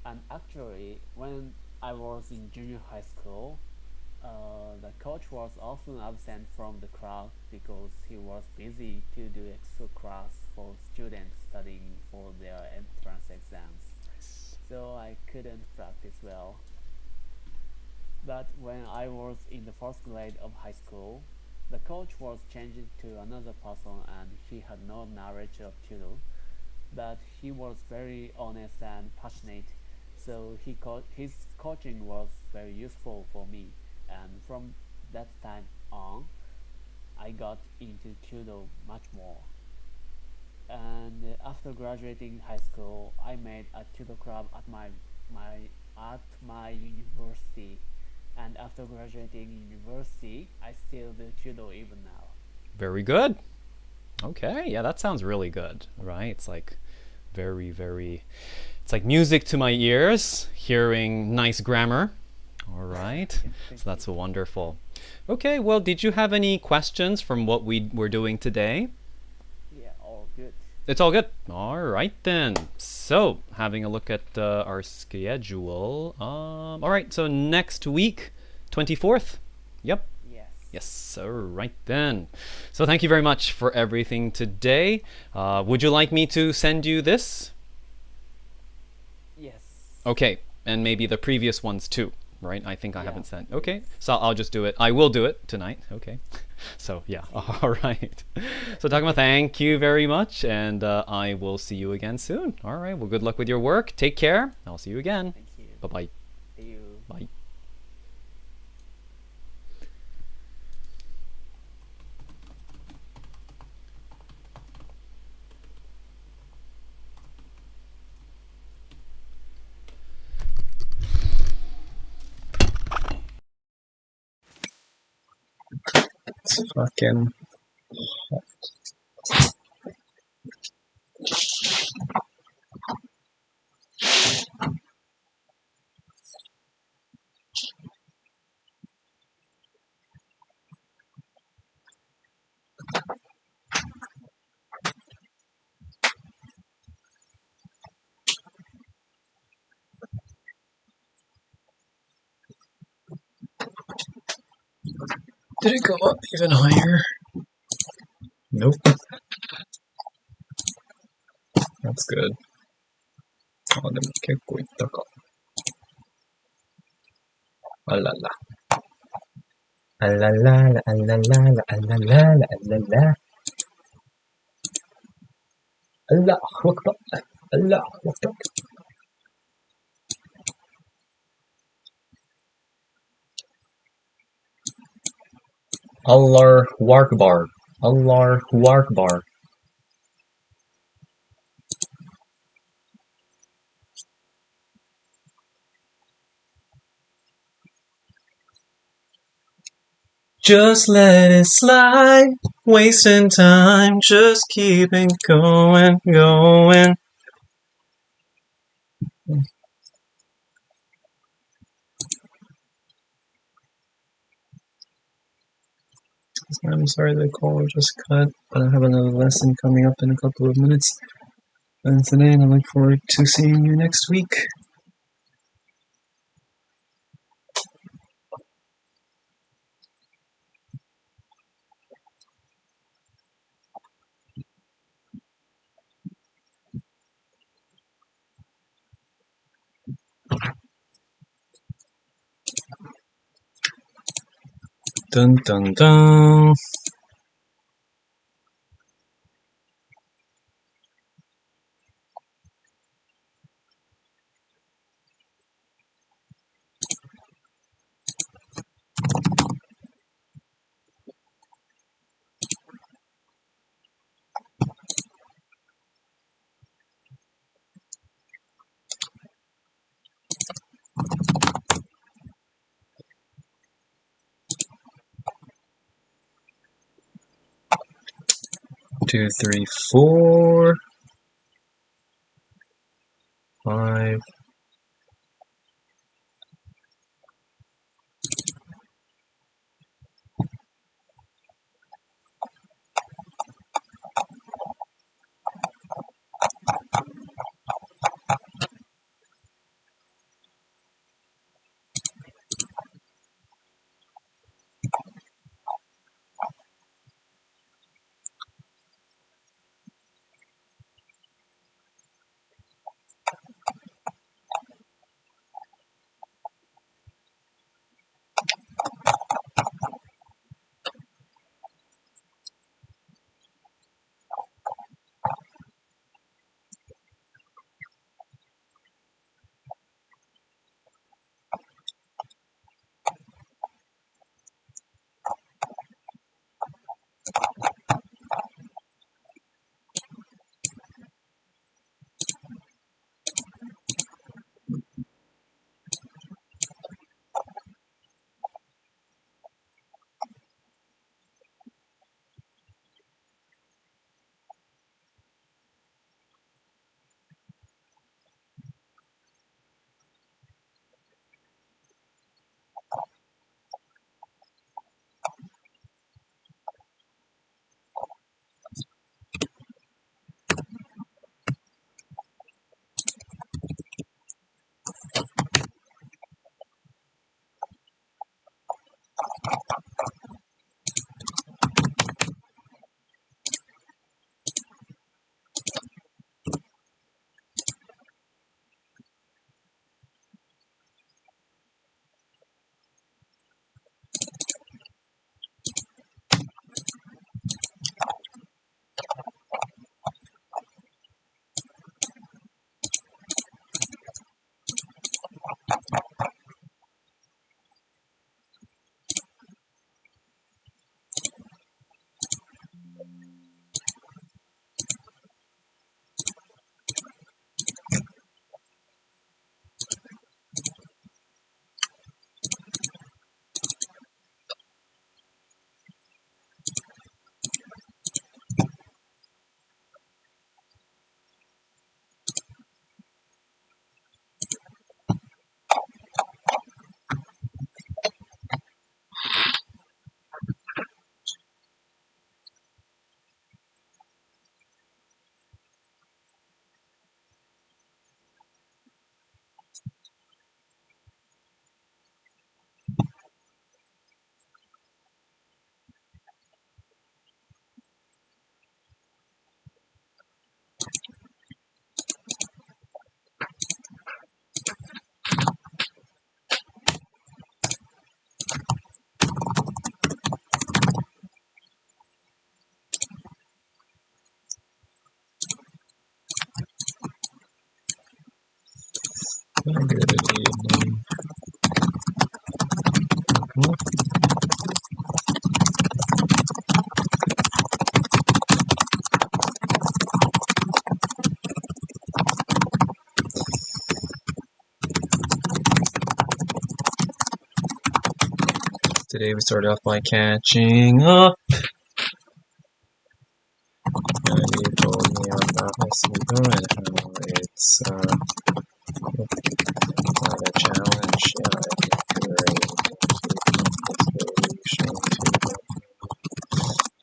And actually, when I was in junior high school, the coach was often absent from the club because he was busy to do extra class for students studying for their entrance exams. So I couldn't practice well. But when I was in the first grade of high school, the coach was changed to another person and he had no knowledge of Tudo, but he was very honest and passionate, so his coaching was very useful for me, and from that time on, I got into Tudo much more. And after graduating high school, I made a Tudo club at my university. And after graduating university, I still do Tudo even now. Very good. Okay, yeah, that sounds really good, right? It's like very, very, it's like music to my ears, hearing nice grammar. All right, so that's wonderful. Okay, well, did you have any questions from what we were doing today? Yeah, all good. It's all good. All right then. So, having a look at our schedule. All right, so next week, 24th. Yep. Yes, all right then. So thank you very much for everything today. Would you like me to send you this? Yes. Okay, and maybe the previous ones too, right? I think I Yeah, haven't sent. Okay, so I'll just do it. I will do it tonight. Okay. So yeah, all right. So Takuma, thank you very much, and I will see you again soon. All right, well, good luck with your work. Take care. I'll see you again. Thank you. Bye-bye. See you. Bye. It's fucking Did it go up even higher? Nope. That's good. あ、でも結構いったか。あらら。あららら、あららら、あららら、あらら。あら、わかった。あら、わかった。Allahu Akbar. Allahu Akbar. Just let it slide, wasting time, just keep it going, going. I'm sorry the call just cut, but I have another lesson coming up in a couple of minutes. And today, and I look forward to seeing you next week. Dun dun dun. 2, 3, 4, 5. Good evening. Today we started off by catching up. And you told me about Mexico and how it's not a challenge. Solution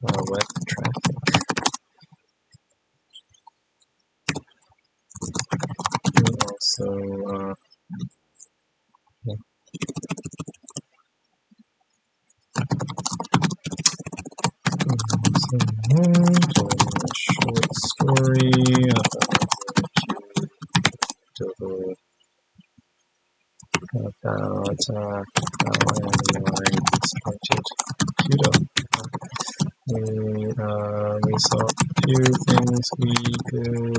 to web traffic. You also told me a short story about how MBI started Kudo. We saw a few things we could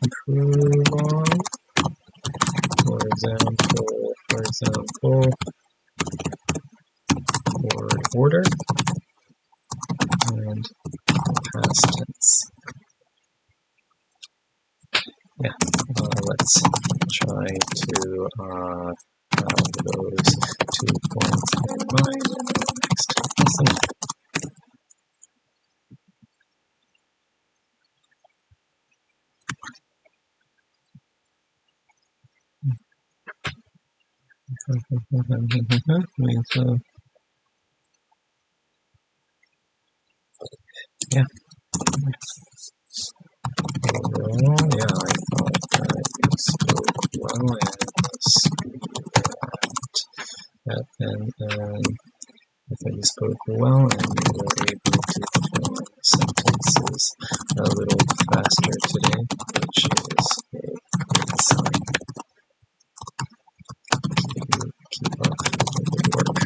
improve on. For example, word order and past tense. Yeah, let's try to have those 2 points in mind in the next lesson. Yeah. Overall, yeah, I thought that you spoke well and I thought you spoke well and you were able to fill in sentences a little faster today, which is a great sign. Keep up the good work.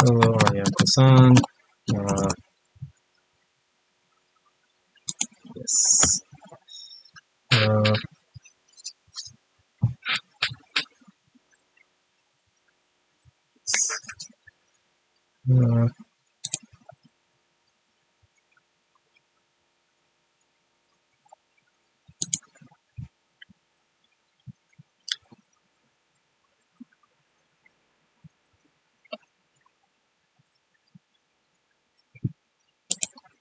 Hello, Ayako-san. Yes.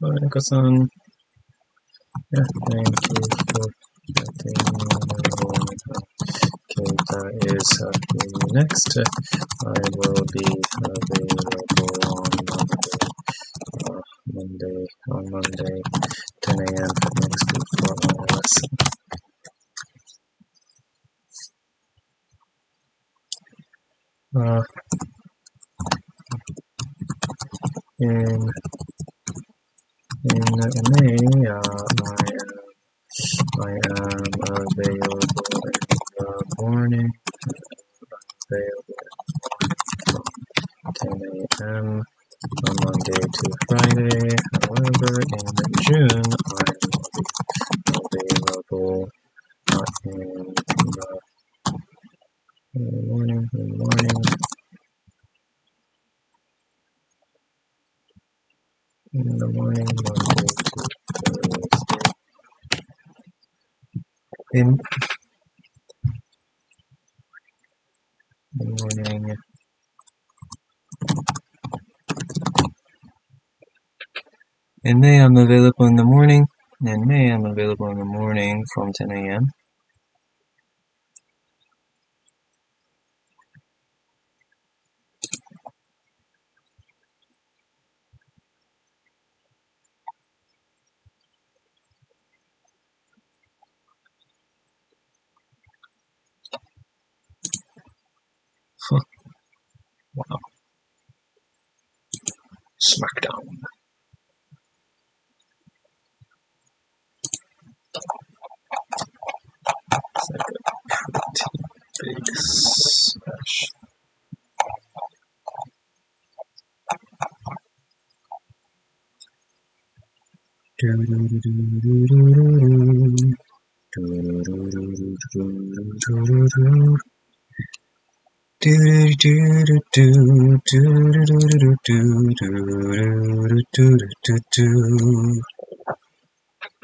Ayako-san. Yeah, thank you for letting me know Keita is seeing you next. I will be available on Monday, 10 a.m. next week for our lesson. In May, I am available in the morning, available from 10 a.m. on Monday to Friday. However, in June, I will be available in the morning, Monday to Thursday. In the morning. In May, I'm available in the morning. In May, I'm available in the morning from 10 a.m. Wow. Smackdown. It's like a pretty big smash.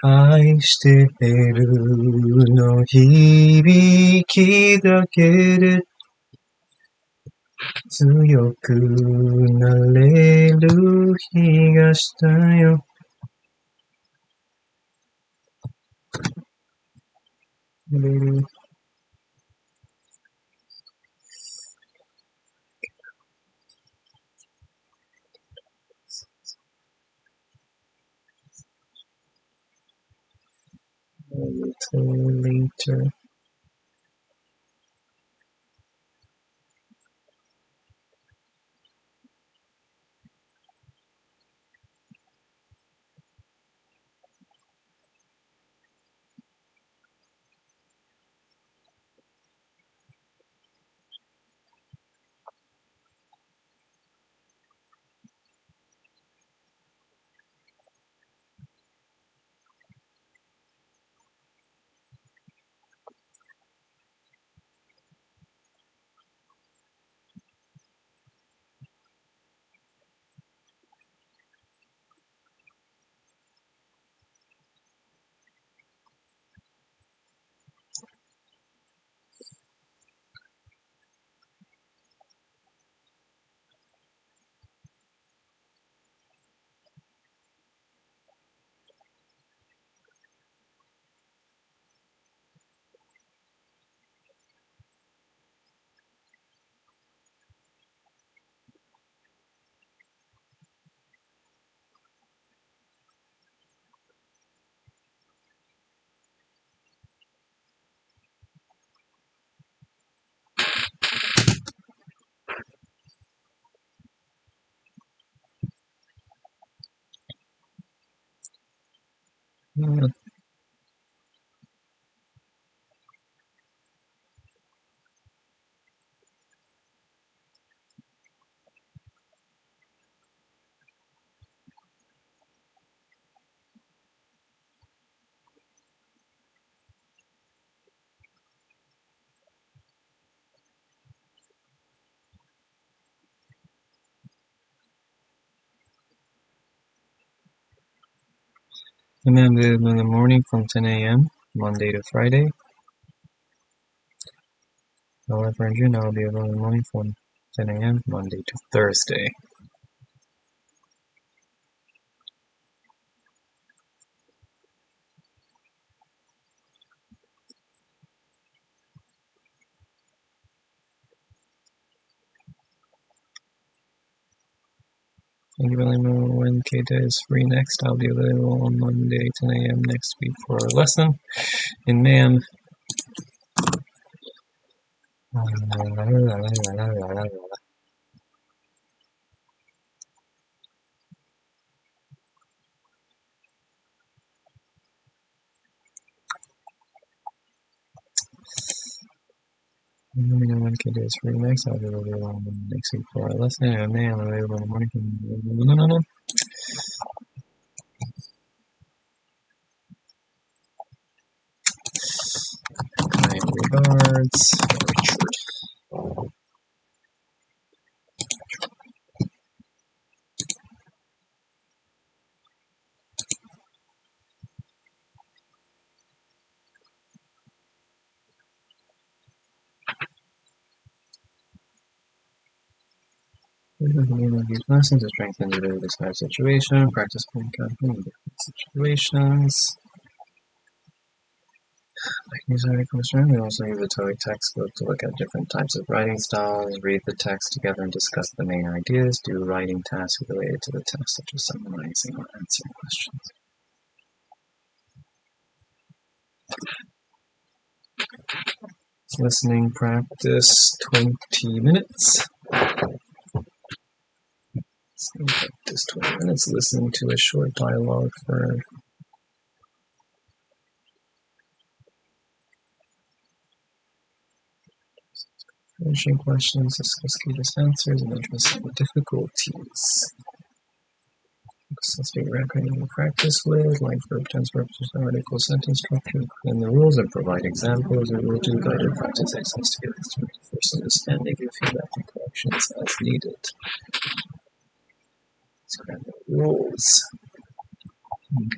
愛してるの響きだけで強くなれる気がしたよ。A little later. I'm available in the morning from 10 a.m. Monday to Friday. However, in June, I'll be available in the morning from 10 a.m. Monday to Thursday. Thank you very much. When Keita is free next, I'll be available on Monday 10 a.m. next week for a lesson in MAM. Let me know when Keita is free next. I'll be available next week for a lesson in MAM. I'm available in the morning. No. Kind regards, Richard. These lessons to strengthen the described situation, practice point counting in different situations. Like these articles, we also use the TOEIC textbook to look at different types of writing styles, read the text together and discuss the main ideas, do writing tasks related to the text, such as summarizing or answering questions. Listening practice 20 minutes. Listening practice 20 minutes, listening to a short dialogue for finishing questions, discuss Keita's answers, and address any difficulties. Speak record and practice with, like verb tense, preposition, article, sentence structure, and the rules, and provide examples. We will do guided practice exercises to get the first understanding, give feedback and corrections as needed. Describe the rules.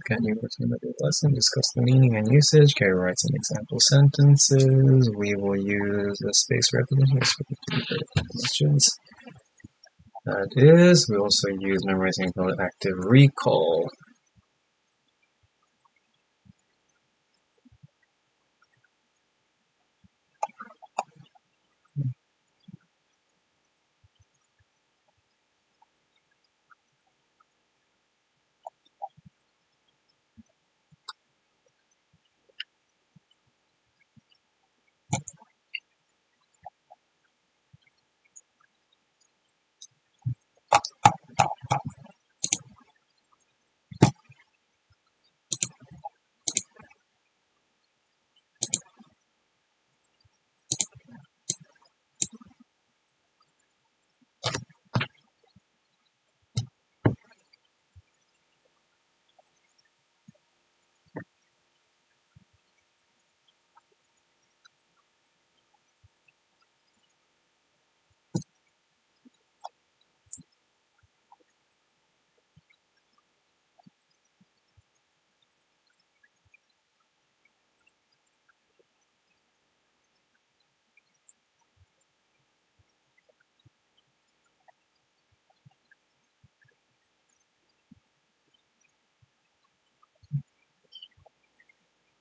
Can you return the lesson? Discuss the meaning and usage. Carry writes an example sentences. We will use a space repetition for questions. That is, we also use memorizing called active recall.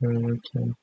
Okay.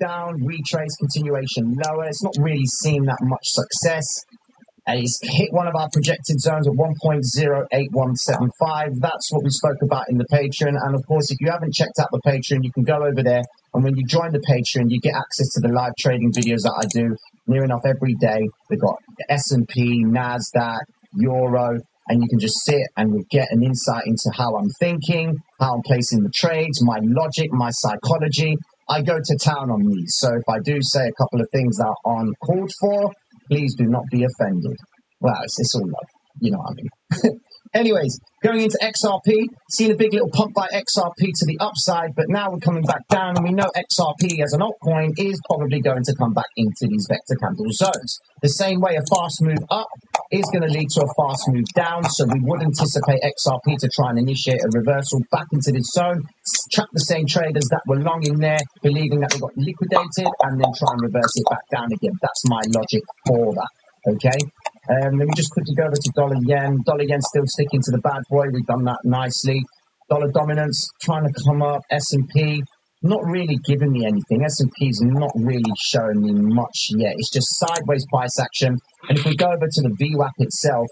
Down, retrace, continuation lower. It's not really seeing that much success. It's hit one of our projected zones at 1.08175. That's what we spoke about in the Patreon. And of course, if you haven't checked out the Patreon, you can go over there. And when you join the Patreon, you get access to the live trading videos that I do near enough every day. We've got the S&P, NASDAQ, Euro, and you can just sit and you'll get an insight into how I'm thinking, how I'm placing the trades, my logic, my psychology. I go to town on these. So if I do say a couple of things that are uncalled for, please do not be offended. Well, it's all love. You know what I mean. Anyways, going into XRP, seen a big little pump by XRP to the upside, but now we're coming back down, and we know XRP as an altcoin is probably going to come back into these vector candle zones. The same way a fast move up is going to lead to a fast move down, so we would anticipate XRP to try and initiate a reversal back into this zone, trap the same traders that were long in there, believing that they got liquidated, and then try and reverse it back down again. That's my logic for that. Okay, let me just quickly go over to dollar yen. Dollar yen still sticking to the bad boy. We've done that nicely. Dollar dominance trying to come up. S&P not really giving me anything. S&P's not really showing me much yet. It's just sideways price action. And if we go over to the VWAP itself,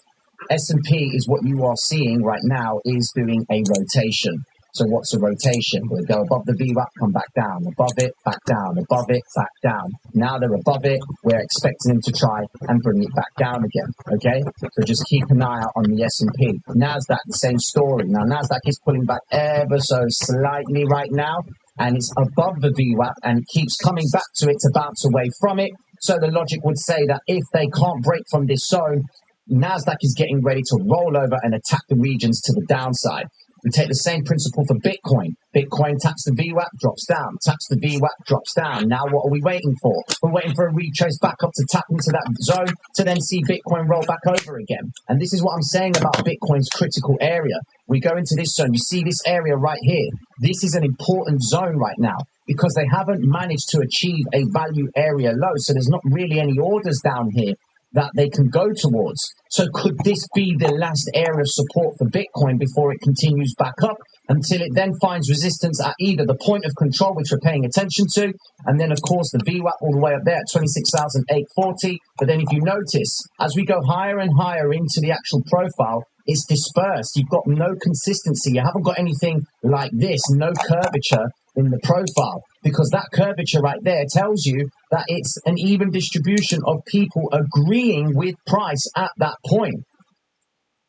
S&P is what you are seeing right now is doing a rotation. So what's a rotation? We'll go above the VWAP, come back down, above it, back down, above it, back down. Now they're above it. We're expecting them to try and bring it back down again. Okay, so just keep an eye out on the S&P. NASDAQ, the same story. Now NASDAQ is pulling back ever so slightly right now, and it's above the VWAP, and it keeps coming back to it to bounce away from it. So the logic would say that if they can't break from this zone, NASDAQ is getting ready to roll over and attack the regions to the downside. We take the same principle for Bitcoin. Bitcoin taps the VWAP, drops down. Taps the VWAP, drops down. Now what are we waiting for? We're waiting for a retrace back up to tap into that zone to then see Bitcoin roll back over again. And this is what I'm saying about Bitcoin's critical area. We go into this zone. You see this area right here. This is an important zone right now because they haven't managed to achieve a value area low. So there's not really any orders down here that they can go towards. So could this be the last area of support for Bitcoin before it continues back up until it then finds resistance at either the point of control, which we're paying attention to, and then of course the VWAP all the way up there at 26,840. But then if you notice, as we go higher and higher into the actual profile, it's dispersed. You've got no consistency. You haven't got anything like this, no curvature in the profile, because that curvature right there tells you that it's an even distribution of people agreeing with price at that point.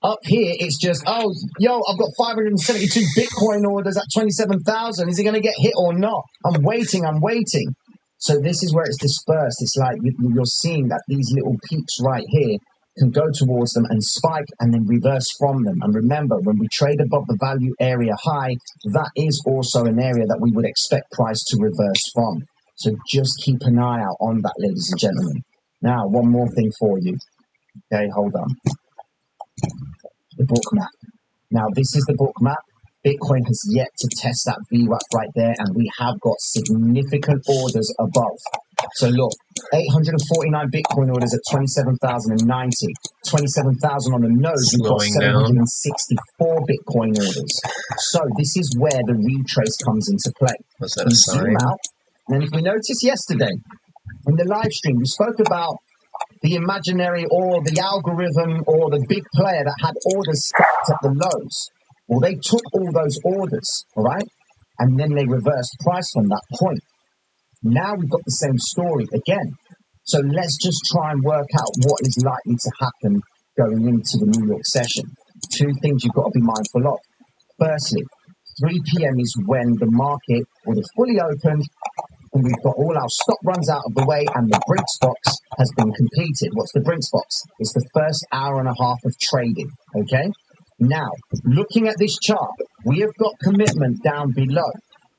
Up here, it's just, oh, yo, I've got 572 Bitcoin orders at 27,000. Is it going to get hit or not? I'm waiting. So this is where it's dispersed. It's like you're seeing that these little peaks right here can go towards them and spike and then reverse from them. And remember, when we trade above the value area high, that is also an area that we would expect price to reverse from. So just keep an eye out on that, ladies and gentlemen. Now, one more thing for you. Okay, hold on. The book map. Now, this is the book map. Bitcoin has yet to test that VWAP right there, and we have got significant orders above. So look, 849 Bitcoin orders at 27,090. 27,000 on the nose, we've got 764 Bitcoin orders. So this is where the retrace comes into play. Was that a sign? Zoom out, and if we notice yesterday in the live stream, we spoke about the imaginary or the algorithm or the big player that had orders stacked at the lows. Well, they took all those orders, all right, and then they reversed price from that point. Now we've got the same story again. So let's just try and work out what is likely to happen going into the New York session. Two things you've got to be mindful of. Firstly, 3 p.m. is when the market will have fully opened and we've got all our stop runs out of the way and the Brinks box has been completed. What's the Brinks box? It's the first hour and a half of trading, okay? Now, looking at this chart, we have got commitment down below,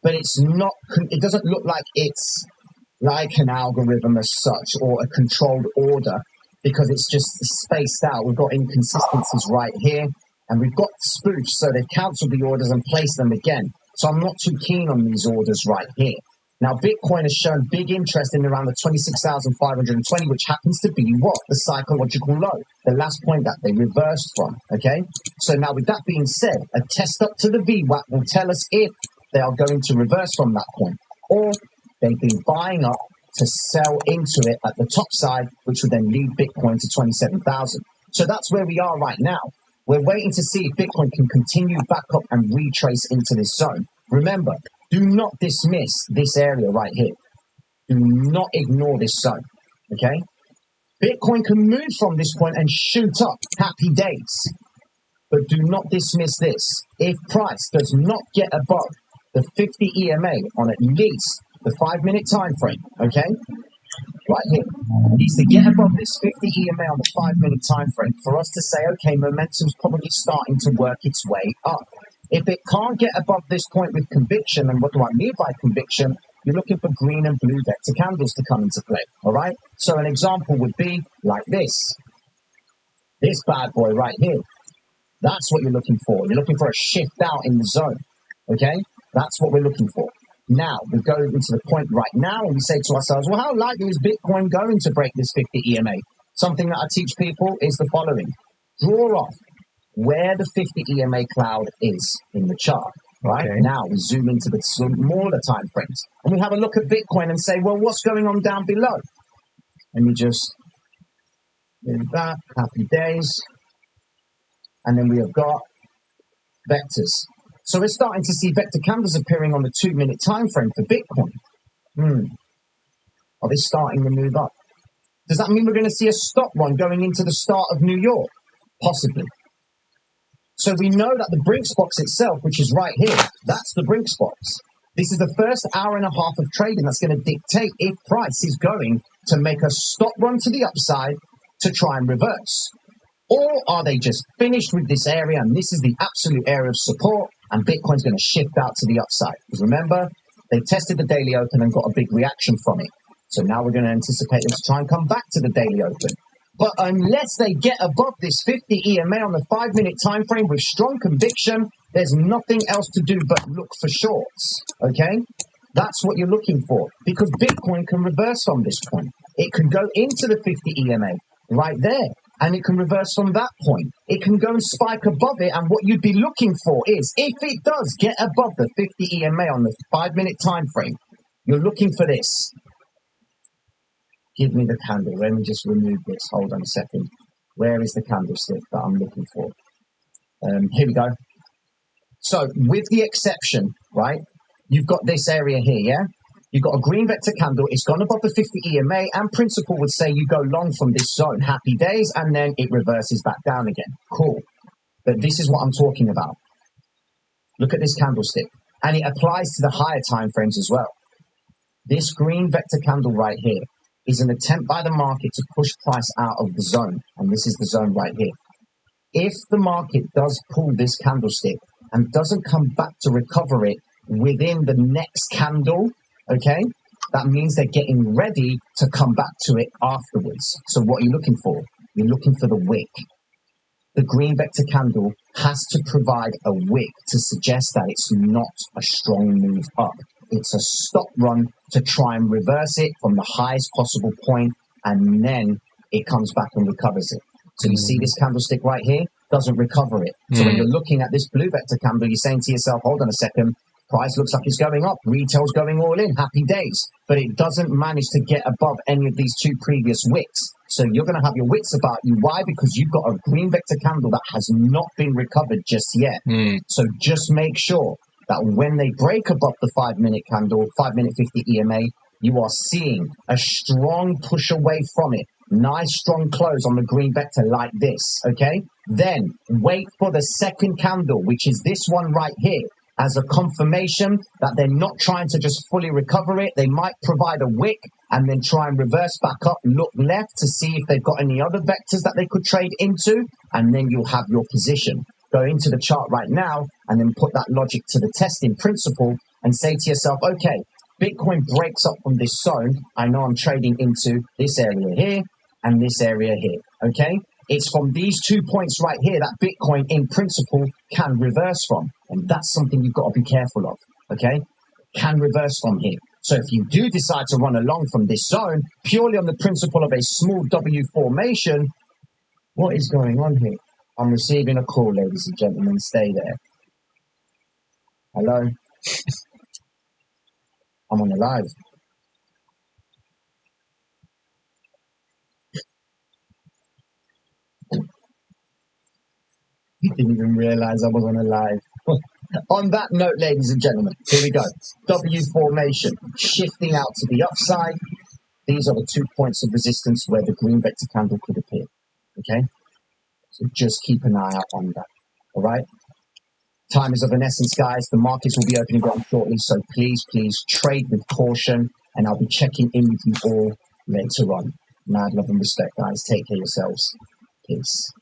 but it's not, it doesn't look like it's like an algorithm as such or a controlled order because it's just spaced out. We've got inconsistencies right here and we've got spoofs, so they've cancelled the orders and placed them again. So I'm not too keen on these orders right here. Now, Bitcoin has shown big interest in around the 26,520, which happens to be what? The psychological low, the last point that they reversed from, okay? So now with that being said, a test up to the VWAP will tell us if they are going to reverse from that point, or they've been buying up to sell into it at the top side, which would then lead Bitcoin to 27,000. So that's where we are right now. We're waiting to see if Bitcoin can continue back up and retrace into this zone. Remember, do not dismiss this area right here. Do not ignore this zone, okay? Bitcoin can move from this point and shoot up. Happy days. But do not dismiss this. If price does not get above the 50 EMA on at least the 5-minute time frame, okay? Right here, needs to get above this 50 EMA on the 5-minute time frame for us to say, okay, momentum's probably starting to work its way up. If it can't get above this point with conviction, and what do I mean by conviction? You're looking for green and blue vector candles to come into play, all right? So an example would be like this. This bad boy right here. That's what you're looking for. You're looking for a shift out in the zone, okay? That's what we're looking for. Now, we go into the point right now and we say to ourselves, well, how likely is Bitcoin going to break this 50 EMA? Something that I teach people is the following. Draw off where the 50 EMA cloud is in the chart, right? Okay. Now, we zoom into the smaller time frames and we have a look at Bitcoin and say, well, what's going on down below? And you just do that, happy days. And then we have got vectors. So we're starting to see vector candles appearing on the 2-minute time frame for Bitcoin. Are they starting to move up? Does that mean we're going to see a stop run going into the start of New York? Possibly. So we know that the Brinks box itself, which is right here, that's the Brinks box. This is the first hour and a half of trading that's going to dictate if price is going to make a stop run to the upside to try and reverse. Or are they just finished with this area and this is the absolute area of support and Bitcoin's going to shift out to the upside? Because remember, they tested the daily open and got a big reaction from it. So now we're going to anticipate them to try and come back to the daily open. But unless they get above this 50 EMA on the 5-minute time frame with strong conviction, there's nothing else to do but look for shorts, okay? That's what you're looking for because Bitcoin can reverse from this point. It can go into the 50 EMA right there. And it can reverse from that point. It can go and spike above it. And what you'd be looking for is, if it does get above the 50 EMA on the 5-minute time frame, you're looking for this. Give me the candle. Let me just remove this. Hold on a second. Where is the candlestick that I'm looking for? Here we go. So with the exception, right, you've got this area here, yeah? You've got a green vector candle. It's gone above the 50 EMA, and principle would say you go long from this zone. Happy days, and then it reverses back down again. Cool. But this is what I'm talking about. Look at this candlestick. And it applies to the higher time frames as well. This green vector candle right here is an attempt by the market to push price out of the zone. And this is the zone right here. If the market does pull this candlestick and doesn't come back to recover it within the next candle, okay, that means they're getting ready to come back to it afterwards. So what are you looking for? You're looking for the wick. The green vector candle has to provide a wick to suggest that it's not a strong move up. It's a stop run to try and reverse it from the highest possible point, and then it comes back and recovers it. So you see this candlestick right here doesn't recover it. So when you're looking at this blue vector candle, you're saying to yourself, hold on a second, price looks like it's going up, retail's going all in, happy days. But it doesn't manage to get above any of these two previous wicks. So you're going to have your wits about you. Why? Because you've got a green vector candle that has not been recovered just yet. So just make sure that when they break above the 5-minute candle, 5-minute 50 EMA, you are seeing a strong push away from it. Nice strong close on the green vector like this, okay? Then wait for the second candle, which is this one right here, as a confirmation that they're not trying to just fully recover it. They might provide a wick and then try and reverse back up, look left to see if they've got any other vectors that they could trade into, and then you'll have your position. Go into the chart right now and then put that logic to the test in principle and say to yourself, okay, Bitcoin breaks up from this zone. I know I'm trading into this area here and this area here, okay? It's from these 2 points right here that Bitcoin in principle can reverse from. And that's something you've got to be careful of, okay? Can reverse from here. So if you do decide to run along from this zone, purely on the principle of a small W formation, what is going on here? I'm receiving a call, ladies and gentlemen. Stay there. Hello? I'm on the live. You didn't even realize I was on a live. On that note, ladies and gentlemen, here we go. W formation, shifting out to the upside. These are the 2 points of resistance where the green vector candle could appear. Okay? So just keep an eye out on that. All right? Time is of an essence, guys. The markets will be opening down shortly, so please trade with caution, and I'll be checking in with you all later on. Mad love and respect, guys. Take care of yourselves. Peace.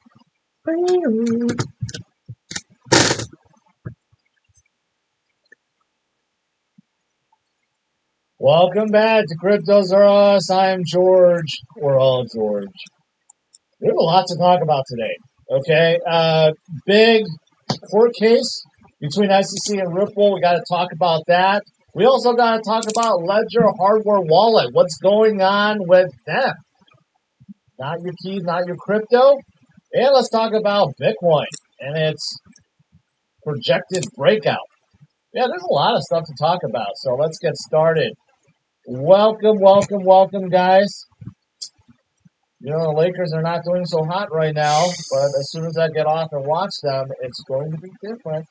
Welcome back to Cryptos R Us. I am George. We're all George. We have a lot to talk about today. Okay, big court case between SEC and Ripple. We got to talk about that. We also got to talk about Ledger Hardware Wallet. What's going on with them? Not your keys, not your crypto. And let's talk about Bitcoin and its projected breakout. Yeah, there's a lot of stuff to talk about. So let's get started. Welcome, guys. You know, the Lakers are not doing so hot right now, but as soon as I get off and watch them, it's going to be different.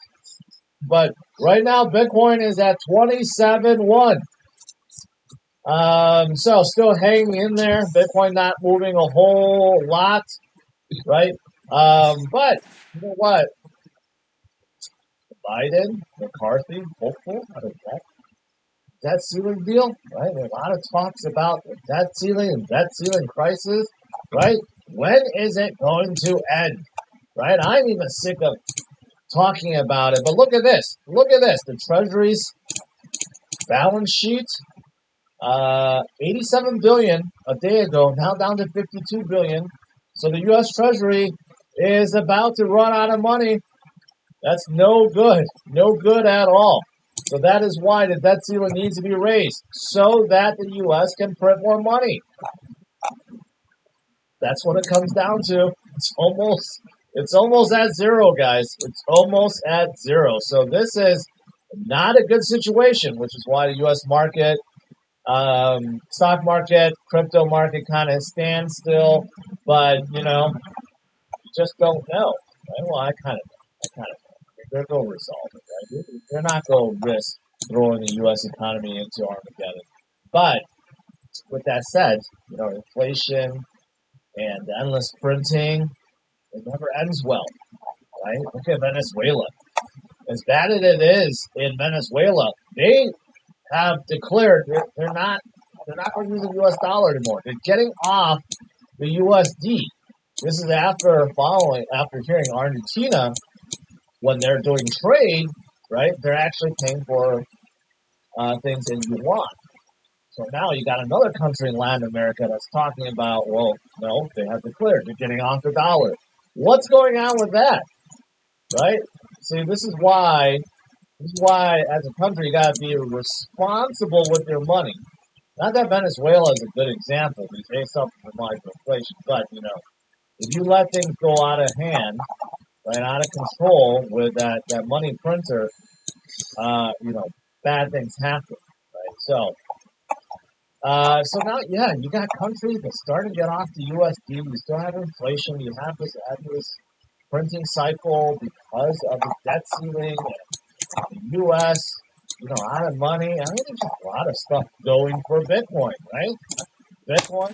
But right now, Bitcoin is at 27.1. So still hanging in there. Bitcoin not moving a whole lot, right? But you know what? Biden, McCarthy, hopeful out of that debt ceiling deal, right? There are a lot of talks about the debt ceiling and debt ceiling crisis, right? When is it going to end, right? I'm even sick of talking about it, but look at this. Look at this. The Treasury's balance sheet, 87 billion a day ago, now down to 52 billion. So the U.S. Treasury is about to run out of money. That's no good at all. So that is why the debt ceiling needs to be raised, so that the U.S. can print more money. That's what it comes down to. It's almost at zero, guys. It's almost at zero. So this is not a good situation, which is why the U.S. market, stock market, crypto market kind of stands still. But, you know, you just don't know. Right? Well, I kind of know. They're going to resolve it, right? They're not going to risk throwing the U.S. economy into Armageddon. But with that said, you know, inflation and endless printing, it never ends well, right? Look at Venezuela. As bad as it is in Venezuela, they have declared they're not going to use the U.S. dollar anymore. They're getting off the USD. This is after hearing Argentina, when they're doing trade, right, they're actually paying for things in yuan. So now you got another country in Latin America that's talking about, well, no, they have declared they're getting off the dollar. What's going on with that, right? See, this is why, as a country, you got to be responsible with your money. Not that Venezuela is a good example because they suffer from hyperinflation, but, you know, if you let things go out of hand, right, out of control with that money printer, you know, bad things happen, right? So now, yeah, you got countries that start to get off the USD. You still have inflation. You have this printing cycle because of the debt ceiling and the U.S., you know, out of money. I mean, there's just a lot of stuff going for Bitcoin, right? Bitcoin.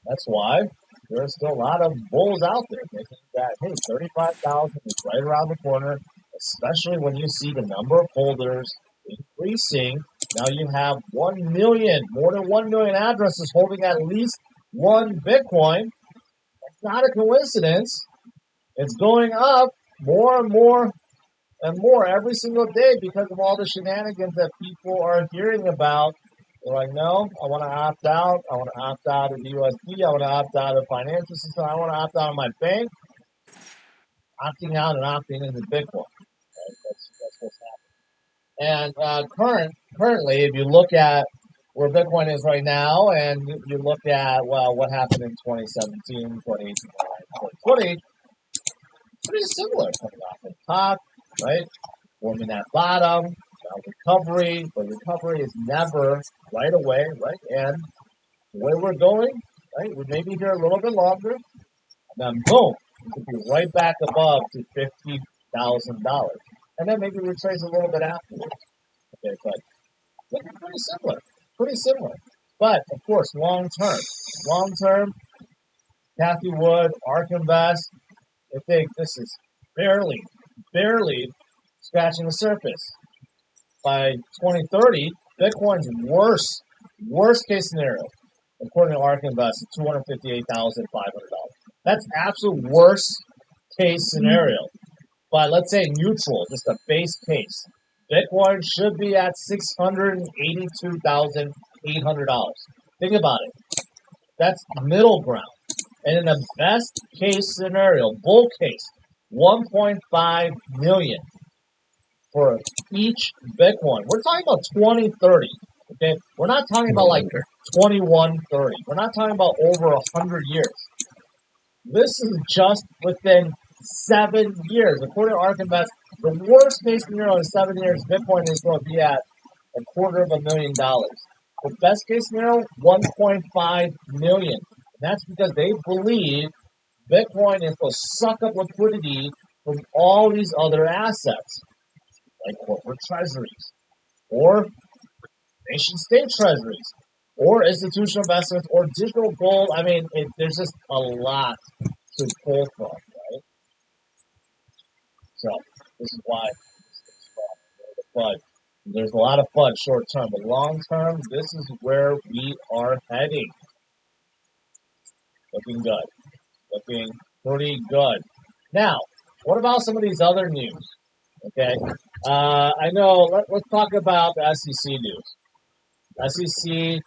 That's why there are still a lot of bulls out there thinking that, hey, 35,000 is right around the corner, especially when you see the number of holders increasing. Now you have 1 million, more than 1 million addresses holding at least one Bitcoin. That's not a coincidence. It's going up more and more and more every single day because of all the shenanigans that people are hearing about. They're like, no, I want to opt out. I want to opt out of the USD. I want to opt out of financial system. I want to opt out of my bank. Opting out and opting into Bitcoin. Right? That's what's happening. And currently, if you look at where Bitcoin is right now, and you look at, well, what happened in 2017, 2018, 2020, pretty similar, coming off the top, right? Forming that bottom, now recovery, but recovery is never right away, right? And the way we're going, right, we may be here a little bit longer, and then boom, we could be right back above to $50,000. And then maybe retrace a little bit afterwards. Okay, but looking pretty similar. But of course, long term, Kathy Wood, ARK Invest, I think this is barely scratching the surface. By 2030, Bitcoin's worst case scenario, according to ARK Invest, is $258,500. That's absolute worst case scenario. But let's say neutral, just a base case. Bitcoin should be at $682,800. Think about it. That's middle ground. And in the best case scenario, bull case, 1.5 million for each Bitcoin. We're talking about 2030. Okay, we're not talking about like 2130. We're not talking about over 100 years. This is just within 7 years. According to ARK Invest, the worst case scenario in 7 years, Bitcoin is going to be at $250,000. The best case scenario, 1.5 million. And that's because they believe Bitcoin is going to suck up liquidity from all these other assets, like corporate treasuries, or nation-state treasuries, or institutional investments, or digital gold. I mean, there's just a lot to pull from, right? So this is why the FUD. There's a lot of FUD short term, but long term, this is where we are heading. Looking good. Looking pretty good. Now, what about some of these other news? Okay, I know. Let's talk about the SEC news. SEC,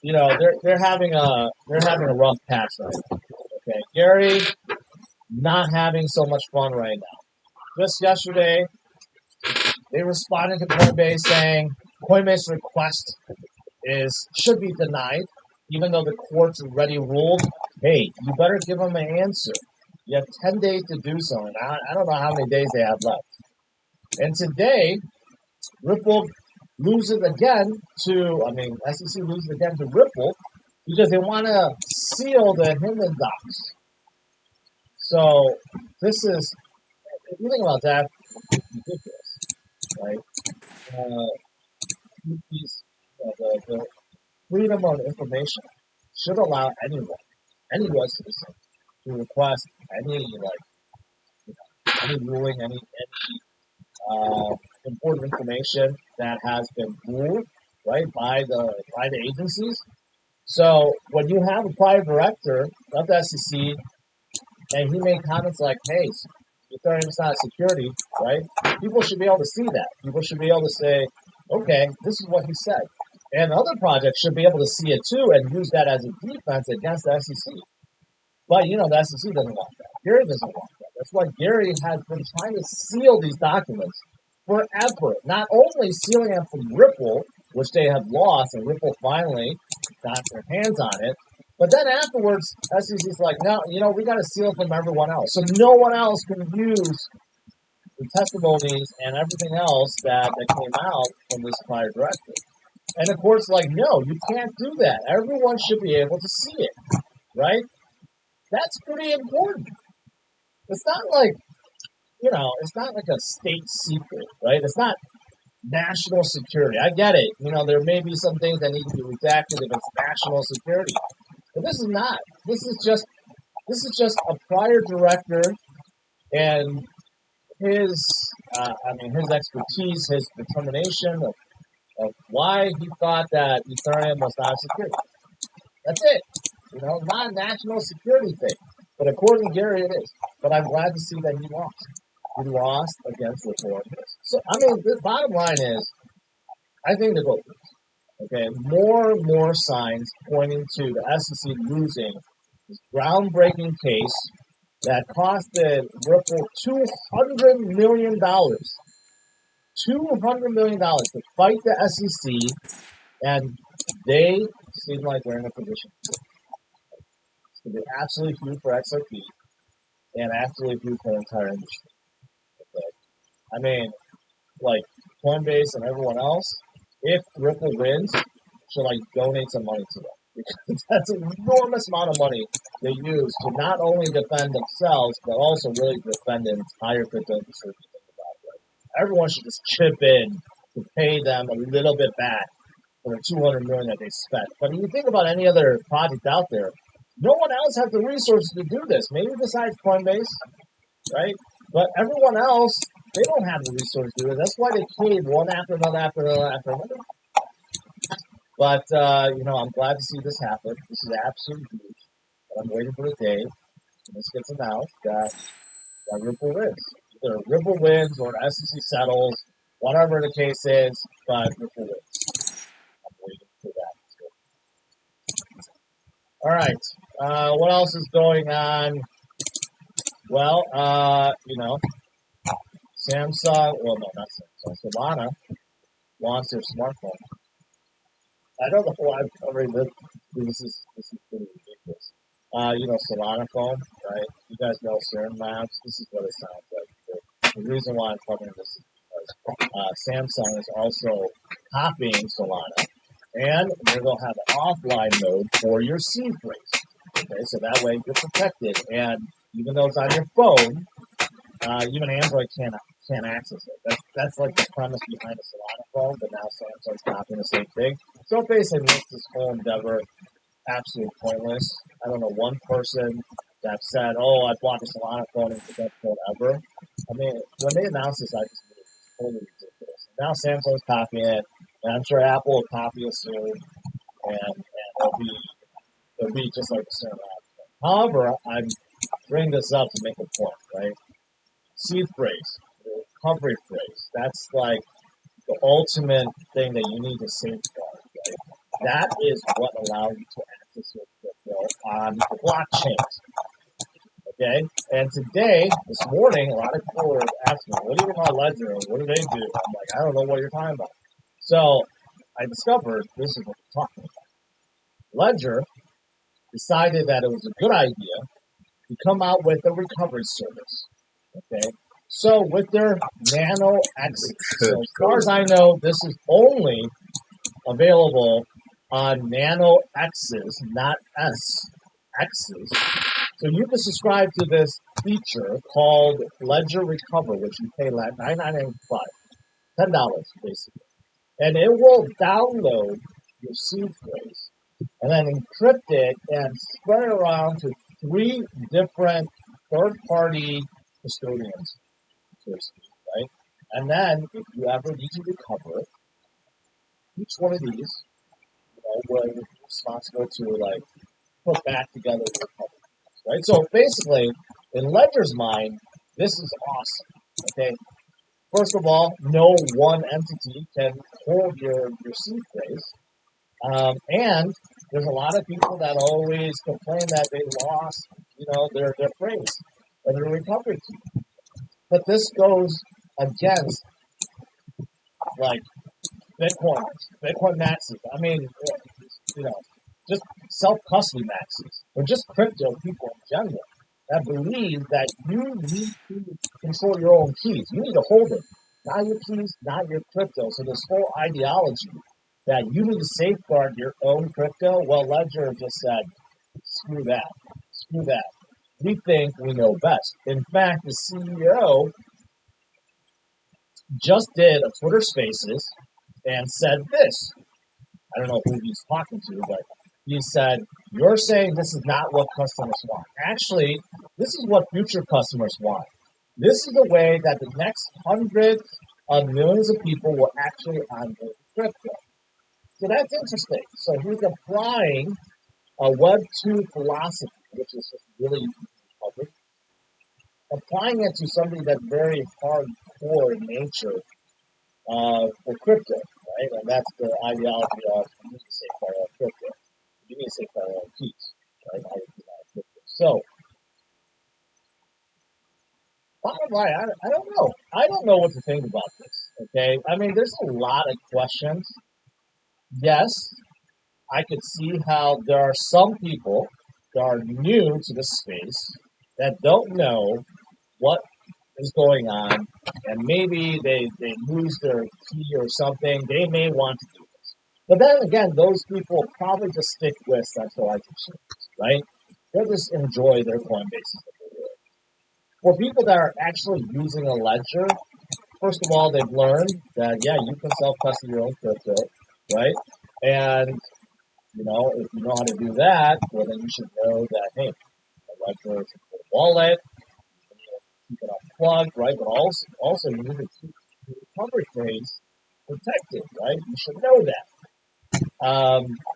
you know, they're having a rough patch right now. Okay, Gary, not having so much fun right now. Just yesterday, they responded to Coinbase saying Coinbase's request should be denied, even though the courts already ruled, hey, you better give them an answer. You have 10 days to do so, and I don't know how many days they have left. And today, Ripple loses again SEC loses again to Ripple because they want to seal the Hinman docs. So this is, if you think about that, it's ridiculous, right? The freedom of information should allow anyone, any U.S. citizen, to request any ruling, any important information that has been ruled, right, by the agencies. So when you have a prior director of the SEC and he made comments like, hey, Ethereum's not a security, right? People should be able to see that. People should be able to say, okay, this is what he said. And other projects should be able to see it too and use that as a defense against the SEC. But, you know, the SEC doesn't want that. Gary doesn't want that. That's why Gary has been trying to seal these documents forever. Not only sealing them from Ripple, which they have lost, and Ripple finally got their hands on it, but then afterwards, SEC's like, no, you know, we got to seal it from everyone else. So no one else can use the testimonies and everything else that came out from this prior director. And the court's like, no, you can't do that. Everyone should be able to see it, right? That's pretty important. It's not like, you know, it's not like a state secret, right? It's not national security. I get it. You know, there may be some things that need to be redacted if it's national security. But this is not. This is just a prior director and his expertise, his determination of why he thought that Ethereum was not a security. That's it. You know, not a national security thing. But according to Gary, it is. But I'm glad to see that he lost. He lost against Ripple. So, I mean, the bottom line is, I think they're both lose. Okay, more and more signs pointing to the SEC losing this groundbreaking case that costed Ripple $200 million. $200 million to fight the SEC, and they seem like they're in a position to be absolutely huge for XRP and absolutely huge for the entire industry. Okay? I mean, like Coinbase and everyone else, if Ripple wins, should like donate some money to them. Because that's an enormous amount of money they use to not only defend themselves, but also really defend the entire crypto industry. Everyone should just chip in to pay them a little bit back for the $200 million that they spent. But if you think about any other project out there, no one else has the resources to do this. Maybe besides Coinbase, right? But everyone else, they don't have the resources to do it. That's why they cave one after another after another after another. But, I'm glad to see this happen. This is absolutely huge. But I'm waiting for the day when this gets announced that Ripple wins. Either Ripple wins or the SEC settles, whatever the case is, but Ripple wins. I'm waiting for that. All right. What else is going on? Well, Samsung, well, no, not Samsung, Solana launched their smartphone. I don't know why I'm covering this. This is pretty ridiculous. Solana phone, right? You guys know Serum Labs. This is what it sounds like. The reason why I'm covering this is because Samsung is also copying Solana, and they're going to have an offline mode for your seed phrase. Okay, so that way you're protected, and even though it's on your phone, even Android can't access it. That's like the premise behind the Solana phone, but now Samsung's copying the same thing. So it basically makes this whole endeavor absolutely pointless. I don't know one person that said, "Oh, I bought the Solana phone and forgot the phone ever." I mean, when they announced this, I just knew it was totally ridiculous. Now Samsung's copying it, and I'm sure Apple will copy it soon, and it'll be just like the Serum Labs. However, I'm bringing this up to make a point, right? Seed phrase, the recovery phrase, that's like the ultimate thing that you need to safeguard, right? That is what allows you to access your crypto on the blockchain. Okay? And today, this morning, a lot of people were asking me, what do you mean by Ledger? What do they do? I'm like, I don't know what you're talking about. So I discovered this is what we're talking about. Ledger decided that it was a good idea to come out with a recovery service. Okay? So with their Nano X, so as far as I know, this is only available on Nano X's, not X's. So you can subscribe to this feature called Ledger Recover, which you pay like $9.95, $10 basically. And it will download your seed phrase and then encrypt it and spread it around to 3 different third-party custodians, so to speak, right? And then if you ever need to recover it, each one of these, will be responsible to like put back together the recovery, right? So basically, in Ledger's mind, this is awesome. Okay, first of all, no one entity can hold your seed phrase, and there's a lot of people that always complain that they lost, their phrase or their recovery key. But this goes against like Bitcoin maxes. I mean, just self-custody maxes, or just crypto people in general that believe that you need to control your own keys. You need to hold them, not your keys, not your crypto. So this whole ideology that you need to safeguard your own crypto, well, Ledger just said, screw that. We think we know best. In fact, the CEO just did a Twitter Spaces and said this. I don't know who he's talking to, but he said, you're saying this is not what customers want. Actually, this is what future customers want. This is the way that the next hundreds of millions of people will actually onboard crypto. So that's interesting. So he's applying a Web 2 philosophy, which is just really public, applying it to something that's very hardcore in nature for crypto, right? And that's the ideology of you need to safeguard our crypto. You need to safeguard our keys, right? So, bottom line, I don't know. I don't know what to think about this. Okay, I mean, there's a lot of questions. Yes, I could see how there are some people that are new to the space that don't know what is going on, and maybe they lose their key or something. They may want to do this. But then again, those people probably just stick with centralized exchanges, right? They'll just enjoy their Coinbases. For people that are actually using a ledger, first of all, they've learned that, yeah, you can self-custody your own crypto, right? And, you know, if you know how to do that, well, then you should know that, hey, a ledger is a wallet, you need to keep it unplugged, right? But also you need to keep the recovery phrase protected, right? You should know that.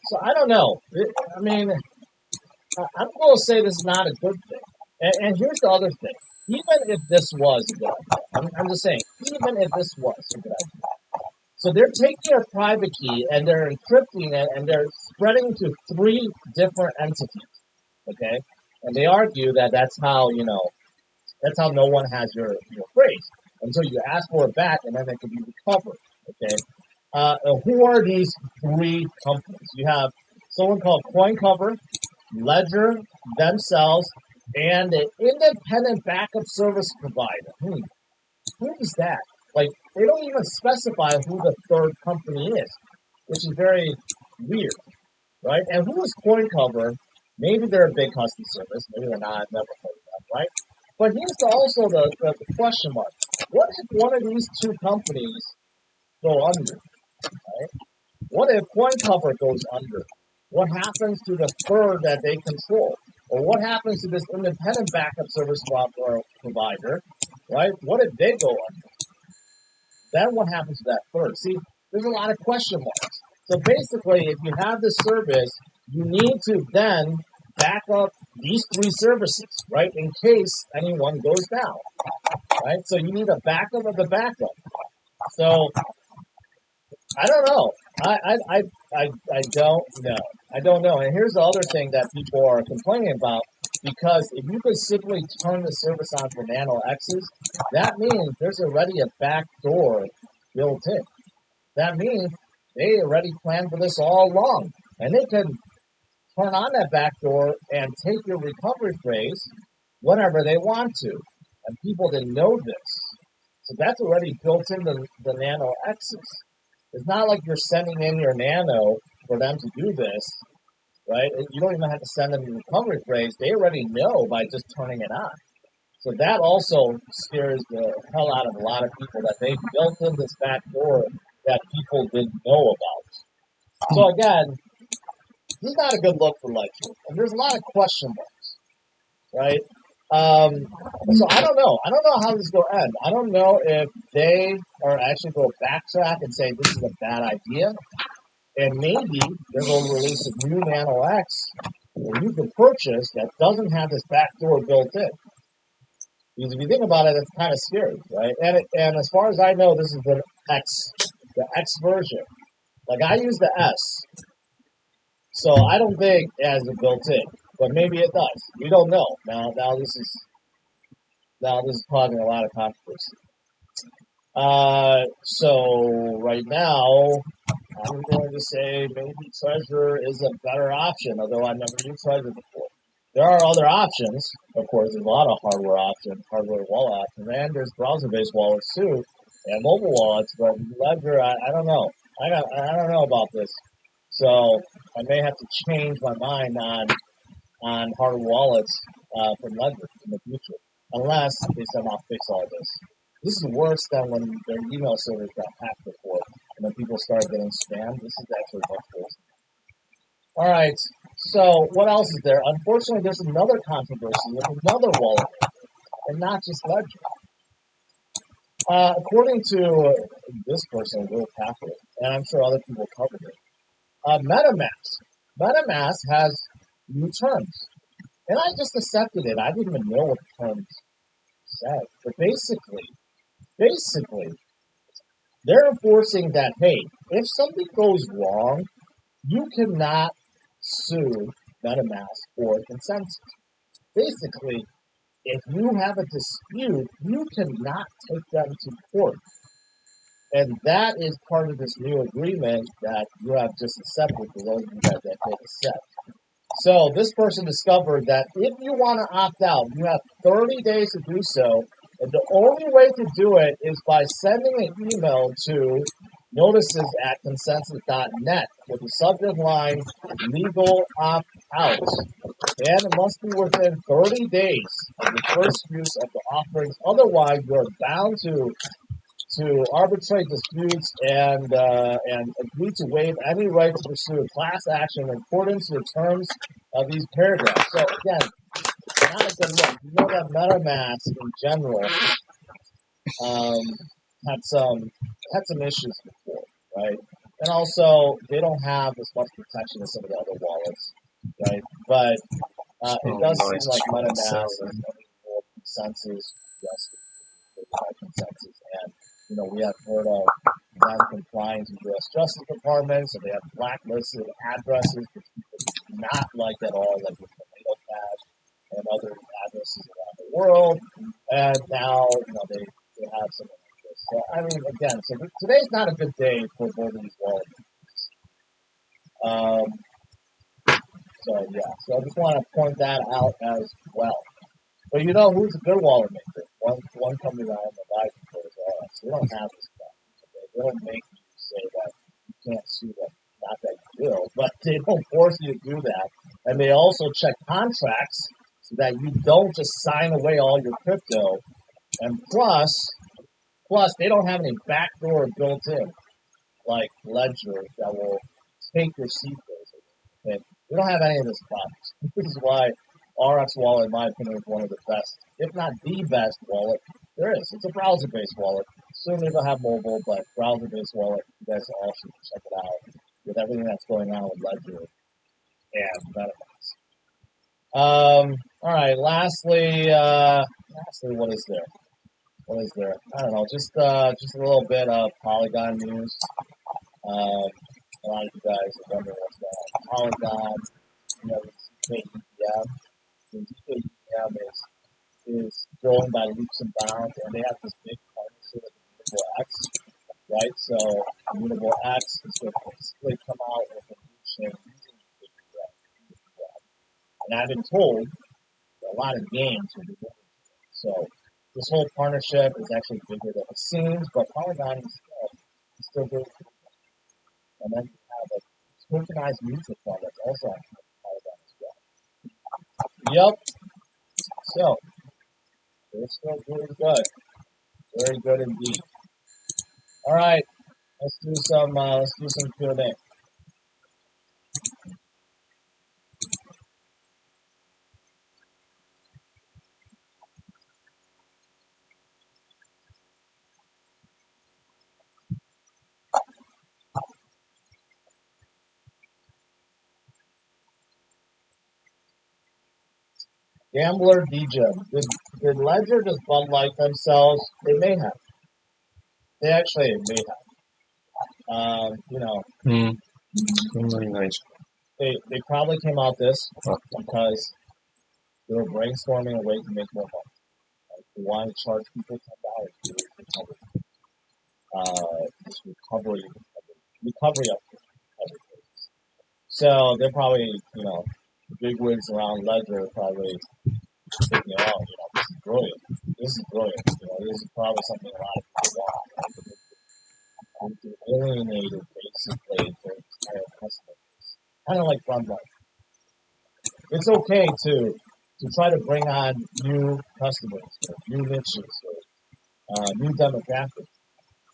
So I don't know. I mean, I'm going to say this is not a good thing. And here's the other thing. Even if this was a good idea, I'm just saying, even if this was a good idea. So they're taking a private key and they're encrypting it and they're spreading to 3 different entities, okay? And they argue that that's how, you know, that's how no one has your phrase until you ask for it back and then it can be recovered, okay? Who are these 3 companies? You have someone called CoinCover, Ledger themselves, and an independent backup service provider. Who is that? Like, they don't even specify who the 3rd company is, which is very weird, right? And who is CoinCover? Maybe they're a big custody service. Maybe they're not. I've never heard of them, right? But here's also the question mark. What if one of these 2 companies go under, right? What if CoinCover goes under? What happens to the 3rd that they control? Or what happens to this independent backup service provider, right? What if they go under? Then what happens to that 3rd? See, there's a lot of question marks. So basically, if you have this service, you need to then back up these 3 services, right? In case anyone goes down, right? So you need a backup of the backup. So I don't know. I don't know. I don't know. And here's the other thing that people are complaining about, because if you could simply turn the service on for Nano X's, that means there's already a back door built in. That means they already planned for this all along. And they can turn on that back door and take your recovery phrase whenever they want to. And people didn't know this. So that's already built into the Nano X's. It's not like you're sending in your Nano for them to do this, right? You don't even have to send them the recovery phrase. They already know by just turning it on. So that also scares the hell out of a lot of people, that they built in this back door that people didn't know about. So again, this is not a good look for Ledger. And there's a lot of question marks, right? So I don't know. I don't know how this will end. I don't know if they are actually going to backtrack and say this is a bad idea, and maybe they're going to release a new Nano X that you can purchase that doesn't have this back door built in. Because if you think about it, it's kind of scary, right? And as far as I know, this is the X version. Like, I use the S, so I don't think it has it built in, but maybe it does. We don't know. Now this is causing a lot of controversy. So right now, I'm going to say maybe Treasure is a better option, although I've never used Treasure before. There are other options, of course. There's a lot of hardware options, hardware wallet options, and there's browser-based wallets too, and mobile wallets. But Ledger, I don't know. I don't know about this. So I may have to change my mind on hardware wallets from Ledger in the future, unless they somehow fix all this. This is worse than when their email servers got hacked before, and then people started getting spammed. This is actually much worse. All right, so what else is there? Unfortunately, there's another controversy with another wallet, and not just Ledger. According to this person, Will Capital, and I'm sure other people covered it, MetaMask has new terms, and I just accepted it. I didn't even know what the terms said, but basically, they're enforcing that, hey, if something goes wrong, you cannot sue MetaMask for consensus. Basically, if you have a dispute, you cannot take them to court. And that is part of this new agreement that you have just accepted for those of you guys that did accept. So this person discovered that if you want to opt out, you have 30 days to do so. And the only way to do it is by sending an email to notices@consensus.net with the subject line legal opt out. And it must be within 30 days of the first use of the offerings. Otherwise, you're bound to arbitrate disputes and agree to waive any right to pursue a class action in accordance with the terms of these paragraphs. So again, not a good look. You know that MetaMask in general had some issues before, right? And also they don't have as much protection as some of the other wallets, right? But it does seem like MetaMask is having more consensus, yes, consensus, and we have heard of them complying to U.S. Justice Department, so they have blacklisted addresses, which people do not like at all, like with Tomato Cash and other addresses around the world. And now, they have something like this. So, I mean, again, so today's not a good day for both of these wallets. So I just want to point that out as well. But who's a good wallet maker? One company that I'm advising for is RX. They don't have this stuff. Okay? They don't make you say that you can't sue them. Not that you will, but they don't force you to do that. And they also check contracts so that you don't just sign away all your crypto. And plus, they don't have any backdoor built in, like Ledger, that will take your secrets. Okay? We don't have any of this problems. This is why RX Wallet, in my opinion, is one of the best, if not the best wallet there is. It's a browser-based wallet. Soon they'll have mobile, but browser-based wallet, you guys all should check it out with everything that's going on with Ledger and MetaMask. All right. Lastly, what is there? I don't know. Just a little bit of Polygon news. A lot of you guys are wondering what's going on with Polygon. The ZKEM. The ZKEM is growing by leaps and bounds, and they have this big partnership with Immutable X, right? So Immutable X is going to basically come out with a new chain using ZKEM. And I've been told that a lot of games will be moving to it. So this whole partnership is actually bigger than it seems, but Polygon is still big. And then you have a tokenized mutual fund that's also on Polygon as well. Yep. So they're still doing good. Very good indeed. All right. Let's do some Q&A. Gambler DJ. Did Ledger just Bud Light themselves? They may have. They actually may have. They probably came out this because they were brainstorming a way to make more money. Like they wanted to charge people $10 to recover. This recovery up recovery. So they're probably, the bigwigs around Ledger are probably thinking, oh, this is brilliant. This is brilliant. This is probably something a lot of people want. Right? They alienated basically their entire customer base. Kind of like Bud Light. It's okay to try to bring on new customers, or new niches, or new demographics,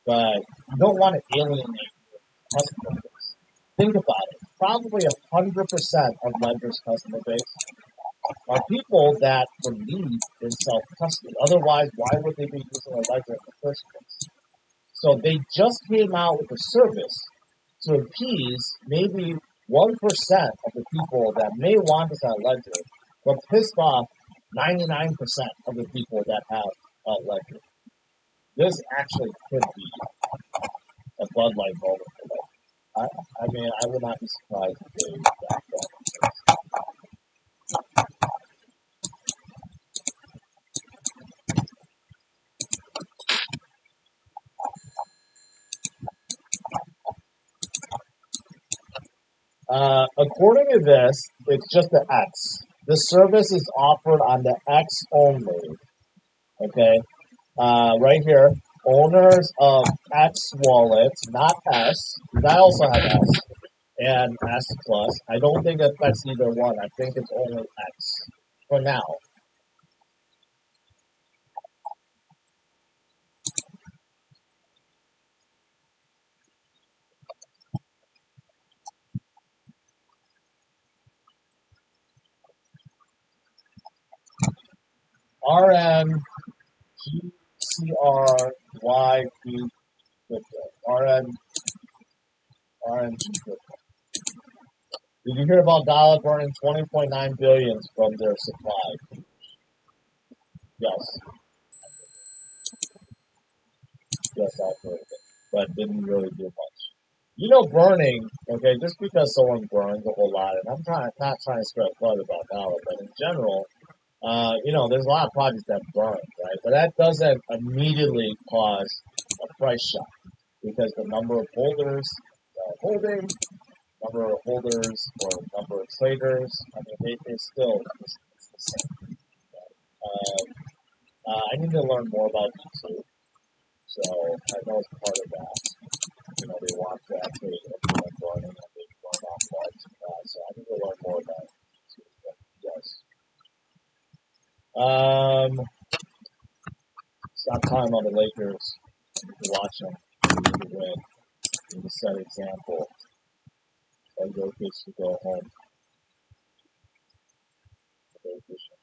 but you don't want to alienate your customer base. Think about it. Probably 100% of Ledger's customer base are people that believe in self-custody. Otherwise, why would they be using a Ledger in the first place? So they just came out with a service to appease maybe 1% of the people that may want this on Ledger, but pissed off 99% of the people that have a Ledger. This actually could be a Bud Light moment for them. I mean, I would not be surprised if they got that. According to this, it's just the X. The service is offered on the X only. Okay, right here, owners of X wallets, not S, because I also have S and S plus. I don't think it affects either one. I think it's only X for now. RN GCRYP crypto. RNG crypto. Did you hear about Dollar burning 20.9 billion from their supply? Yes. Yes, I've heard of it, but didn't really do much. You know, burning, okay, just because someone burns a whole lot, and I'm not trying to spread blood about Dollar, but in general, you know, there's a lot of projects that burn, right? But that doesn't immediately cause a price shock because the number of holders holding, number of holders or number of traders, I mean, it's still it's the same. I need to learn more about YouTube, so I know it's part of that. You know, they want to actually implement burning and they burn off parts of that, so I need to learn more about YouTube, but yes. Stop talking about the Lakers. You can watch them. You need to win. You need to set an example. Tell your kids to go home. Very efficient.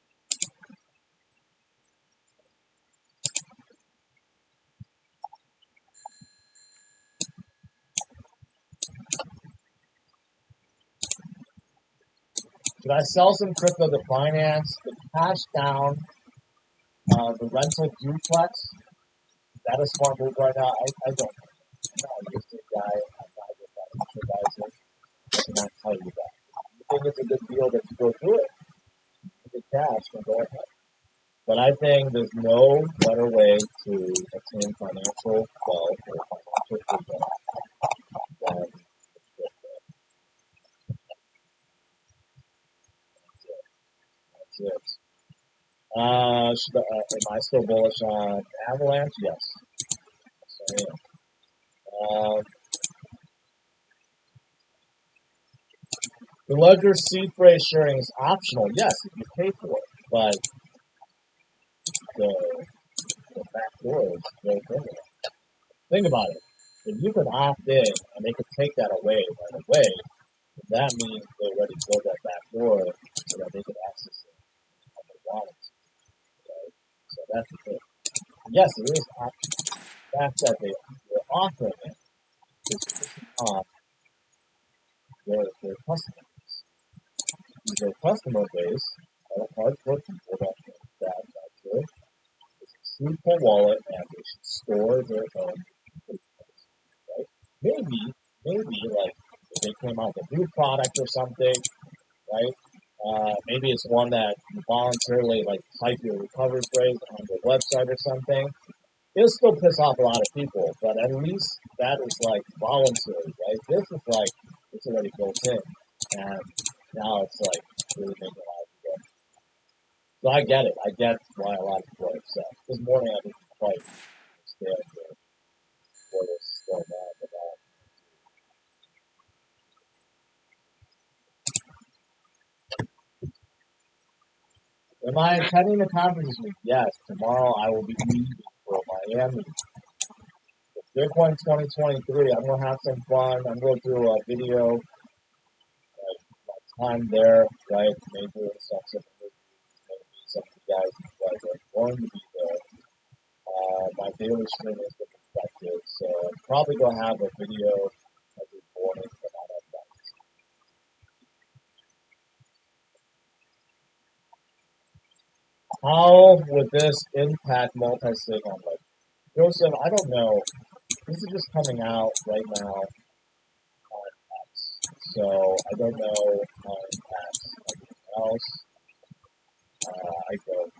Should I sell some crypto to finance the cash down, the rental duplex? Is that a smart move right now? I don't know. I'm not a real estate guy. I'm not a financial advisor. I cannot tell you that. If you think it's a good deal that you go through it, you get cash and go ahead. But I think there's no better way to attain financial wealth or financial freedom than crypto. That's it. Am I still bullish on Avalanche? Yes. Yes, I am. The ledger seed phrase sharing is optional. Yes, if you pay for it, but the back door is built in there. Think about it. If you could opt in and they could take that away right away, that means they already built that back door so that they could access it when they wanted to. Right? So that's the thing. Yes, it is optional. The fact that they're offering it is pushing off their customers. Their customer base are hardcore people that think that ledger is a truthful wallet and they should store their own cryptos, right? Maybe like if they came out with a new product or something, right? Maybe it's one that you voluntarily like type your recovery phrase on their website or something. It'll still piss off a lot of people, but at least that is like voluntary, right? This is like it's already built in, and now it's like really making a lot of people. So I get it. I get why a lot of people are upset. This morning I didn't quite understand what was going on with that. Am I attending the conference this week? Yes. Tomorrow I will be leaving for Miami. Bitcoin 2023. I'm gonna have some fun. I'm gonna do a video my time there, right? Maybe some interviews, maybe some of you guys are going to be there. My daily stream is the perspective, so I'm probably gonna have a video every morning for that event. How would this impact multi-sig on like Joseph? I don't know. This is just coming out right now on X, so I don't know how it impacts anything else. I don't.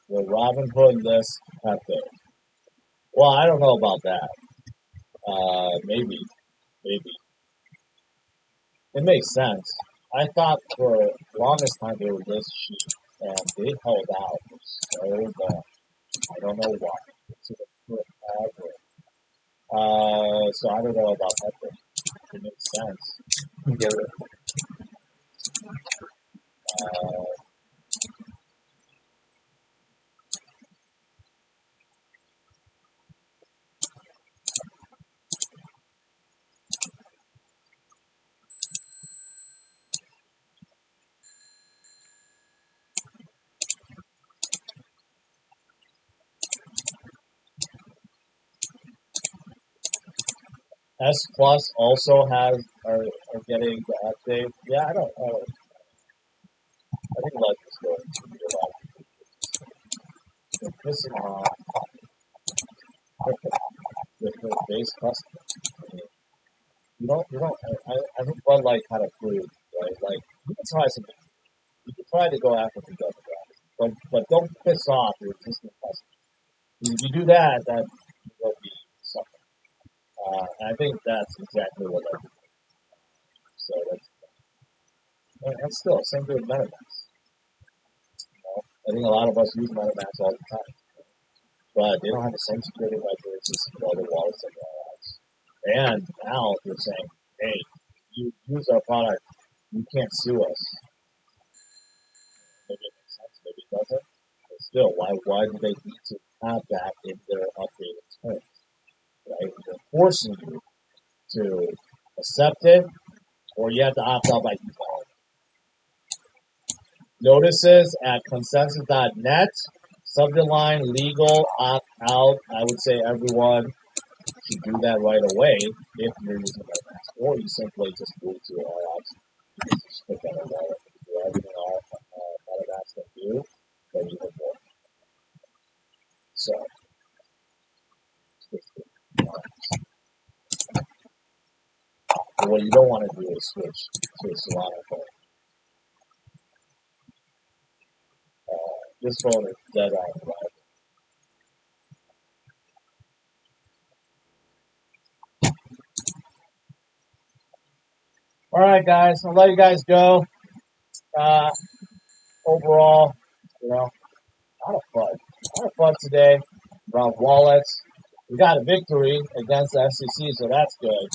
Will Robinhood list Pepe? Well, I don't know about that. Maybe. It makes sense. I thought for the longest time they were this cheap, and they held out for so long. I don't know why. To the forever. So I don't know about Pepe. It makes sense. S Plus also are getting the update. Yeah, I don't know. I think Life is going to be a lot. They're pissing off with the base customers. I think Bud Light kind of proved, right? Like, you can try something. You can try to go after the demographics, but don't piss off your existing customers. If you do that, then you'll be something. And I think that's exactly what they're doing. So that's still same thing with MetaMask. I think a lot of us use MetaMask all the time, but they don't have the same security measures as other wallets that go out. And now they're saying, hey, you use our product, you can't sue us. Maybe it makes sense, maybe it doesn't. But still, why do they need to have that in their updated terms? Right? They're forcing you to accept it, or you have to opt out by default. Notices at consensus.net, subject line, legal, opt out. I would say everyone should do that right away if you're using MetaMask, or you simply just move to our apps. You can just click on a wallet and do everything our MetaMask can do, but even more. So, but what you don't want to do is switch to a Solana phone. This phone is dead on arrival. All right, guys, I'll let you guys go. Overall, a lot of fun today around wallets. We got a victory against the SEC, so that's good.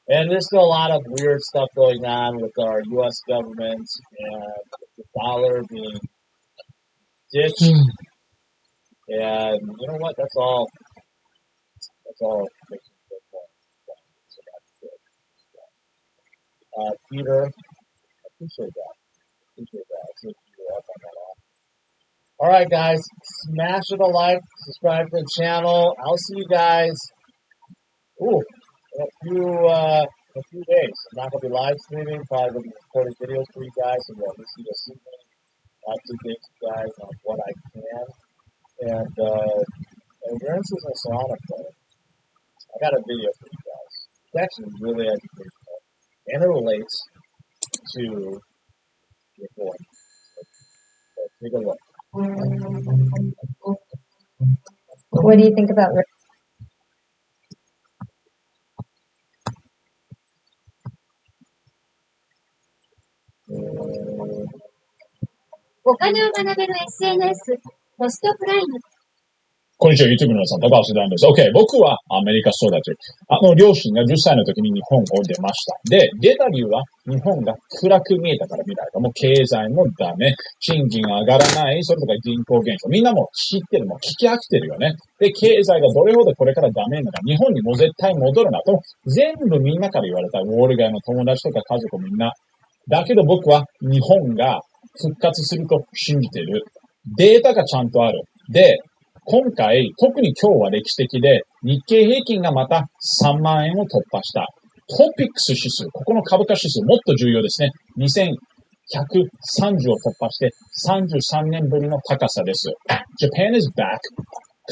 And there's still a lot of weird stuff going on with our U.S. government and the dollar being ditched. And you know what? That's all. Peter, I appreciate that. Take you up on that offer. All right, guys, smash it a like, subscribe to the channel. I'll see you guys. In a few days. I'm not gonna be live streaming. Probably gonna be recording videos for you guys, so you'll see the evening. I'll update you guys on what I can. And if you're interested in Solana Play, I got a video for you guys. It's actually really educational, and it relates to your coin. So take a look. What do you think about Rick? お金を学べる SNS、ポストプライム。こんにちは、YouTube の皆さん、高橋ダンです。OK、僕はアメリカ育ち。両親が10歳の時に日本を出ました。で、出た理由は日本が暗く見えたから未来がもう経済もダメ、賃金が上がらない、それとか人口減少。みんなも知ってる、もう聞き飽きてるよね。で、経済がどれほどこれからダメなのか、日本にもう絶対戻るなと、全部みんなから言われた。ウォール街の友達とか家族みんな。だけど僕は日本が復活すると信じている。データがちゃんとある。で、今回、特に今日は歴史的で、日経平均がまた3万円を突破した。トピックス指数、ここの株価指数もっと重要ですね。2130を突破して33年ぶりの高さです。Japan is back.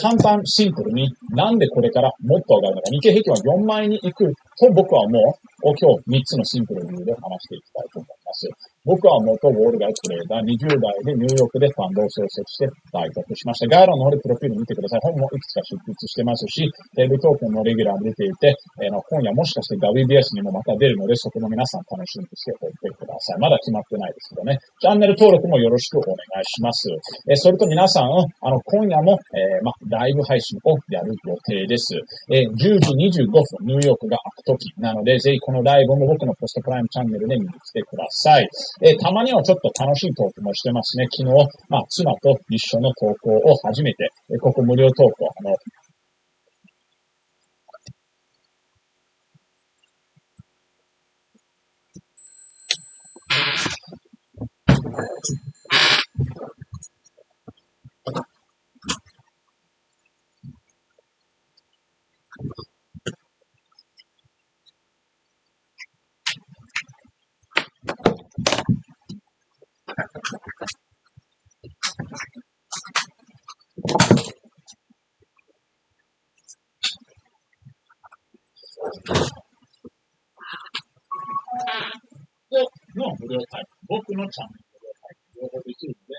簡単、シンプルに、なんでこれからもっと上がるのか。日経平均は4万円に行くと僕はもう、今日3つのシンプルな理由で話していきたいと思います。僕は元ウォール街トレーダー、20代でニューヨークでファンドを創設して売却しました。概要欄の方でプロフィール見てください。本もいくつか執筆してますし、テーブルトークンのレギュラーも出ていて、今夜もしかして WBS にもまた出るので、そこも皆さん楽しみにしておいてください。まだ決まってないですけどね。チャンネル登録もよろしくお願いします。それと皆さん、今夜も、ライブ配信をやる予定です。10時25分、ニューヨークが開く時なので、ぜひこのライブも僕のポストプライムチャンネルで見に来てください。たまにはちょっと楽しいトークもしてますね。昨日、妻と一緒の投稿を初めて、ここ無料投稿、の無料体験、僕のチャンネル無料体験、両方できるので、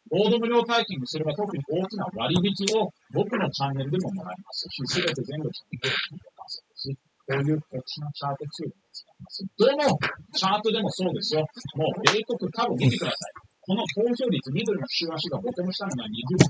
ゴールド無料体験にすれば特に大きな割引を僕のチャンネルでももらえますし、すべて全部チャンネルでもらえますし、こういう特殊なチャートツールを使います。どのチャートでもそうですよ。もう米国株を見てください。この投票率、緑の週足がボトムしたのが 20%、2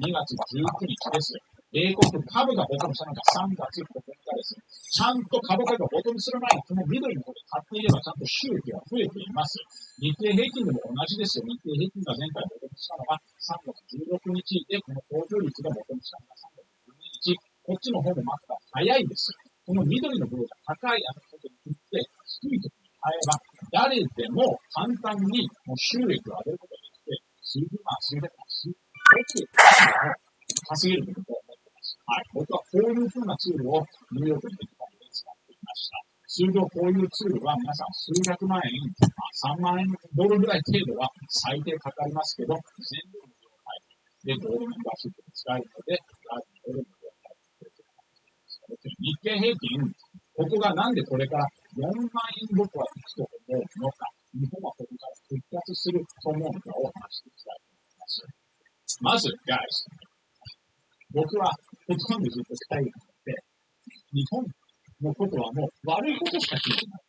月19日です。米国株がボトムしたのが3月9日です。ちゃんと株価がボトムする前に、この緑の方で買っていればちゃんと収益が増えています。日経平均でも同じですよ。日経平均が前回ボトムしたのが3月16日で、この投票率がボトムしたのが3月12日。こっちの方もまた早いです。この緑の部分が高いことに振って、低いところに変えれば、誰でも簡単に収益を上げることができて、数十万、数百万、数億円を稼げるということを思っています。はい。僕はこういうふうなツールをニューヨークに行ったので使っていました。通常こういうツールは皆さん数百万円、3万円ドルぐらい程度は最低かかりますけど、全部無料体験でゴールドメンバーシップで使えるので、ライブの無料体験日経平均、ここがなんでこれから4万円僕は行くと思うのか、日本はここから復活すると思うのかを話していきたいと思います。まず、guys、僕はほとんどずっと海外で、日本のことはもう悪いことしか聞いてない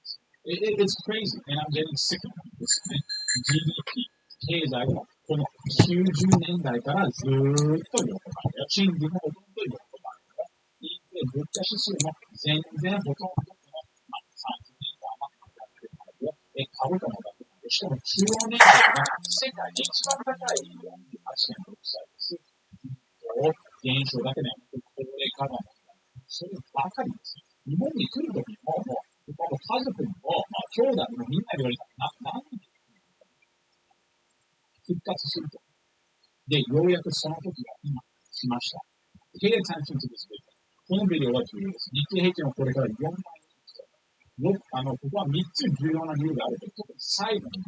です。It's crazy and I'm getting sick of it ですね。GDP、経済はこの90年代からずーっと横ばい。賃金もほとんど横ばい。インフレ、物価指数も全然ほとんどこの、30年間は上がってないよ。株価も上がってないよ。しかも中央年齢が世界で一番高い48.6歳です。減少だけではなく、高齢化が問題。そればかりです。日本に来るときも、もう家族にも、兄弟にもみんなに言われたら、何で復活すると。で、ようやくその時が今来ました。Pay attention to this video。このビデオは重要です。日経平均はこれから4万円に来た。ここは3つ重要な理由があるけど、特に最後に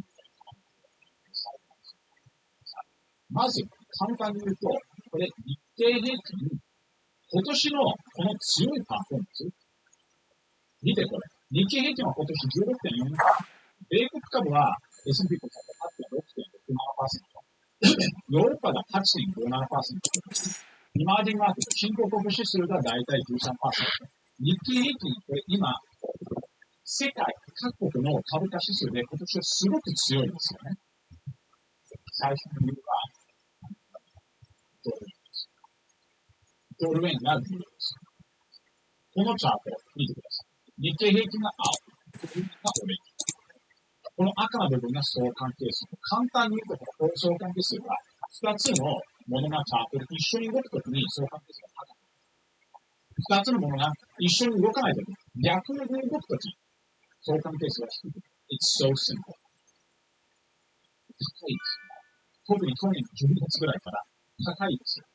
まず、簡単に言うと、これ、日経平均、今年のこの強いパフォーマンス、見てこれ。日経平均は今年 16.4%。米国株は S&P 500が 8.6.67%。ヨーロッパが 8.57%。イマージングマーケット、新興国指数がだいたい 13%。日経平均、これ今、世界各国の株価指数で今年はすごく強いんですよね。最初の理由は、ドル円が重要です。このチャートを見てください。日経平均が青、ドル円がオレンジ。この赤の部分が相関係数。簡単に言うと、この相関係数は2つのものがチャートで一緒に動くときに相関係数が高く。2つのものが一緒に動かないとき、逆に動くとき、相関係数が低く。It's so simple. 高いです。特に去年12月ぐらいから高いですよ。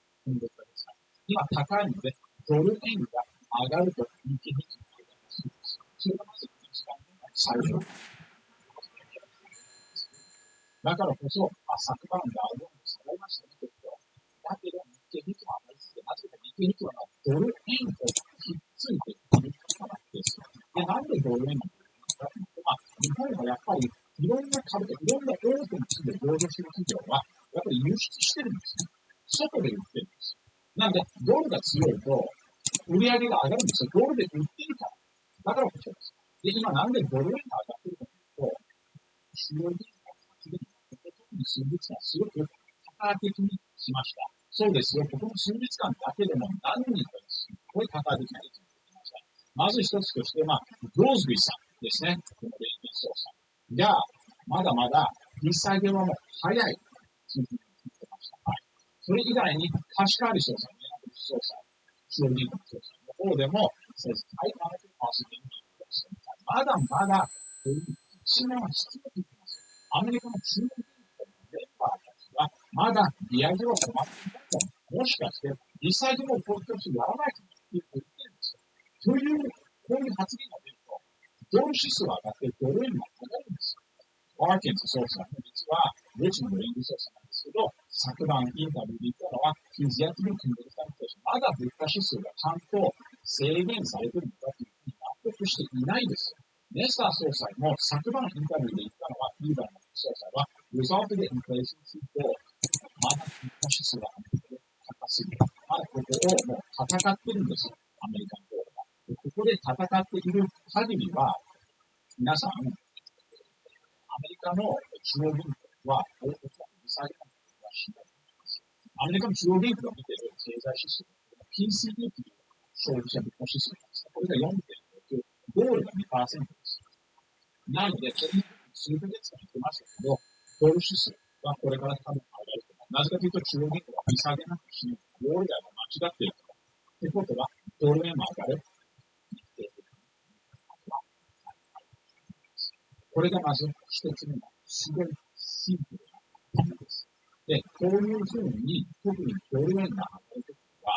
今高いので、ドル円が上がると日経平均が上がります。それがまず一番最初。だからこそ、昨晩ダウンロード下がりましたね、結構。だけど日経平均は上がり続けて、なぜか日経平均はドル円とひっついているからです。で、なんでドル円が上がるのかというと、日本はやっぱりいろんな株といろんな大手の地で上場している企業は、やっぱり輸出してるんですね。外で売ってるんですよ。なんで、ドルが強いと、売り上げが上がるんですよ。ドルで売ってるから。だからこそです。で、今なんでドル円が上がってるかというと、主要銀行が発言特に数日間すごく高的にしました。そうですよ。ここの数日間だけでも何人かすごい高的な位置に出てきました。まず一つとして、グローズビーさんですね。この連銀総裁が、まだまだ利下げはもう早いというふうに言ってました。はい。それ以外に、カシカーリ総裁、総裁、中央銀行総裁の方でも、まだまだ、一年は必要と言ってます。アメリカの中央銀行のメンバーたちは、まだ利上げは止まっていないと、もしかして、利下げもこういう年やらないというふうに言ってるんですよ。という、こういう発言が出ると、ドル指数が上がって、ドル円が上がるんですよ。ワーケンズ総裁も実は、レジの連銀総裁なんですけど、昨晩インタビューで言ったのは、He's yet to be convinced that まだ物価指数がちゃんと制限されているのかというふうに納得していないですよ。ネスター総裁も昨晩インタビューで言ったのは、リーダーの総裁は、Result of the inflation について、まだ物価指数がアメリカで高すぎる。まだここをもう戦ってるんですよ、アメリカの方が。ここで戦っている限りは、皆さん、アメリカの中央銀行は、おそらく利下げなんてはしないと思います。アメリカの中央銀行が見ている経済指数、PCE という消費者物価指数なんですが、これが 4.6、ゴールが 2% です。なので、数ヶ月間言ってましたけど、ドル指数はこれから多分上がると思う。なぜかというと、中央銀行は利下げなんてしない。ゴールが間違っていると。ということは、ドル円も上がる。これがまず一つ目のすごいシンプルな理由です。で、こういうふうに、特にドル円が上がるときは、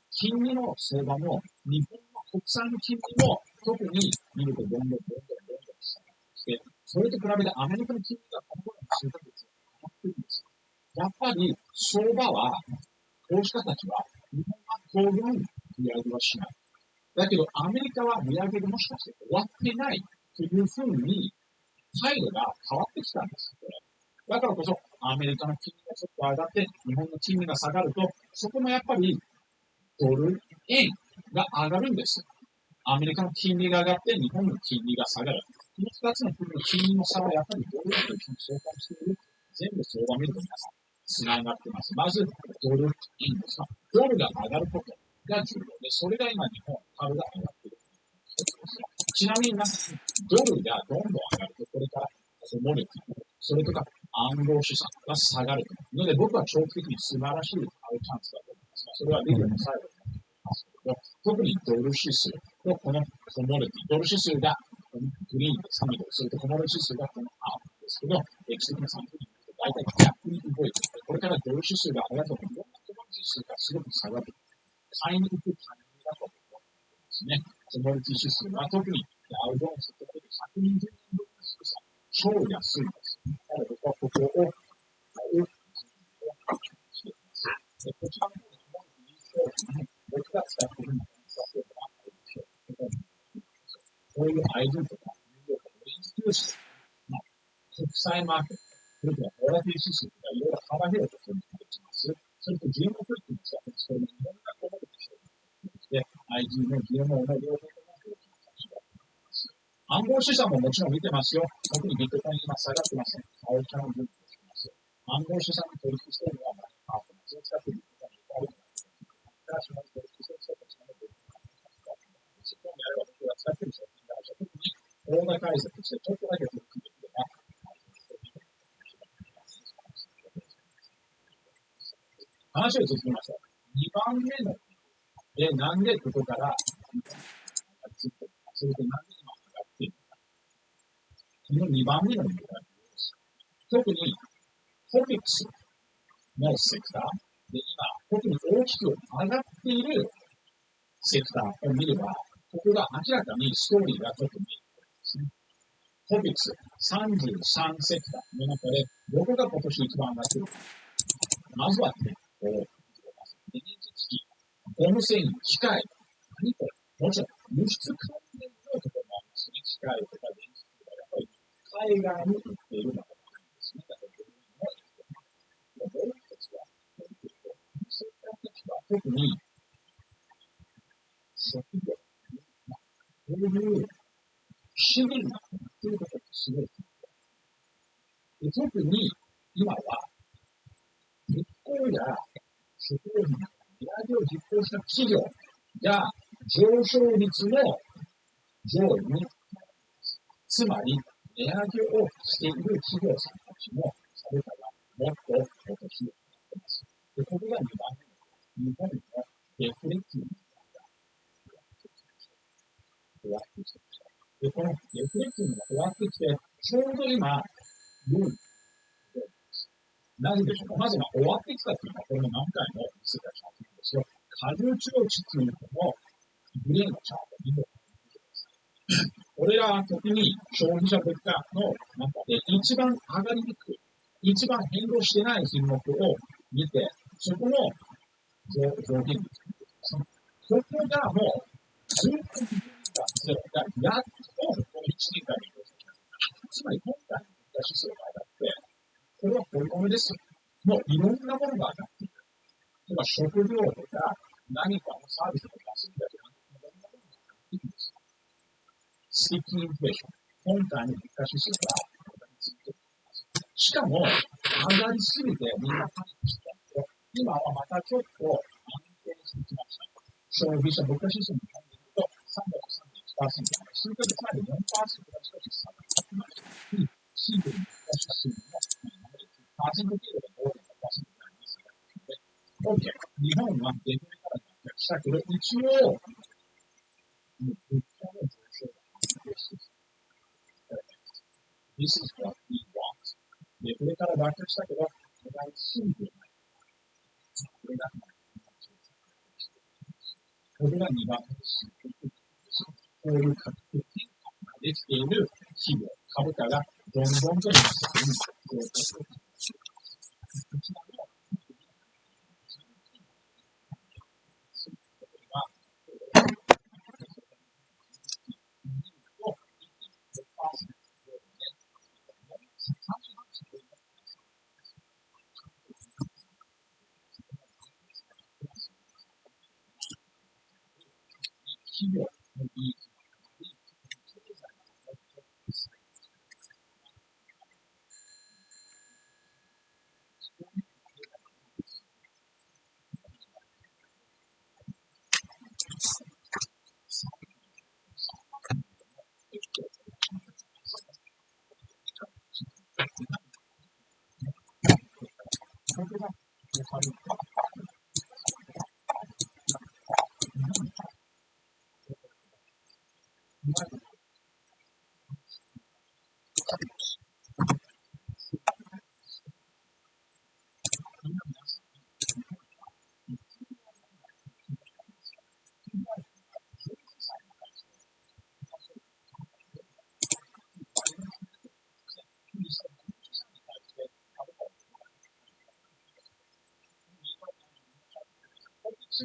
金利の相場も、日本の国産の金利も、特に見るとどんどん下がってきて、それと比べてアメリカの金利がこの頃の数ヶ月上がっているんですよ。やっぱり相場は、投資家たちは、日本は当分利上げはしない。だけど、アメリカは利上げでもしかして終わってないというふうに、態度が変わってきたんです。だからこそ、アメリカの金利がちょっと上がって、日本の金利が下がると、そこもやっぱりドル円が上がるんです。アメリカの金利が上がって、日本の金利が下がる。この2つの国の金利の差は、やっぱりドル円と一緒に相関している。全部相場を見ると皆さん、つながってます。まず、ドル円ですか。ドルが上がることが重要で、それが今、日本、株が上がっている。ちなみにドルがどんどん上がると、これからコモディティ、それとか暗号資産が下がるので、僕は長期的に素晴らしい買うチャンスだと思いますが、それはビデオの最後になっていますけれど、特にドル指数とこのコモディティ、ドル指数がこのグリーンで3度、それとコモディ指数がこの青ですけど、歴史的な3分に大体逆に動いていて、これからドル指数が上がると、いろんなコモディ指数がすごく下がって買いに行くタイミングだと思いますね。コモディティ指数は特にダウジョーンズとかで120年分の低さ、超安いです。なので、僕はここを買うしています。で、こちらの方に日本の技術を僕が使っているのが使っているのがあるでしょう。こういう ID とか、ニューヨークのオレンジ融資、国際マーケット、それからボラティ指数とかいろいろ幅広く取り組んできます。それと GMO クリックも使って、それもいろんなコモディティで、IG の GMO の両方とも大きな価値があります。暗号資産ももちろん見てますよ。特にビットコイン今下がってません。青ちゃんを準備してます。暗号資産に取引しているのはパートナーズを使ってビットコインに変わるのが新しい取引している人たちのビットコインに興味あれば僕が使っている商品会社、特に大高解説してちょっとだけ取引できれば、話を続けましょう。2番目のなんでここからそれとなんで今上がっているのか。この2番目の理由が重要です。特にトピックスのセクターで今、特に大きく上がっているセクターを見れば、ここが明らかにストーリーがちょっと見えてくるんですね。トピックス33セクターの中で、どこが今年一番上がっているか。まずはね、電気機器、ゴム製品、機械、何これもちろん輸出関連のところもありますね。機械とか電気機器とか海外に行っているのがですね。だからドル円ももう一つは、そういった時は特に職業、こういう資源が止まっていることってすごい。で特に今は、日光や食料品の値上げを実行した企業が上昇率の上位に、つまり値上げをしている企業さんたちも、それからもっともっと広くなっています。で、ここが2番目の日本のデフレ期に終わってきてました。で、このデフレ期が終わってきて、ちょうど今、なぜでしょうか。まずは終わってきたというのは、これも何回も見せたチャートなんですよ。過重調値というのも、グレーのチャートにもこれらは特に消費者物価の中で一番上がりにくい、一番変動してない品目を見て、そこの上限率ここがもうずっとゼロがやっとこの1年間に移動してきた。つまり今回の物価指数が上がって、これはこういうものですよ。もういろんなものが上がっている。例えば食料とか何かのサービスの安いだけじゃなくて、いろんなものが上がっているんです。スティッキインフレーション。今回の物価指数が上がり続けています。しかも、上がりすぎてみんなパニックしてたんですよ。今はまたちょっと安定してきました。消費者物価指数に比べると331%、数ヶ月前で4%が少し下がってきました。シーズンの物価指数も今まで9%程度で5.5%になりますので、OK。日本はデフレから脱却したけど、一応、物価の上昇がThis is what we want. で、これから脱却したけど、それが真でない。これがこれが2番目です。こういう価格転換ができている企業、株価がどんどんと今、先に上昇しています。こちらの企業の利益が上がり、経済がもっと再数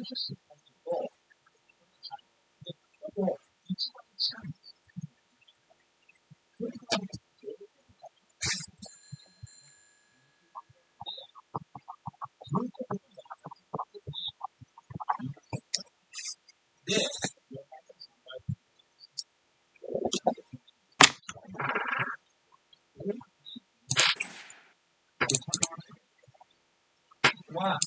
十数本見ると、一番近いんです。それからで、は、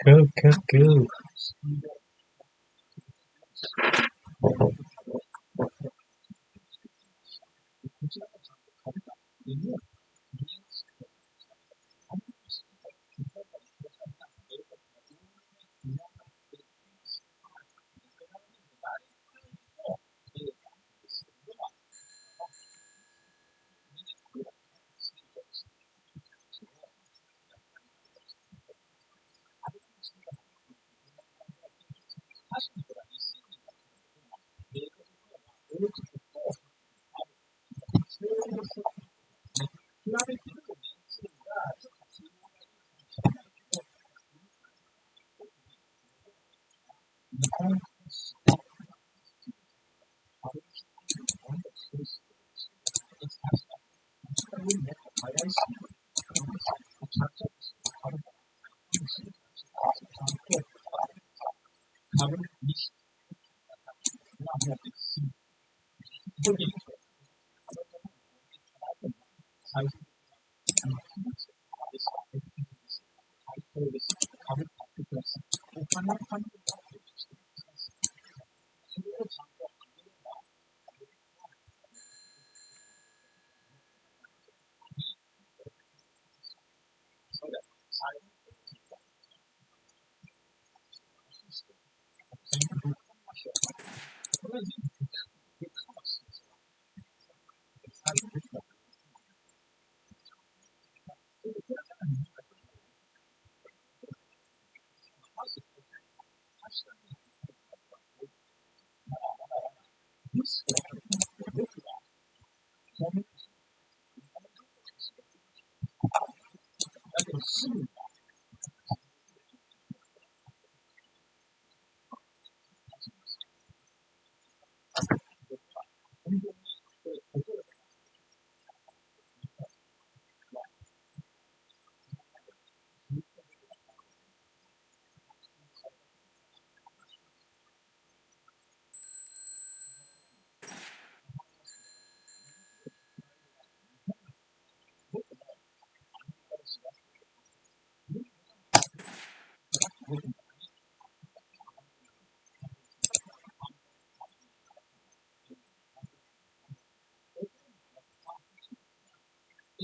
Go, go, go.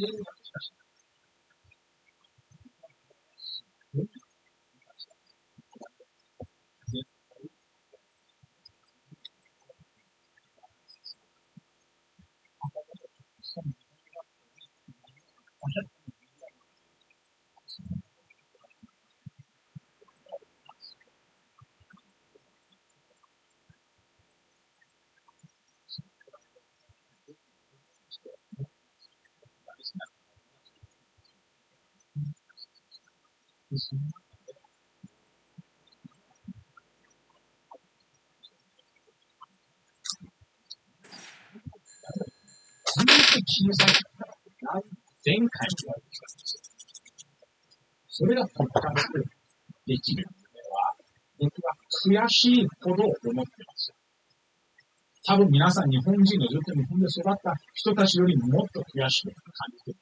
前回も言われてきたんですよ。それが突貫してできるのは、僕は悔しいほど思ってます。多分皆さん日本人のずっと日本で育った人たちよりもっと悔しく感じてる。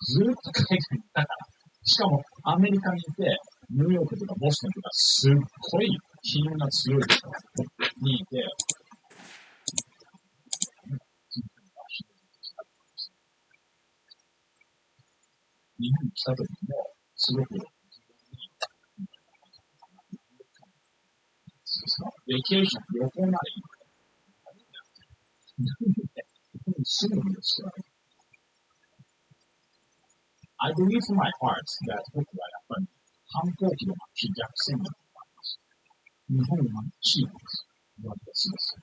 ずっと海外にいたから。しかもアメリカにいて、ニューヨークとかボストンとかすっごい金運が強い人にいて、日本に来た時も、すごく自分に、ベケーション、旅行ならいい。すぐにですよ。I believe in my heart that 僕はやっぱり反抗期の逆戦だと思います。日本はチームです。私です。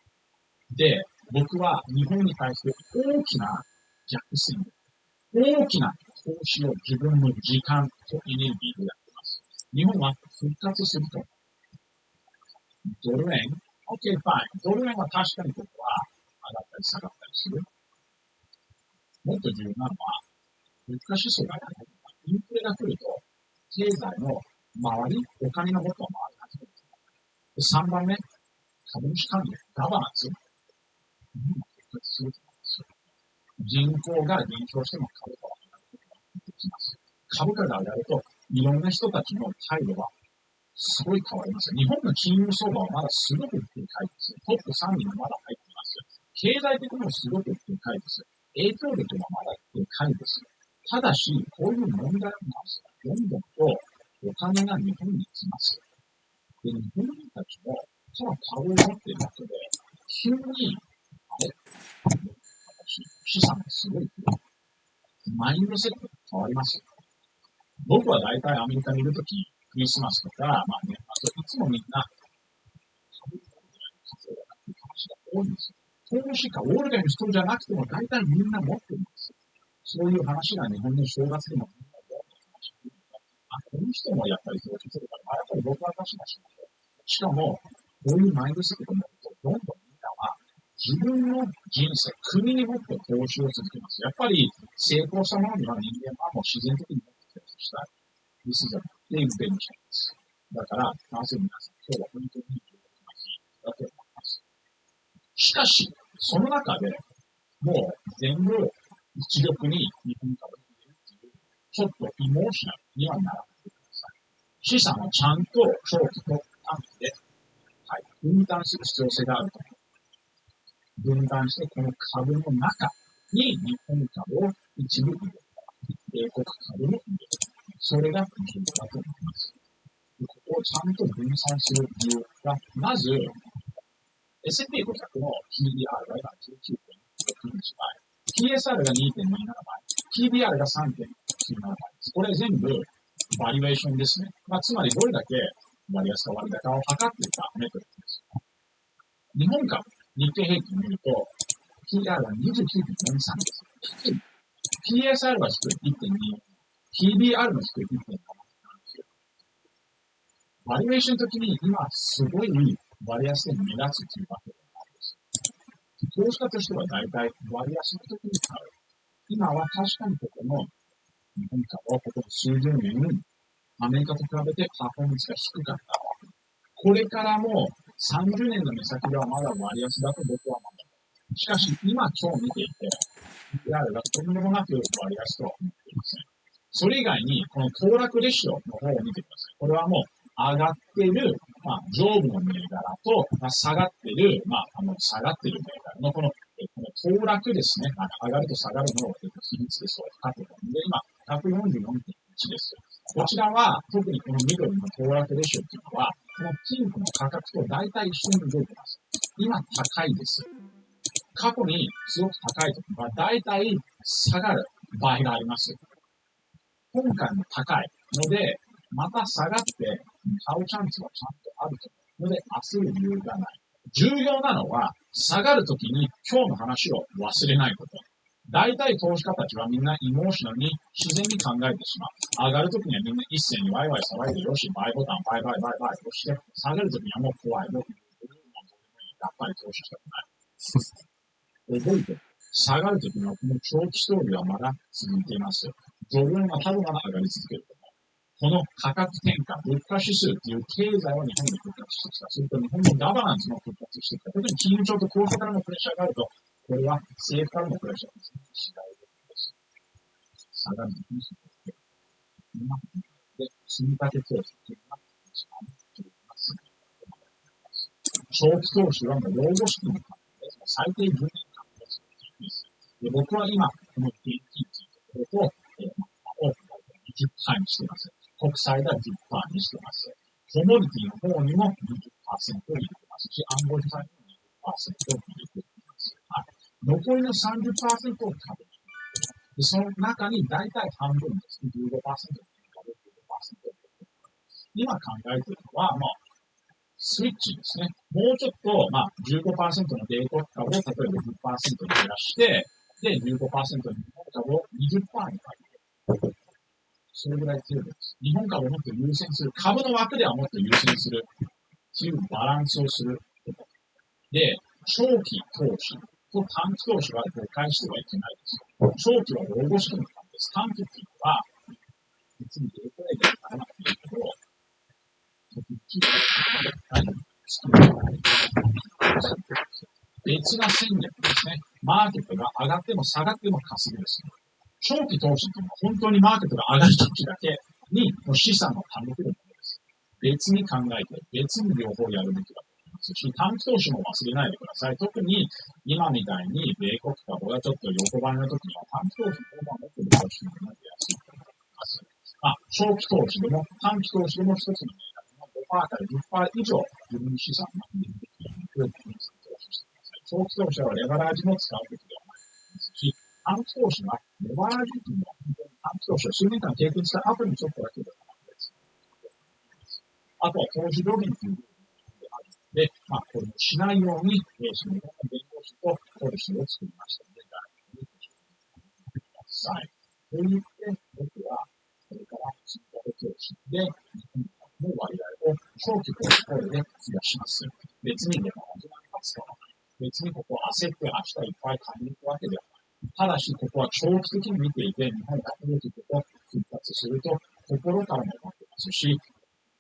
で、僕は日本に対して大きな逆戦、大きな投資を自分の時間とエネルギーでやってます。日本は復活すると。ドル円 ?OK, fine. ドル円は確かに僕は上がったり下がったりする。もっと重要なのは、物価指数が上がる。インフレが来ると、経済の周り、お金のことを回り始める。3番目、株主関連、ガバナンス。日本は復活すると思うんですよ。人口が減少しても株価は上がることができます。株価が上がると、いろんな人たちの態度はすごい変わります。日本の金融相場はまだすごくでかいです。トップ3位にまだ入っています。経済的にもすごくでかいです。影響力もまだでかいです。ただし、こういう問題を直すと、どんどんとお金が日本に来ます。で、日本人たちも、ただ株を持っているだけで、急に、資産がすごい増える。マインドセットが変わります。僕は大体アメリカにいるとき、クリスマスとか、年末、いつもみんな、株を持ってない活動がなくて話が多いんですよ。投資家、オールデンの人じゃなくても、大体みんな持ってるんです。そういう話が日本の正月でもみんなどんどん話してくるので、この人もやっぱり投資するから、やっぱり僕は話がしましょう。しかも、こういうマインドセットを持ると、どんどんみんなは自分の人生、国にもって投資を続けます。やっぱり成功したものには人間はもう自然的に持って投資したい。This is a big benefit です。だから、まず皆さん、今日は本当に重要な日だと思います。しかし、その中でもう全部一力に日本株に入れるっていう、ちょっとイモーショナルにはならないでください。資産をちゃんと長期と短期で、分担する必要性があると。分担して、この株の中に日本株を一部入れる。米国株も入れる。それが重要だと思います。ここをちゃんと分散する理由が、まず、S&P500 の PBR が今 19.61 倍、TSR が 2.27 倍、PBR が 3.97 倍です。これ全部バリエーションですね。つまりどれだけ割安か割高を測っているかメトリックです。日本株、日経平均を見ると、PBR は 29.43 です。低い。TSR が低い 1.2、PBR の低い 1.7 なんですよ。バリエーションの時に今すごい割安で目立つというわけではないです。投資家としては大体割安の時に買う。今は確かにここの日本株はここの数十年、アメリカと比べてパフォーマンスが低かった。これからも30年の目先ではまだ割安だと僕は思います。しかし今見ていて、PBR がとんでもなく割安とは思っていません。それ以外に、この騰落レシオの方を見てください。これはもう上がっている、上部の銘柄と、下がっている、下がっている銘柄のこの騰落ですね。上がると下がるの比率ですと、で、今、144.1 です。こちらは、特にこの緑の騰落レシオっていうのは、このピンクの価格と大体一緒に動いてます。今、高いです。過去にすごく高いときは、大体下がる場合があります。今回も高いので、また下がって買うチャンスはちゃんとあると思うので、焦る理由がない。重要なのは、下がるときに今日の話を忘れないこと。大体投資家たちはみんなイモーショナルに自然に考えてしまう。上がるときにはみんな一斉にワイワイ騒いでよし、バイボタン、バイバイバイバイとして、下がるときにはもう怖い。もうやっぱり投資したくない。覚えて、下がるときにはこの長期ストーリーはまだ続いています。上限は多分まだ上がり続けると思う。この価格転嫁、物価指数っていう経済は日本に復活してきた。それと日本のガバナンスも復活してきた。特に金融庁と公社からのプレッシャーがあると、これは政府からのプレッシャーですね。違うです。下がるときに今で積み立て投資というのが一番重要な数字だと思います。長期投資はもう老後資金の関係です。最低10年間です。で、僕は今、この現金というところと、を20%にしています。国債が10%にしています。コモディティの方にも20%を入れていますし、暗号資産にも20%を入れています。はい。残りの30%を株に。で、その中に大体半分ですね。15%、15%。今考えているのは、もう、スイッチですね。もうちょっと、15%の米国株を例えば10%に減らして、で、15%の日本株を20%に上げる。それぐらい強いです。日本株をもっと優先する。株の枠ではもっと優先する。というバランスをする。で、長期投資と短期投資は誤解してはいけないです。長期は老後資金のためです。短期っていうのは、別にデートレードにならなくていいけど、別な戦略ですね。マーケットが上がっても下がっても稼ぐです。長期投資というのは本当にマーケットが上がるときだけに資産を貯めているものです。別に考えて、別に両方やるべきだと思いますし、短期投資も忘れないでください。特に今みたいに米国株がちょっと横ばいのときには短期投資の方がもっと投資になりやすいと思います。長期投資でも短期投資でも一つの銘柄の5%から10%以上自分の資産が入れてきているという投資してください。長期投資はレバラージも使うべきではないですし、短期投資はレバラージというのは本当に短期投資を数年間経験した後にちょっとだけではなくです。あとは投資ロビンというのがあるので、これをしないように、その弁護士とポリシーを作りましたので、誰にご注意ください。と言って、僕はこれから積み立て投資で日本の割合を長期ポートフォリオで増やします。別にレバラージなんか使わない。別にここ焦って明日いっぱい買いに行くわけではない。ただし、ここは長期的に見ていて、日本が大きく復活すると、心からも思ってますし、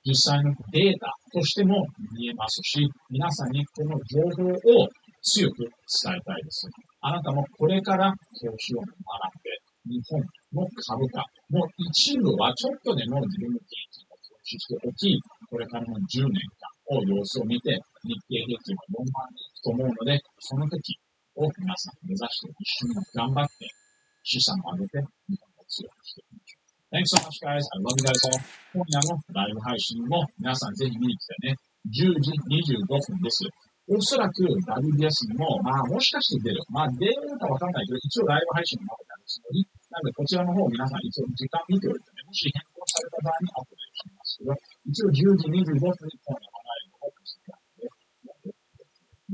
実際のデータとしても見えますし、皆さんにこの情報を強く伝えたいです。あなたもこれから投資を学んで、日本の株価の一部はちょっとでも自分の現金を投資しておき、これからの10年間を様子を見て、日経平均は4万円いくと思うので、その時を皆さん目指して一緒に頑張って資産を上げて日本を強くしていきましょう。Thanks so much, guys. I love you guys all. 今夜のライブ配信も皆さんぜひ見に来てね。10時25分です。おそらく WBS にも、もしかして出る。出るかわかんないけど、一応ライブ配信の中であるつもり。なので、こちらの方皆さん一応時間見ておいてね。もし変更された場合にアップデートしますけど、一応10時25分に今夜のライブをしていたので、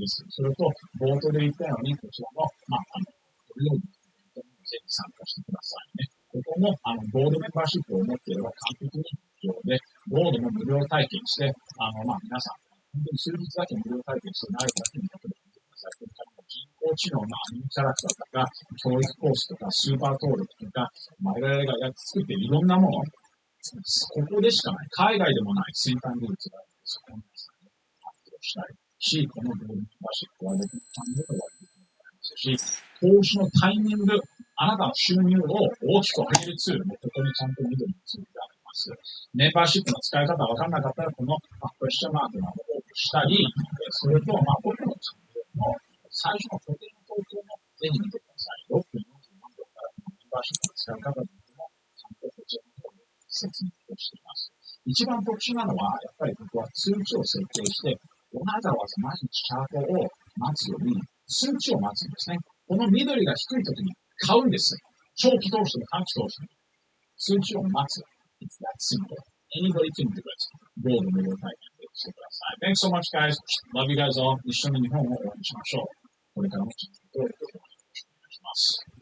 です。それと、冒頭で言ったように、こちらの、土曜日のイベントにもぜひ参加してくださいね。ここも、ボードメンバーシップを持っていれば完璧に無料で、ボードも無料体験して、皆さん、本当に数日だけ無料体験して、内容だけにかけてみてください。これからも人工知能のアニメキャラクターとか、教育コースとか、スーパー登録とか、我々が作っていろんなもの、ここでしかない、海外でもない先端技術があるので、そこに皆さんに発表したいし、このボードメンバーシップは僕のチャンネルで終わりですし、投資のタイミング、あなたの収入を大きく上げるツールもここにちゃんと緑のツールがあります。メンバーシップの使い方わかんなかったら、このクエスチョンマークのをオープンしたり、それと、僕のチャンネルの最初の固定の投稿のぜひ見てください。6分44秒からメンバーシップを使う方にも、ちゃんとこちらの方で説明をしています。一番特殊なのは、やっぱりここは通知を設定して、わざわざ毎日チャートを待つより、通知を待つんですね。この緑が低い時に買うんです。長期投資とか短期投資。通知を待つ。It's that simple. Anybody can do it. ゴール無料体験してください。Thanks so much, guys. Love you guys all. 一緒に日本を応援しましょう。これからもチャンネル登録よろしくお願いします。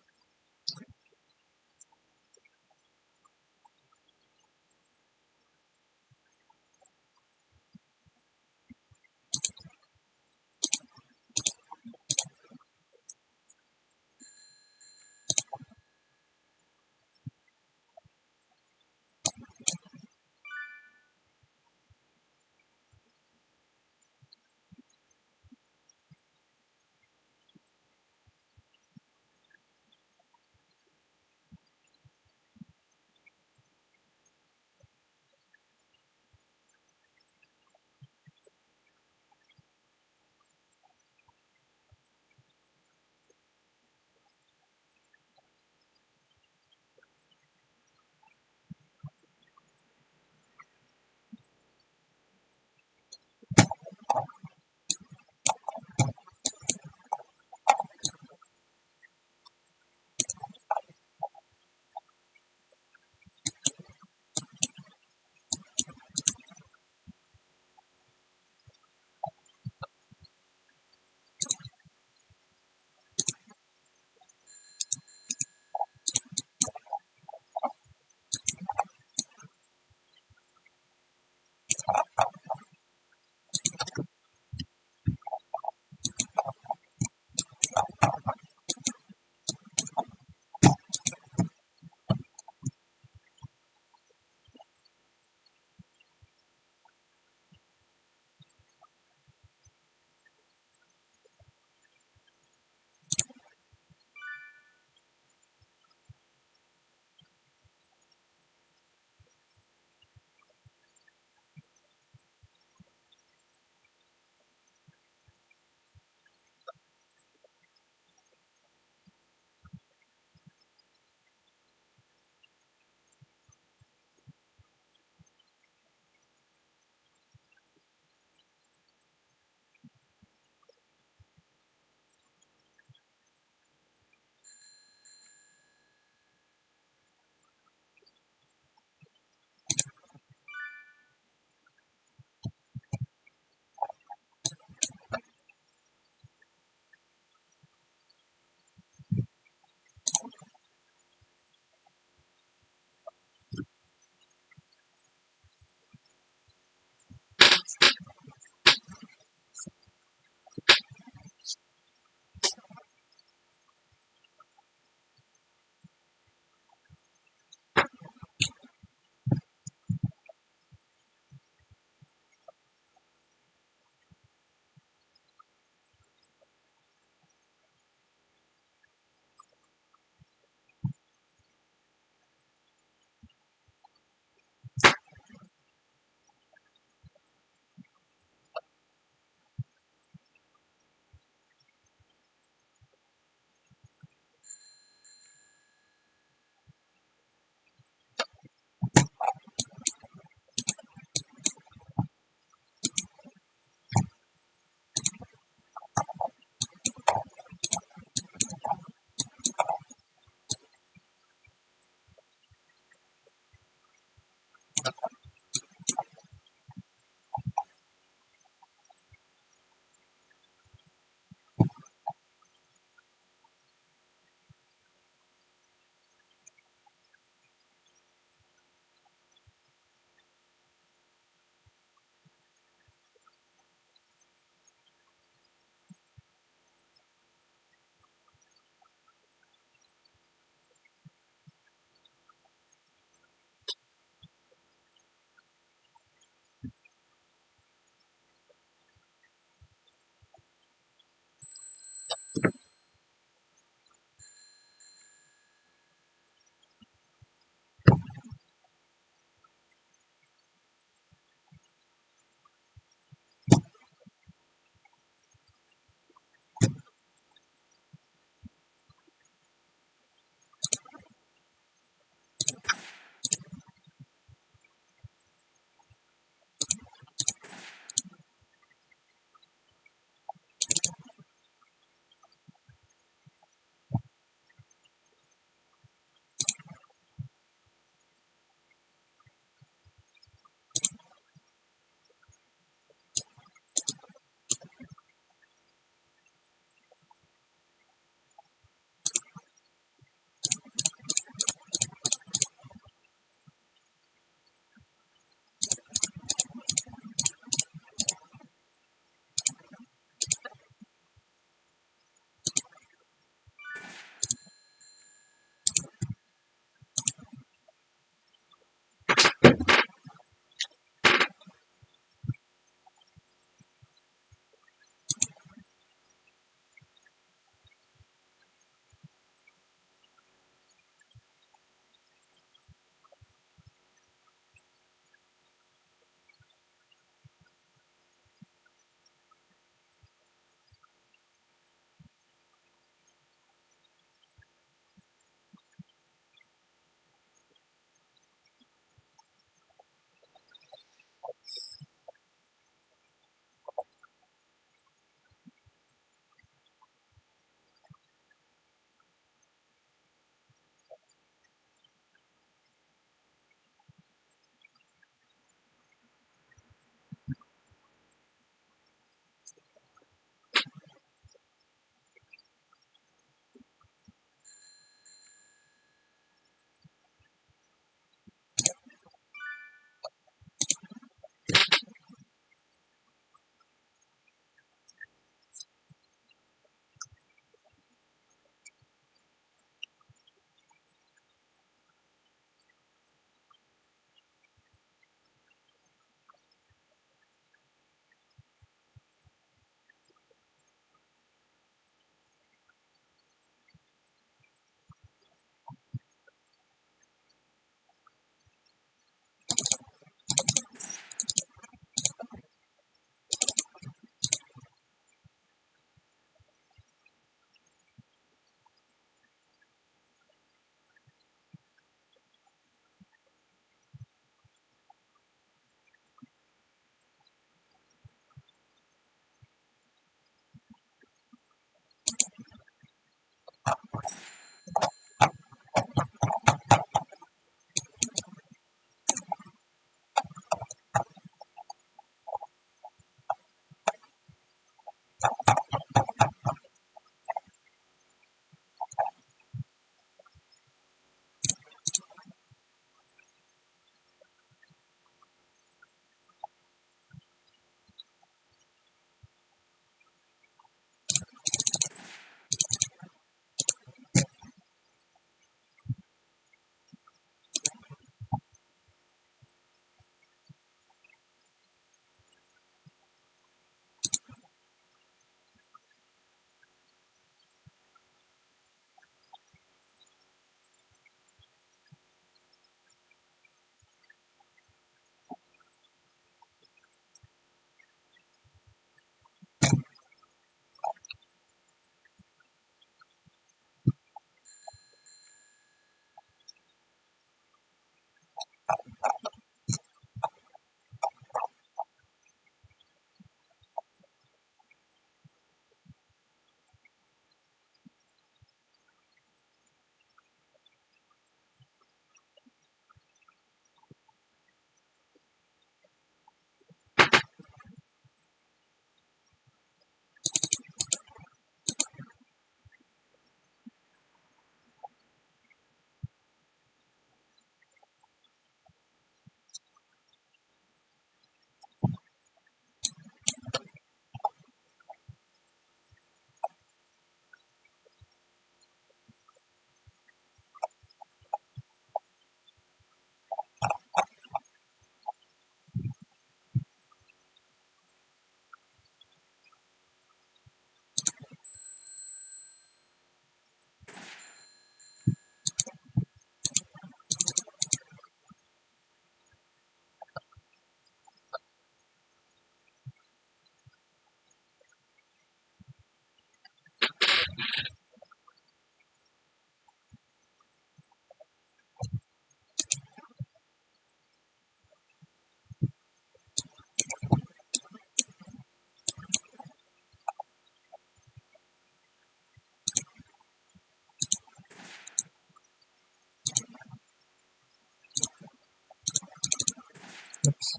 Oops.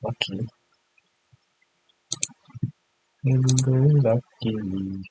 Lucky. Hello, lucky.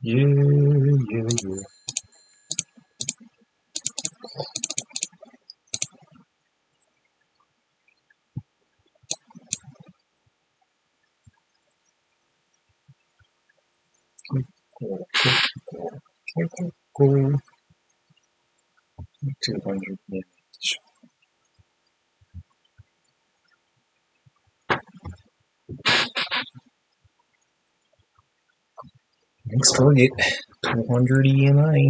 Yeah. Go. 200 yen. Next target, 200 EMI.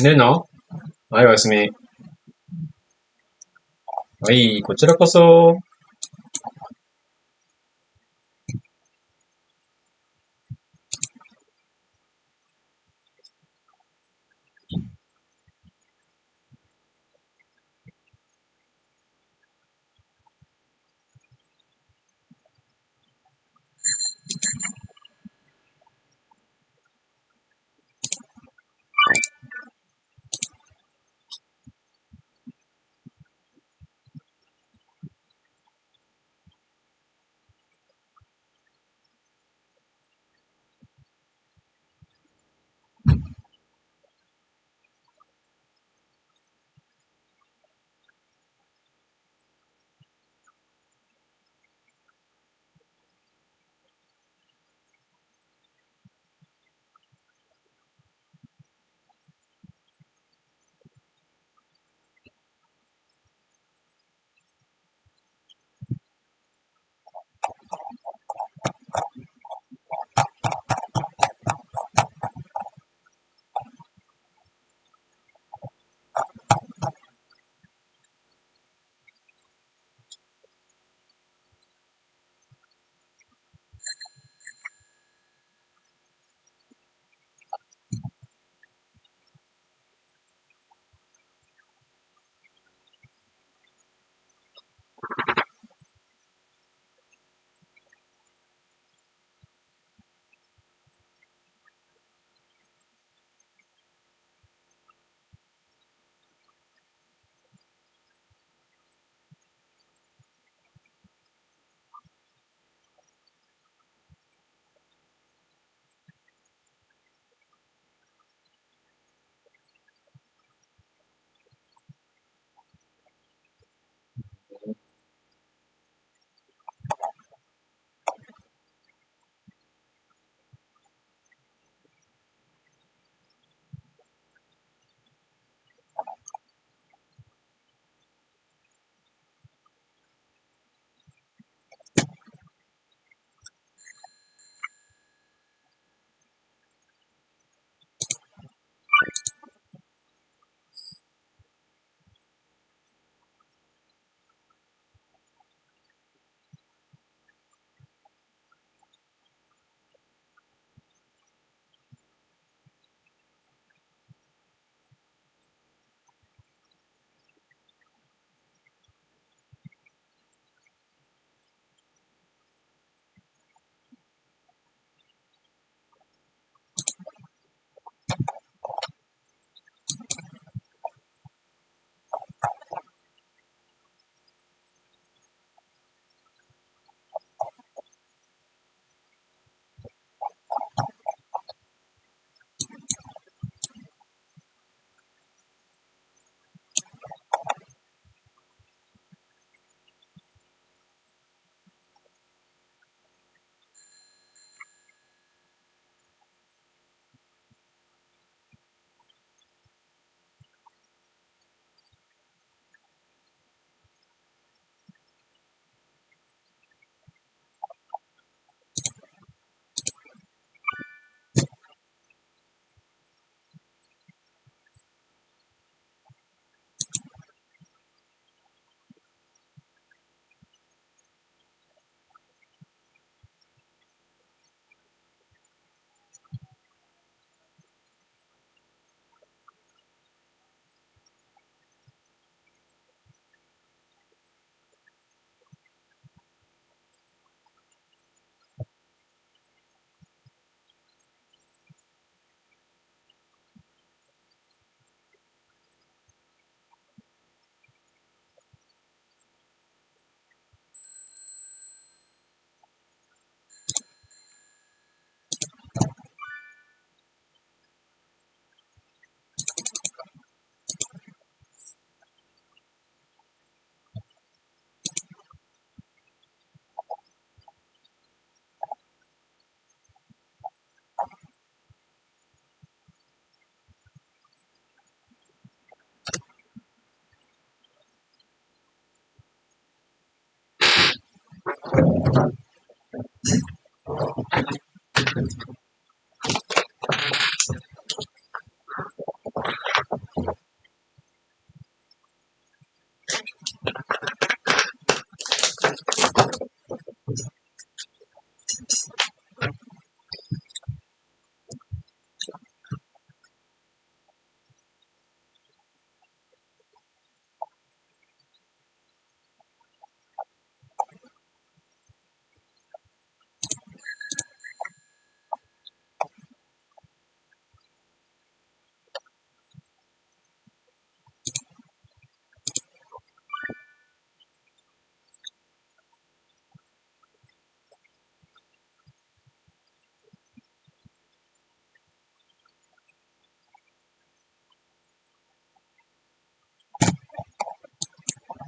寝るの？はい、おやすみ。はい、こちらこそ。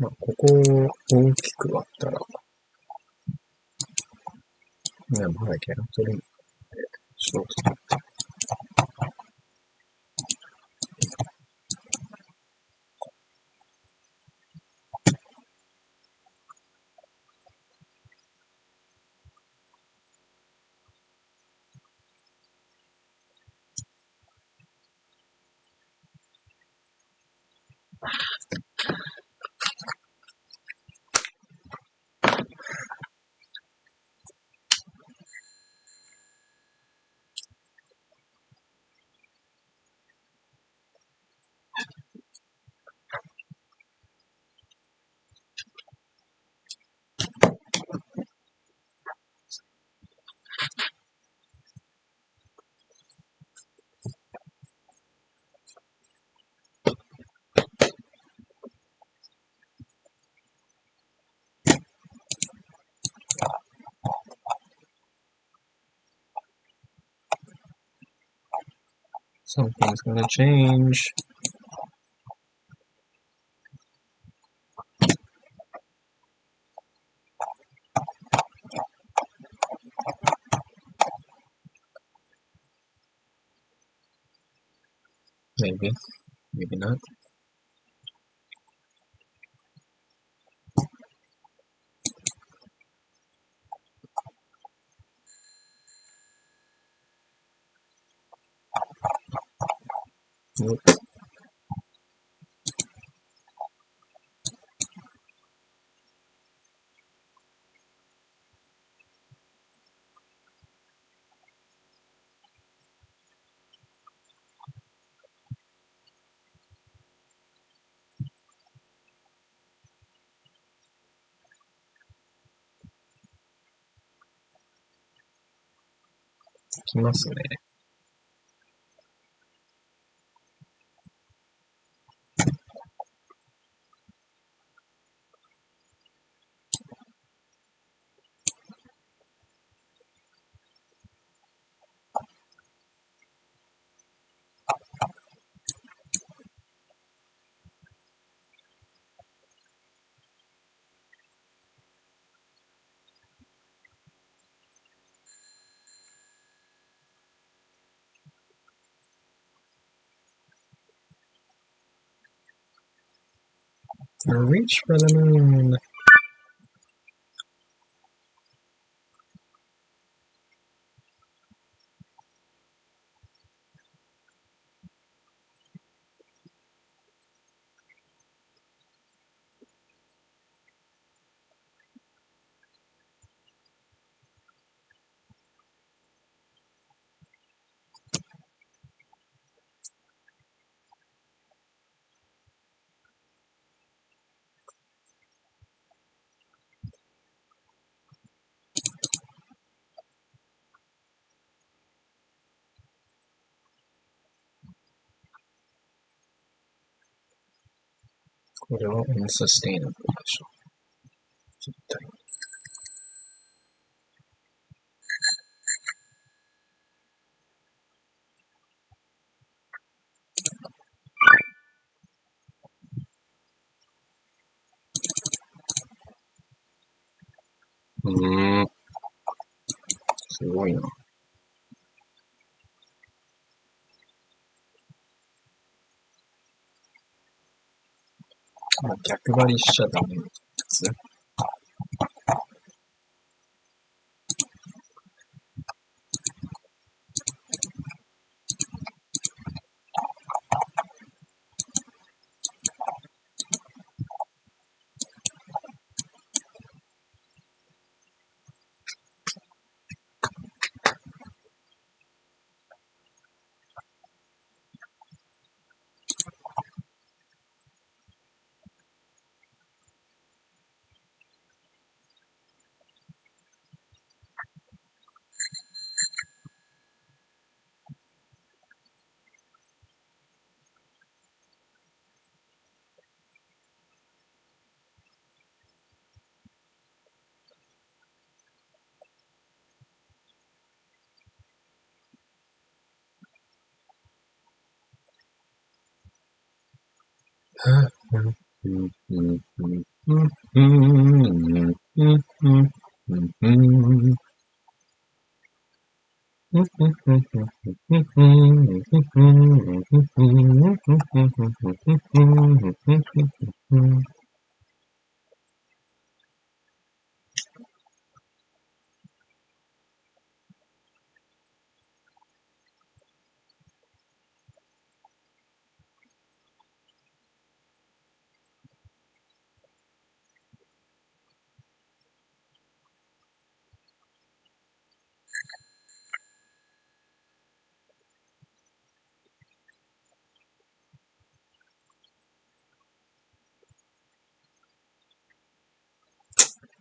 まあ、ここを大きく割ったら、ね、まだキャラ取り、ショート。Something's gonna change. Maybe, maybe not. Nope. 来ますね。Reach for the moon.これは unsustainable でしょ。絶対。すごいな。まあ、逆張りしちゃダメなやつ。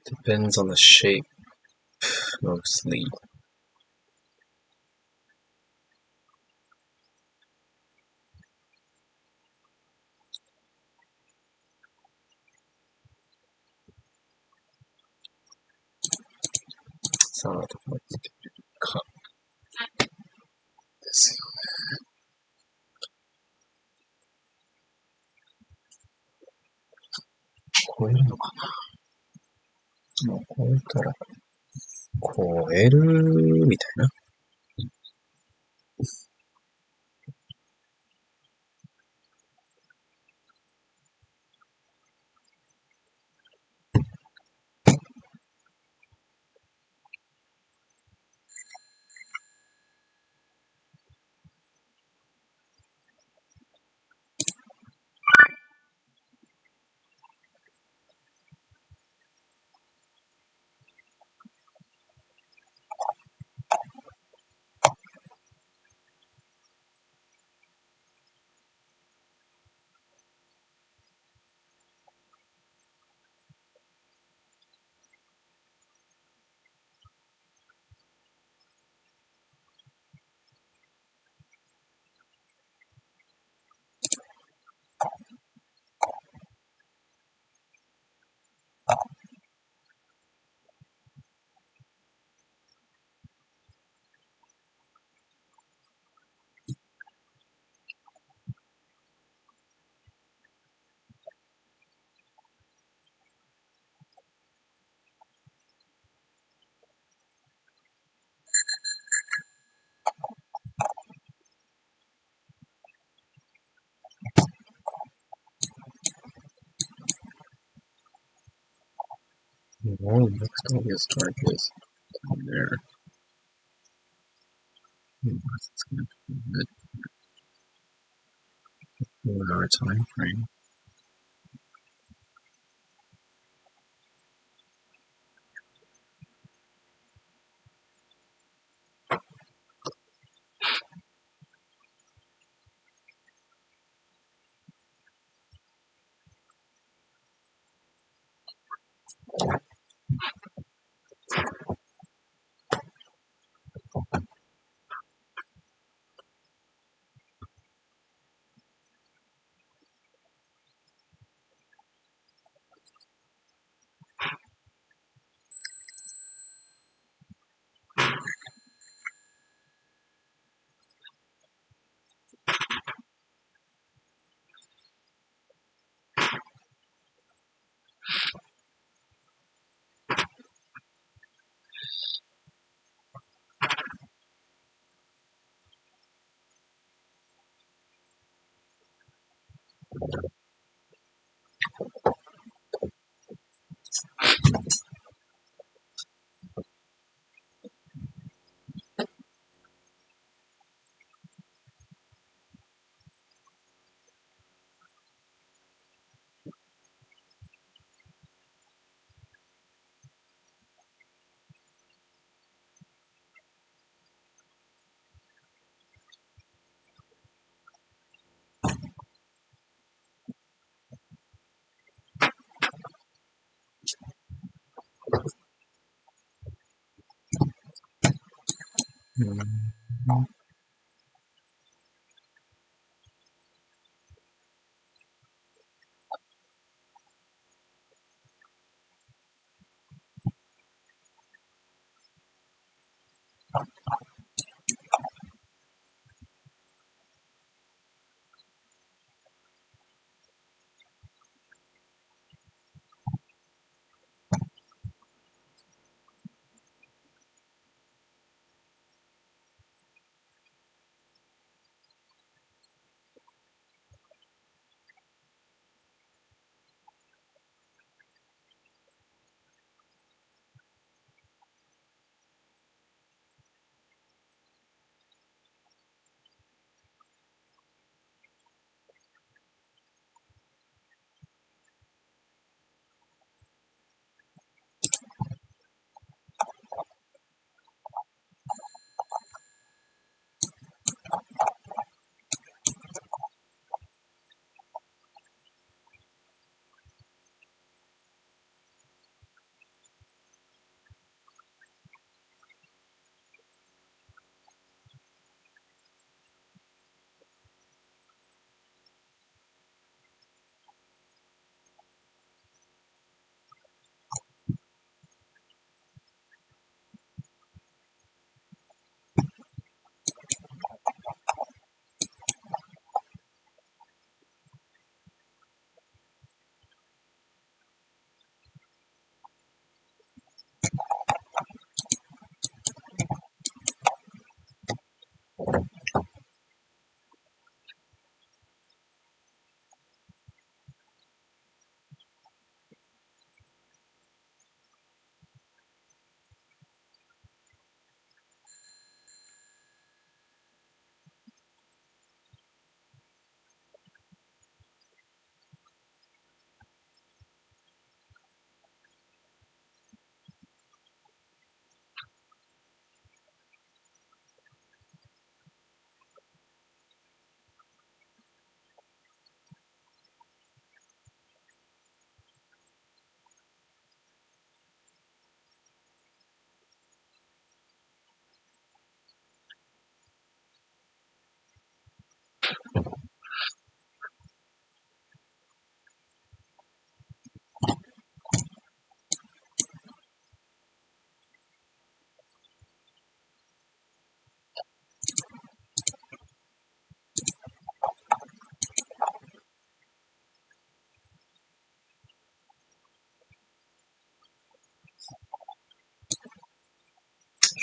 Depends on the shape, mostly. Sa, どこまでつけれるかですよ。超えるのかな。もう超えたら、超えるみたいな。No, next obvious target is down there. Unless it's going to be a 4 hour time frame.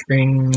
screen.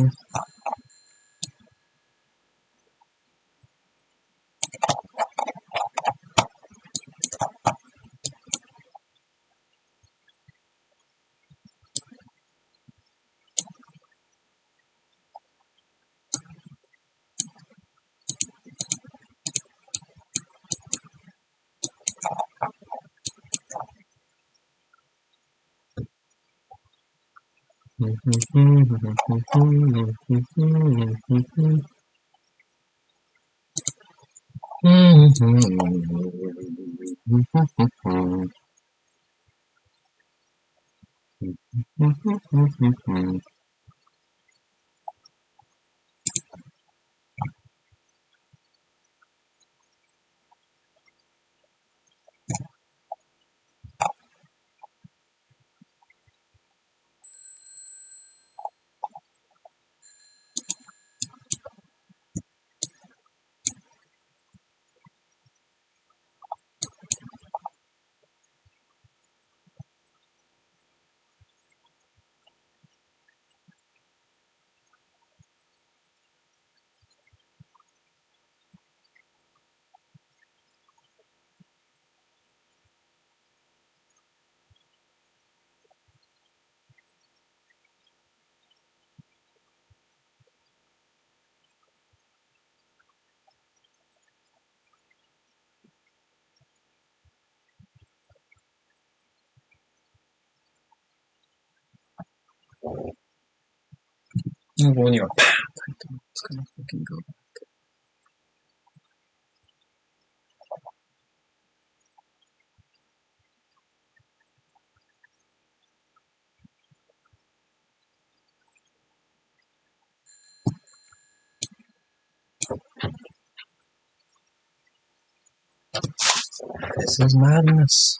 This is madness.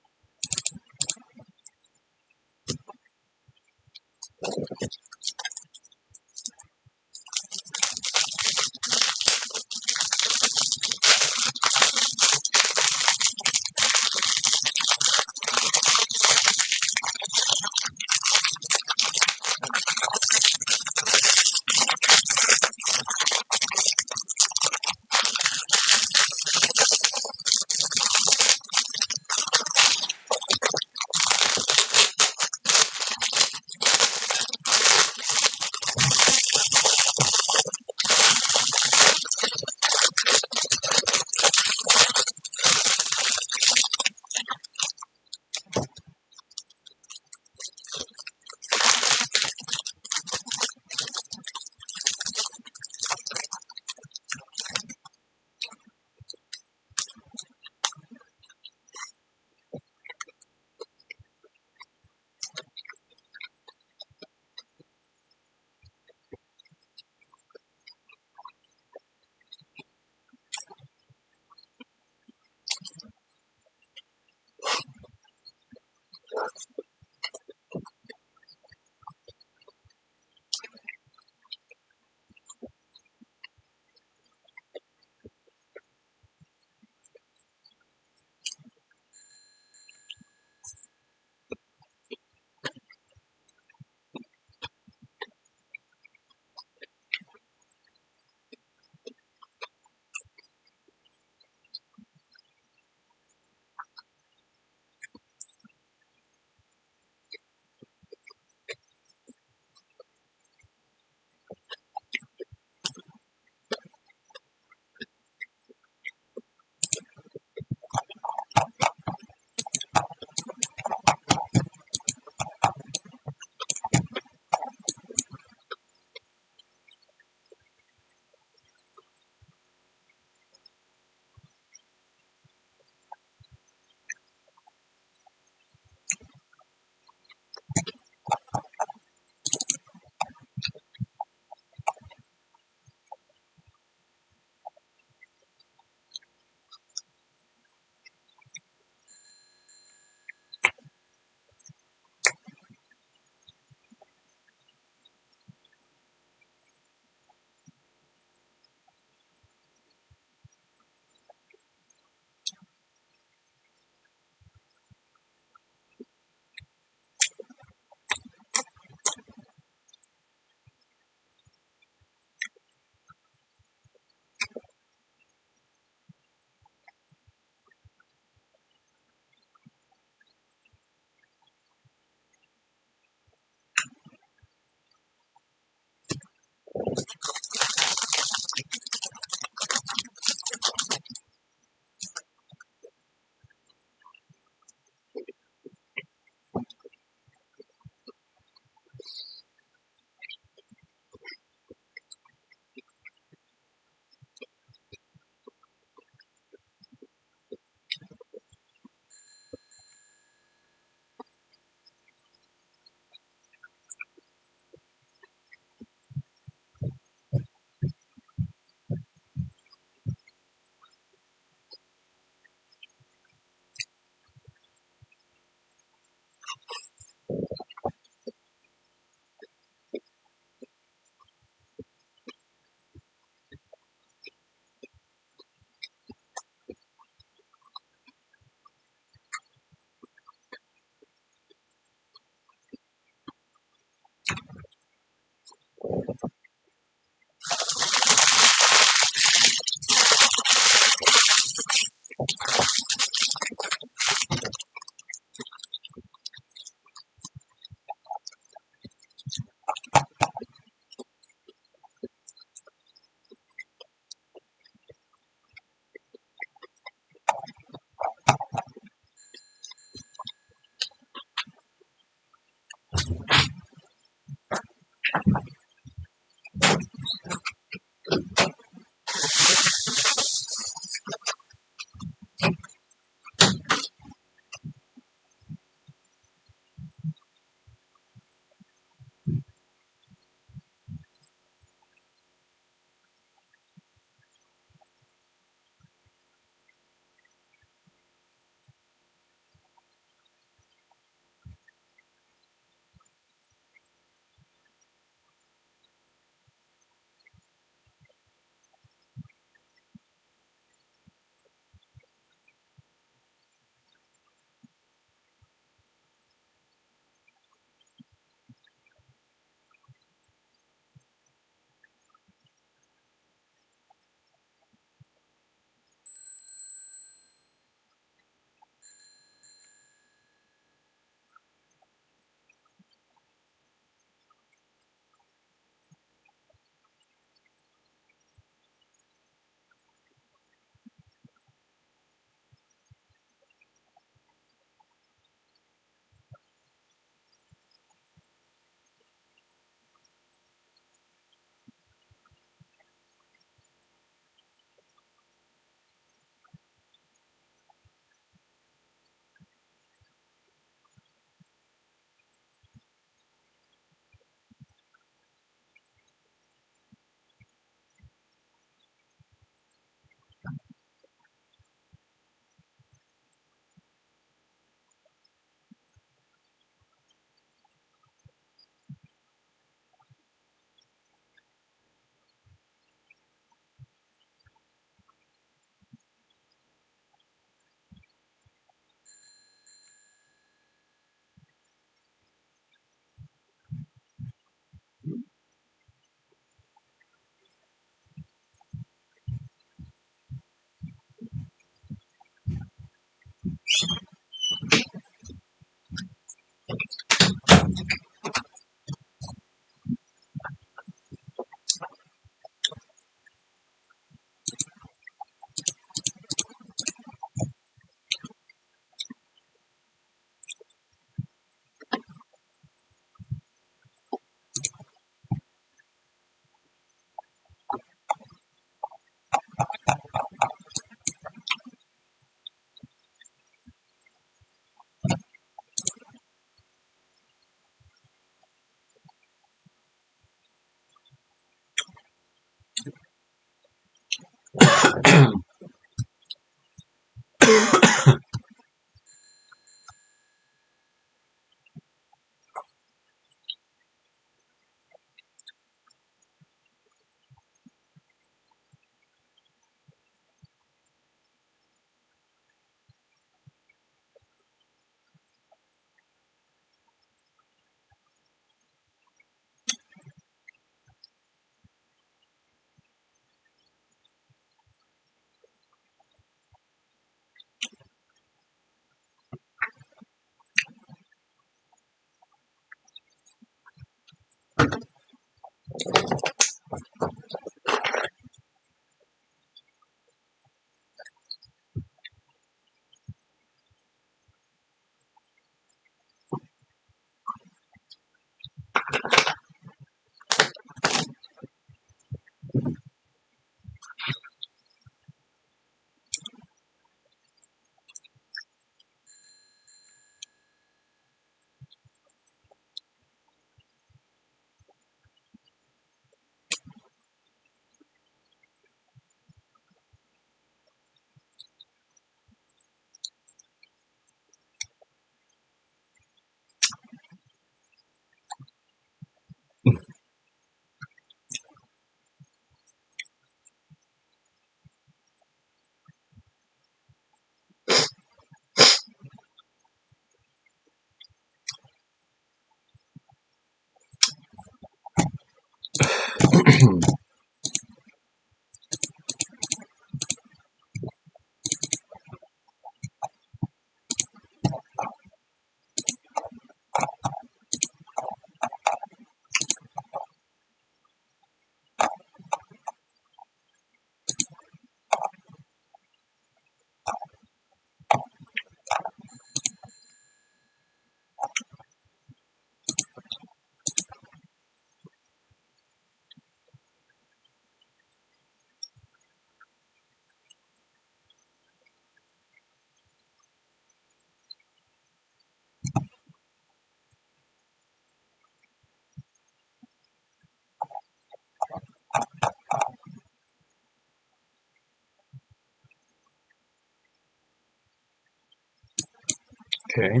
Okay,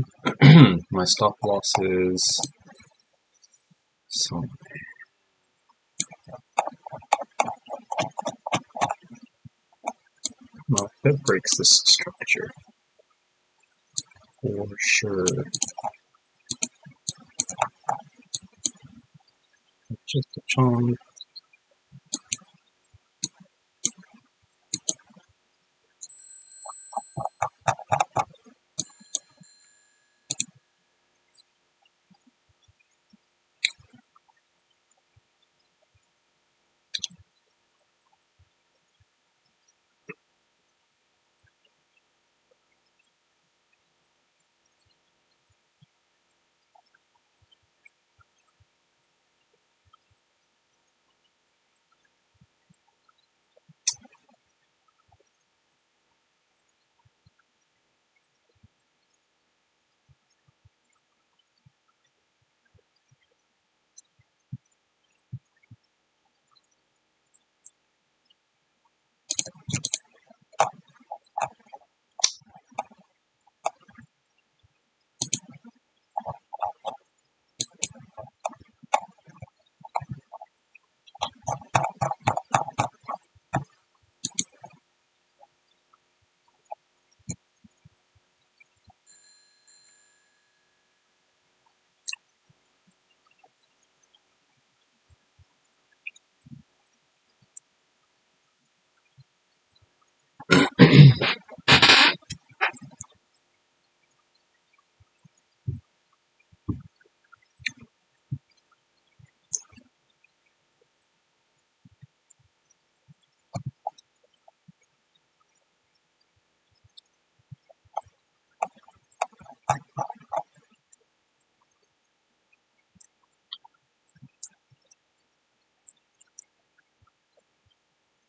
my stop loss is somewhere. Well, if it breaks this structure, for sure. Just a chunk.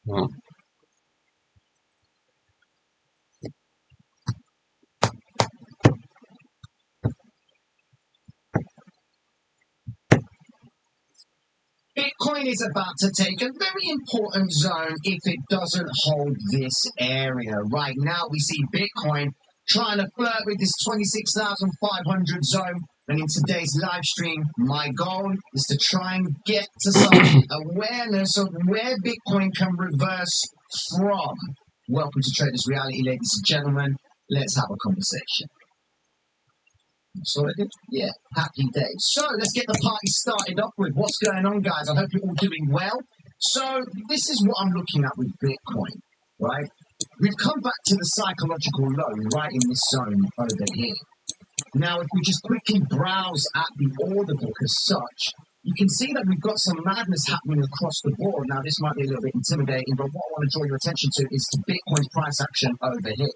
Well, Bitcoin is about to take a very important zone if it doesn't hold this area. Right now, we see Bitcoin trying to flirt with this 26,500 zone. And in today's live stream, my goal is to try and get to some awareness of where Bitcoin can reverse from. Welcome to Traders Reality, ladies and gentlemen. Let's have a conversation. Sorted? Yeah, happy days. So let's get the party started off with what's going on, guys. I hope you're all doing well. So this is what I'm looking at with Bitcoin, right? We've come back to the psychological low right in this zone over here. Now, if we just quickly browse at the order book as such, you can see that we've got some madness happening across the board. Now, this might be a little bit intimidating, but what I want to draw your attention to is to Bitcoin's price action over here.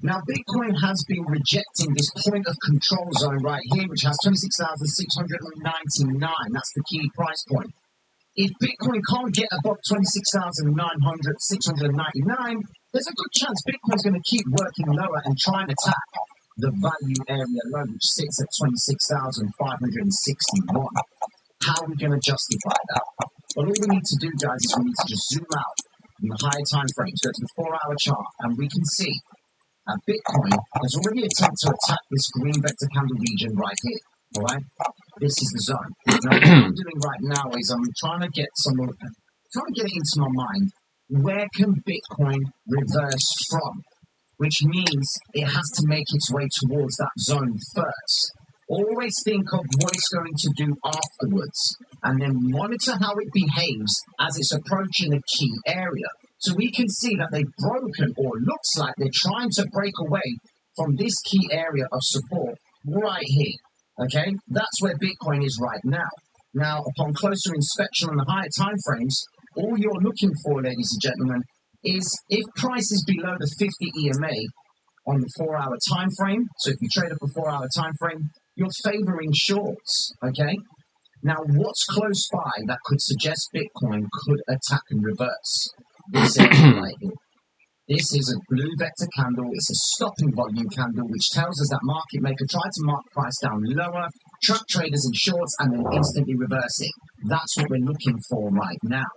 Now, Bitcoin has been rejecting this point of control zone right here, which has 26,699. That's the key price point. If Bitcoin can't get above 26,699, there's a good chance Bitcoin's going to keep working lower and try and attack the value area low, which sits at 26,561. How are we going to justify that? Well, all we need to do, guys, is we need to just zoom out in the higher time frames, go to the 4-hour chart, and we can see Bitcoin has already attempted to attack this green vector candle region right here. All right, this is the zone. Now, what I'm doing right now is I'm trying to get it into my mind. Where can Bitcoin reverse from? Which means it has to make its way towards that zone first. Always think of what it's going to do afterwards, and then monitor how it behaves as it's approaching a key area. So we can see that they've broken, or looks like they're trying to break away from this key area of support right here. Okay, that's where Bitcoin is right now. Now, upon closer inspection on the higher time frames, all you're looking for, ladies and gentlemen, is if price is below the 50 EMA on the 4-hour time frame. So if you trade up a 4-hour time frame, you're favoring shorts. Okay. Now, what's close by that could suggest Bitcoin could attack and reverse? This area right here. This is a blue vector candle. It's a stopping volume candle, which tells us that market maker tried to mark price down lower, trap traders in shorts, and then instantly reversing. That's what we're looking for right now.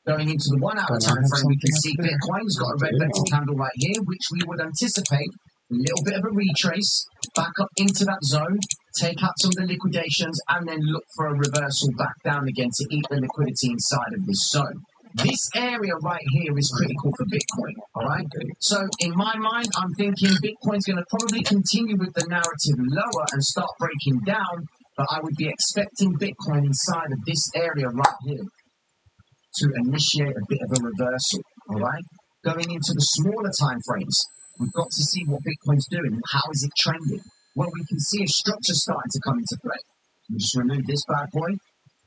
Going into the 1-hour time frame, we can see Bitcoin's got a red vector candle right here, which we would anticipate a little bit of a retrace, back up into that zone, take out some of the liquidations, and then look for a reversal back down again to eat the liquidity inside of this zone. This area right here is critical for Bitcoin, all right? So in my mind, I'm thinking Bitcoin's going to probably continue with the narrative lower and start breaking down, but I would be expecting Bitcoin inside of this area right here to initiate a bit of a reversal, all right? Going into the smaller time frames, we've got to see what Bitcoin's doing. How is it trending? Well, we can see a structure starting to come into play. We'll just remove this bad boy.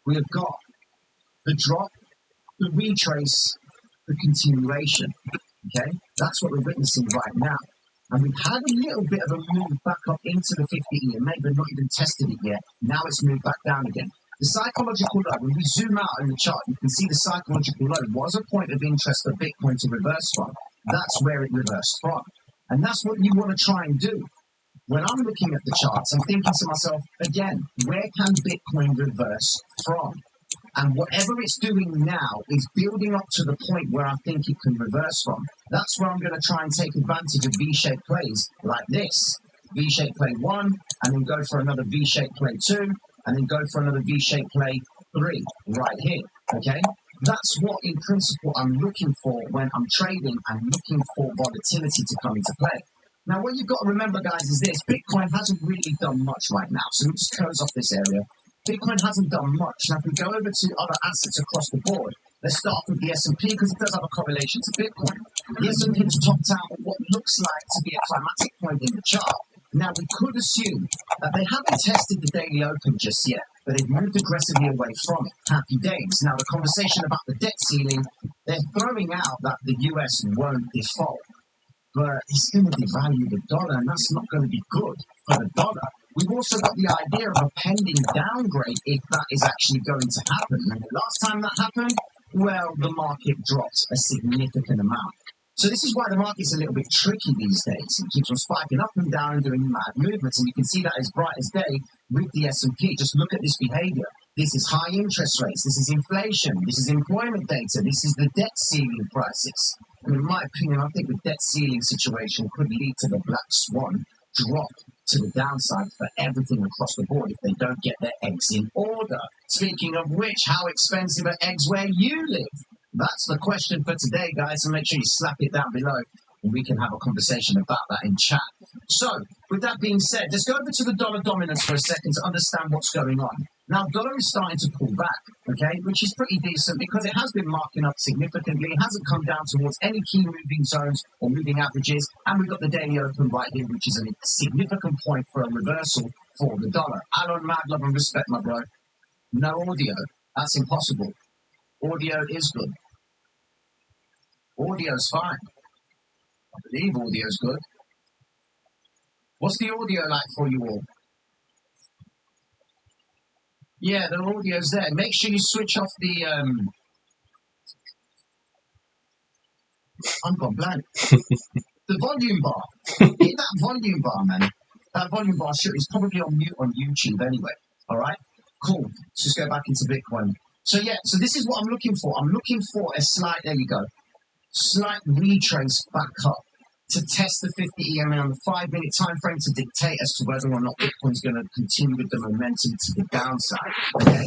We have got the drop, the retrace, the continuation, okay? That's what we're witnessing right now. And we've had a little bit of a move back up into the 50 EMA, but not even tested it yet. Now it's moved back down again. The psychological low, when we zoom out in the chart, you can see the psychological low was a point of interest for Bitcoin to reverse from. That's where it reversed from. And that's what you want to try and do. When I'm looking at the charts, I'm thinking to myself, again, where can Bitcoin reverse from? And whatever it's doing now is building up to the point where I think it can reverse from. That's where I'm going to try and take advantage of V-shaped plays like this. V-shaped play 1, and then go for another V-shaped play 2, and then go for another V-shaped play 3 right here, okay? That's what, in principle, I'm looking for when I'm trading and looking for volatility to come into play. Now, what you've got to remember, guys, is this. Bitcoin hasn't really done much right now. So we'll just close off this area. Bitcoin hasn't done much. Now, if we go over to other assets across the board, let's start with the S&P because it does have a correlation to Bitcoin. The S&P has topped out at what looks like to be a climatic point in the chart. Now, we could assume that they haven't tested the daily open just yet, but they've moved aggressively away from it. Happy days. Now, the conversation about the debt ceiling, they're throwing out that the US won't default, but it's going to devalue the dollar, and that's not going to be good for the dollar. We've also got the idea of a pending downgrade if that is actually going to happen. And the last time that happened, well, the market dropped a significant amount. So this is why the market's a little bit tricky these days. It keeps on spiking up and down and doing mad movements, and you can see that as bright as day with the S&P. Just look at this behavior. This is high interest rates. This is inflation. This is employment data. This is the debt ceiling crisis. And in my opinion, I think the debt ceiling situation could lead to the black swan drop to the downside for everything across the board if they don't get their eggs in order. Speaking of which, how expensive are eggs where you live? That's the question for today, guys, so make sure you slap it down below and we can have a conversation about that in chat. So, with that being said, let's go over to the dollar dominance for a second to understand what's going on. Now, dollar is starting to pull back, okay, which is pretty decent because it has been marking up significantly. It hasn't come down towards any key moving zones or moving averages, and we've got the daily open right here, which is a significant point for a reversal for the dollar. Alon, mad love and respect, my bro. No audio. That's impossible. Audio is good. Audio's fine. I believe audio's good. What's the audio like for you all? Yeah, the audio's there. Make sure you switch off the I'm gone blank. The volume bar. Hit that volume bar, man. That volume bar shit is probably on mute on YouTube anyway. Alright? Cool. Let's just go back into Bitcoin. So yeah, so this is what I'm looking for. I'm looking for a slight, there you go, slight retrace back up to test the 50 EMA on the 5-minute time frame to dictate as to whether or not Bitcoin's going to continue with the momentum to the downside. Okay,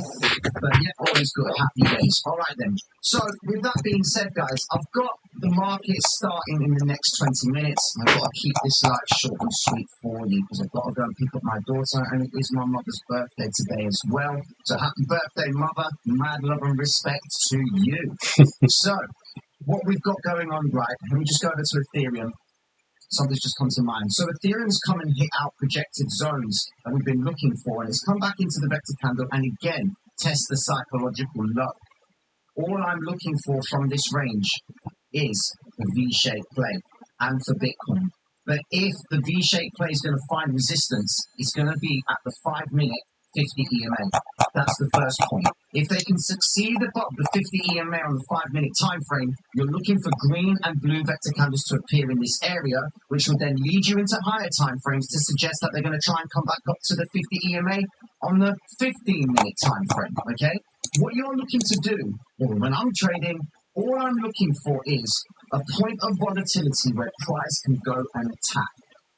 but yeah, all is good. Happy days. All right then. So with that being said, guys, I've got the market starting in the next 20 minutes. I've got to keep this live short and sweet for you because I've got to go and pick up my daughter, and it is my mother's birthday today as well. So happy birthday, mother! Mad love and respect to you. So what we've got going on, right? Let me just go over to Ethereum. Something's just come to mind. So Ethereum's come and hit out projected zones that we've been looking for, and it's come back into the vector candle and again test the psychological low. All I'm looking for from this range is the V-shaped play, and for Bitcoin. But if the V-shaped play is going to find resistance, it's going to be at the 5-minute 50 EMA. That's the first point. If they can succeed above the 50 EMA on the 5-minute time frame, you're looking for green and blue vector candles to appear in this area, which will then lead you into higher time frames to suggest that they're going to try and come back up to the 50 EMA on the 15-minute time frame. Okay? What you're looking to do, or when I'm trading, all I'm looking for is a point of volatility where price can go and attack.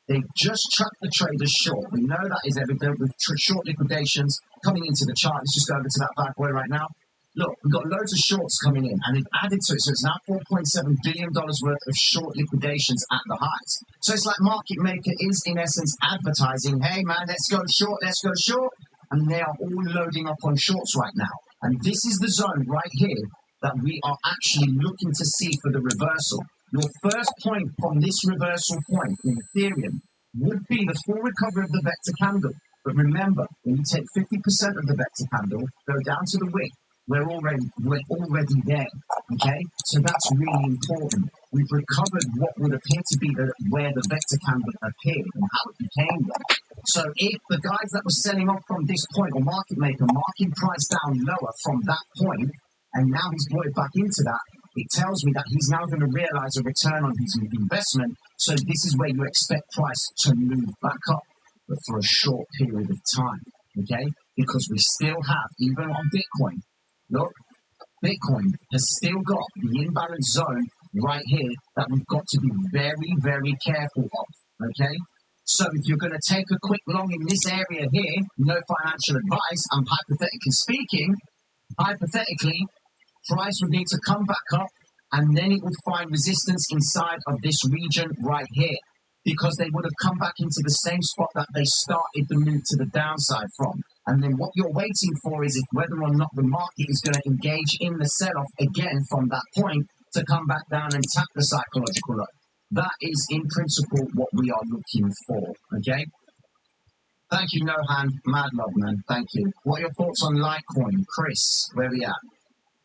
They just tracked the traders short. We know that is evident with short liquidations coming into the chart. Let's just go over to that bad boy right now. Look, we've got loads of shorts coming in, and they've added to it. So it's now $4.7 billion worth of short liquidations at the highs. So it's like market maker is, in essence, advertising, hey, man, let's go short, let's go short. And they are all loading up on shorts right now. And this is the zone right here that we are actually looking to see for the reversal. Your first point from this reversal point in Ethereum would be the full recovery of the vector candle. But remember, when you take 50% of the vector candle, go down to the wick, we're already there, okay? So that's really important. We've recovered what would appear to be where the vector candle appeared and how it became there. So if the guys that were selling off from this point, or market maker, marking price down lower from that point, and now he's brought it back into that, it tells me that he's now going to realize a return on his investment. So this is where you expect price to move back up, but for a short period of time, okay? Because we still have, even on Bitcoin, look, Bitcoin has still got the imbalance zone right here that we've got to be very, very careful of, okay? So if you're going to take a quick long in this area here, no financial advice, I'm hypothetically speaking, hypothetically, price would need to come back up and then it would find resistance inside of this region right here, because they would have come back into the same spot that they started the move to the downside from. And then what you're waiting for is if whether or not the market is going to engage in the sell-off again from that point to come back down and tap the psychological low. That is, in principle, what we are looking for, okay? Thank you, Nohan. Mad love, man. Thank you. What are your thoughts on Litecoin? Chris, where are we at?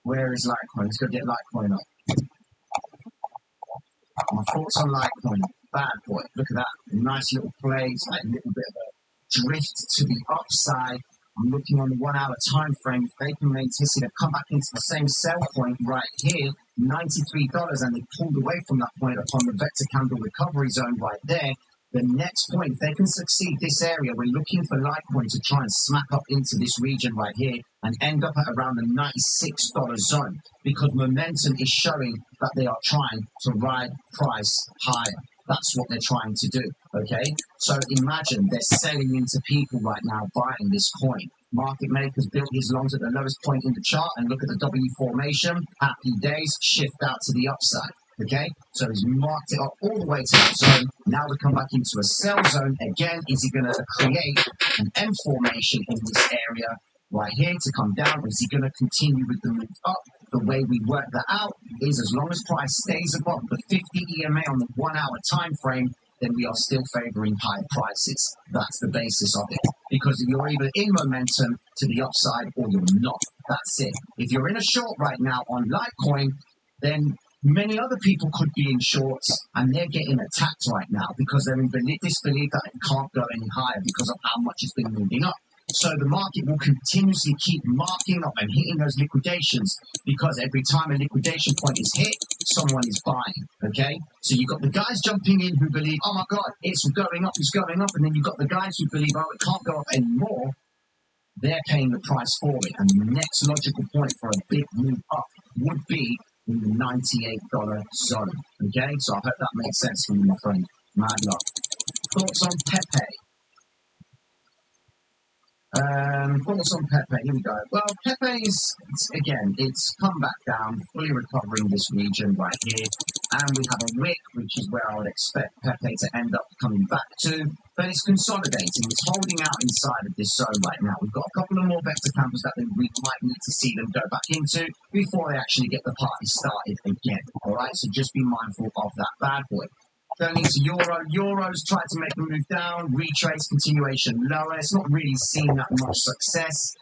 Where is Litecoin? Let's go get Litecoin up. My thoughts on Litecoin. Bad boy. Look at that. Nice little plays, like a little bit of a drift to the upside. I'm looking on the 1 hour time frame. If they can maintain, they've come back into the same sell point right here, $93, and they pulled away from that point upon the vector candle recovery zone right there. The next point, if they can succeed this area, we're looking for Litecoin to try and smack up into this region right here and end up at around the $96 zone, because momentum is showing that they are trying to ride price higher. That's what they're trying to do, okay? So imagine they're selling into people right now buying this coin. Market makers built his longs at the lowest point in the chart, and look at the W formation. Happy days, shift out to the upside, okay? So he's marked it up all the way to that zone. Now we come back into a sell zone. Again, is he going to create an M formation in this area right here to come down, or is he going to continue with the move up? The way we work that out is as long as price stays above the 50 EMA on the 1 hour time frame, then we are still favoring higher prices. That's the basis of it. Because you're either in momentum to the upside or you're not. That's it. If you're in a short right now on Litecoin, then many other people could be in shorts and they're getting attacked right now because they're in disbelief that it can't go any higher because of how much it's been moving up. So the market will continuously keep marking up and hitting those liquidations, because every time a liquidation point is hit, someone is buying, okay? So you've got the guys jumping in who believe, oh my God, it's going up, and then you've got the guys who believe, oh, it can't go up anymore. They're paying the price for it, and the next logical point for a big move up would be in the $98 zone, okay? So I hope that makes sense for you, my friend. Mad love. Thoughts on Pepe? Thoughts on Pepe, here we go. Well, Pepe is, again, it's come back down, fully recovering this region right here. And we have a wick, which is where I would expect Pepe to end up coming back to. But it's consolidating, it's holding out inside of this zone right now. We've got a couple of more vector candles that we might need to see them go back into before they actually get the party started again. All right, so just be mindful of that bad boy. Going into Euro. Euro's tried to make a move down, retrace, continuation lower. It's not really seen that much success.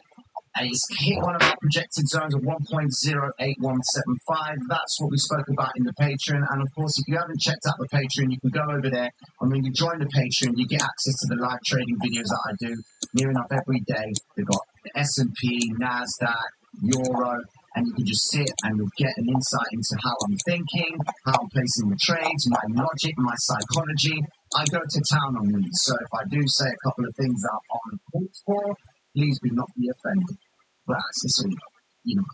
It's hit one of our projected zones of 1.08175. That's what we spoke about in the Patreon. And of course, if you haven't checked out the Patreon, you can go over there. And when you join the Patreon, you get access to the live trading videos that I do near enough every day. We've got the S&P, NASDAQ, Euro. And you can just sit and you'll get an insight into how I'm thinking, how I'm placing the trades, my logic, my psychology. I go to town on these. So if I do say a couple of things that aren't called for, please do not be offended. But it's all, you know.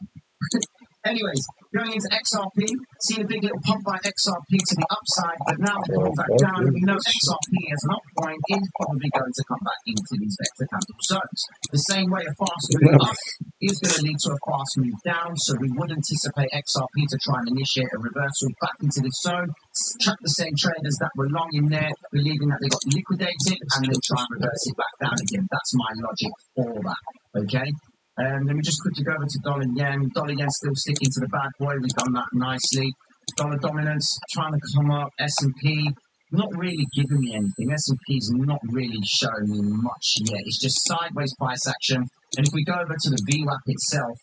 Anyways, going into XRP, seeing a big little pump by XRP to the upside, but now going back down, we know XRP as an up point is probably going to come back into these vector candle zones. The same way a fast move up is going to lead to a fast move down, so we would anticipate XRP to try and initiate a reversal back into this zone, track the same traders that were long in there, believing that they got liquidated, and then try and reverse it back down again. That's my logic for that, okay? Let me just quickly go over to dollar yen. Dollar yen still sticking to the bad boy. We've done that nicely. Dollar dominance trying to come up. S&P not really giving me anything. S&P's not really showing me much yet. It's just sideways price action. And if we go over to the VWAP itself,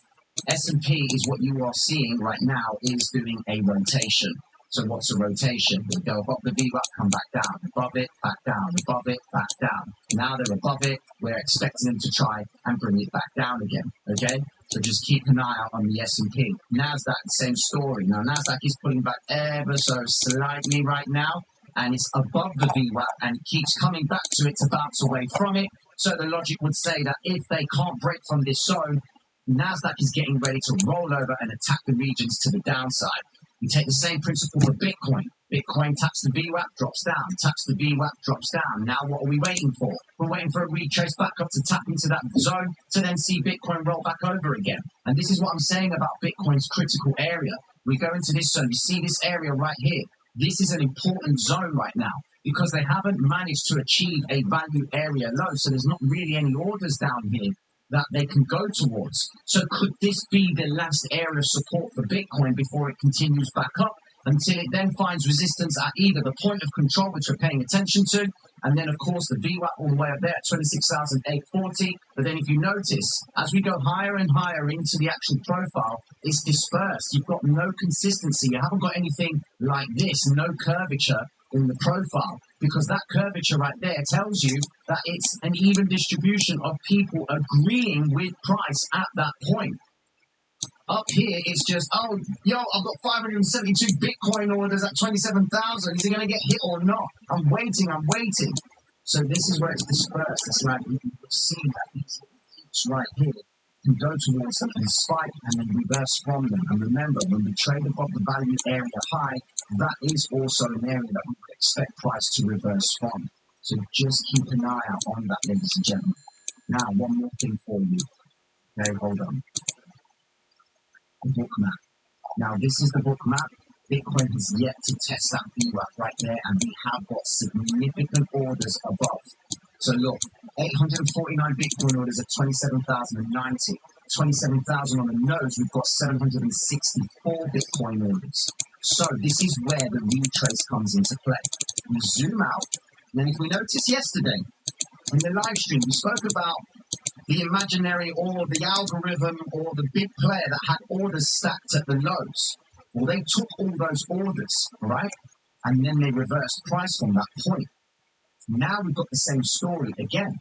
S&P is what you are seeing right now is doing a rotation. So what's a rotation? We go above the VWAP, come back down, above it, back down, above it, back down. Now they're above it, we're expecting them to try and bring it back down again, okay? So just keep an eye out on the S&P. NASDAQ, same story. Now NASDAQ is pulling back ever so slightly right now, and it's above the VWAP and it keeps coming back to it to bounce away from it. So the logic would say that if they can't break from this zone, NASDAQ is getting ready to roll over and attack the regions to the downside. You take the same principle for Bitcoin. Bitcoin taps the VWAP, drops down, taps the VWAP, drops down. Now what are we waiting for? We're waiting for a retrace back up to tap into that zone to then see Bitcoin roll back over again. And this is what I'm saying about Bitcoin's critical area. We go into this zone, you see this area right here. This is an important zone right now because they haven't managed to achieve a value area low. So there's not really any orders down here that they can go towards. So could this be the last area of support for Bitcoin before it continues back up until it then finds resistance at either the point of control, which we're paying attention to, and then of course the VWAP all the way up there at 26,840. But then if you notice, as we go higher and higher into the actual profile, it's dispersed. You've got no consistency. You haven't got anything like this, no curvature in the profile, because that curvature right there tells you that it's an even distribution of people agreeing with price at that point. Up here, it's just, oh, yo, I've got 572 Bitcoin orders at 27,000. Is it going to get hit or not? I'm waiting. So this is where it's dispersed. It's like you can see that these peaks right here can go towards them and spike and then reverse from them. And remember, when we trade above the value area high, that is also an area that we would expect price to reverse from. So just keep an eye out on that, ladies and gentlemen. Now, one more thing for you. Okay, hold on. The book map. Now, this is the book map. Bitcoin has yet to test that VWAP right there, and we have got significant orders above. So look, 849 Bitcoin orders at 27,090. 27,000 on the nose, we've got 764 Bitcoin orders. So this is where the retrace comes into play. We zoom out, and then if we notice yesterday, in the live stream, we spoke about the imaginary or the algorithm or the big player that had orders stacked at the lows. Well, they took all those orders, right? And then they reversed price from that point. Now we've got the same story again.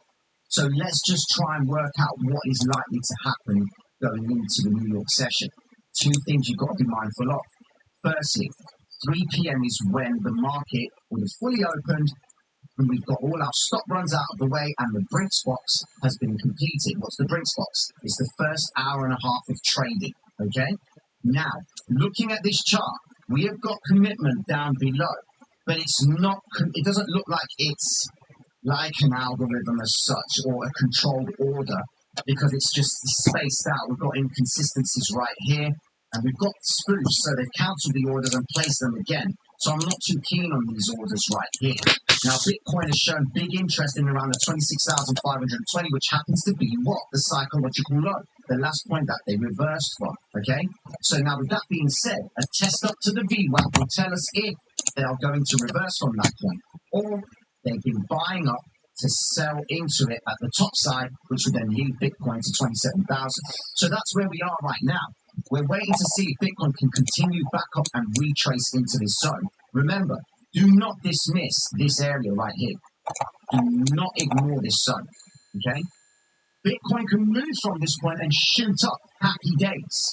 So let's just try and work out what is likely to happen going into the New York session. Two things you've got to be mindful of. Firstly, 3 p.m. is when the market will have fully opened and we've got all our stop runs out of the way and the Brinks box has been completed. What's the Brinks box? It's the first hour and a half of trading, okay? Now, looking at this chart, we have got commitment down below, but it's not, it doesn't look like it's like an algorithm as such or a controlled order because it's just spaced out. We've got inconsistencies right here and we've got spoofs, so they've cancelled the orders and placed them again. So I'm not too keen on these orders right here. Now, Bitcoin has shown big interest in around the 26,520, which happens to be what? The psychological low, the last point that they reversed from, okay? So now with that being said, a test up to the VWAP will tell us if they are going to reverse from that point, or they've been buying up to sell into it at the top side, which would then lead Bitcoin to 27,000. So that's where we are right now. We're waiting to see if Bitcoin can continue back up and retrace into this zone. Remember, do not dismiss this area right here. Do not ignore this zone, okay? Bitcoin can move from this point and shoot up. Happy days.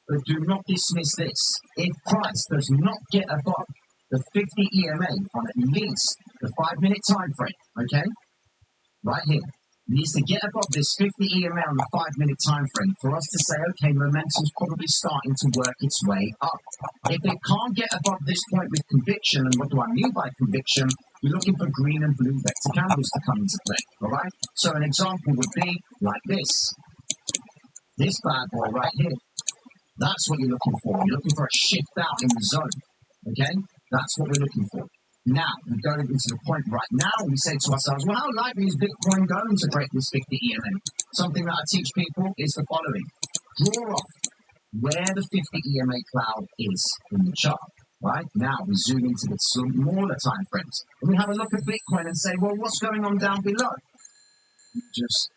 But do not dismiss this. If price does not get above the 50 EMA on at least the 5-minute time frame, okay? Right here. needs to get above this 50 EMA on the 5-minute time frame for us to say, okay, momentum's probably starting to work its way up. If it can't get above this point with conviction, and what do I mean by conviction? You're looking for green and blue vector candles to come into play, all right? So an example would be like this. This bad boy right here. That's what you're looking for. You're looking for a shift out in the zone, okay? That's what we're looking for. Now, we're going into the point right now, we say to ourselves, well, how likely is Bitcoin going to break this 50 EMA? Something that I teach people is the following. Draw off where the 50 EMA cloud is in the chart, right? Now, we zoom into the smaller time frames, and we have a look at Bitcoin and say, well, what's going on down below? Just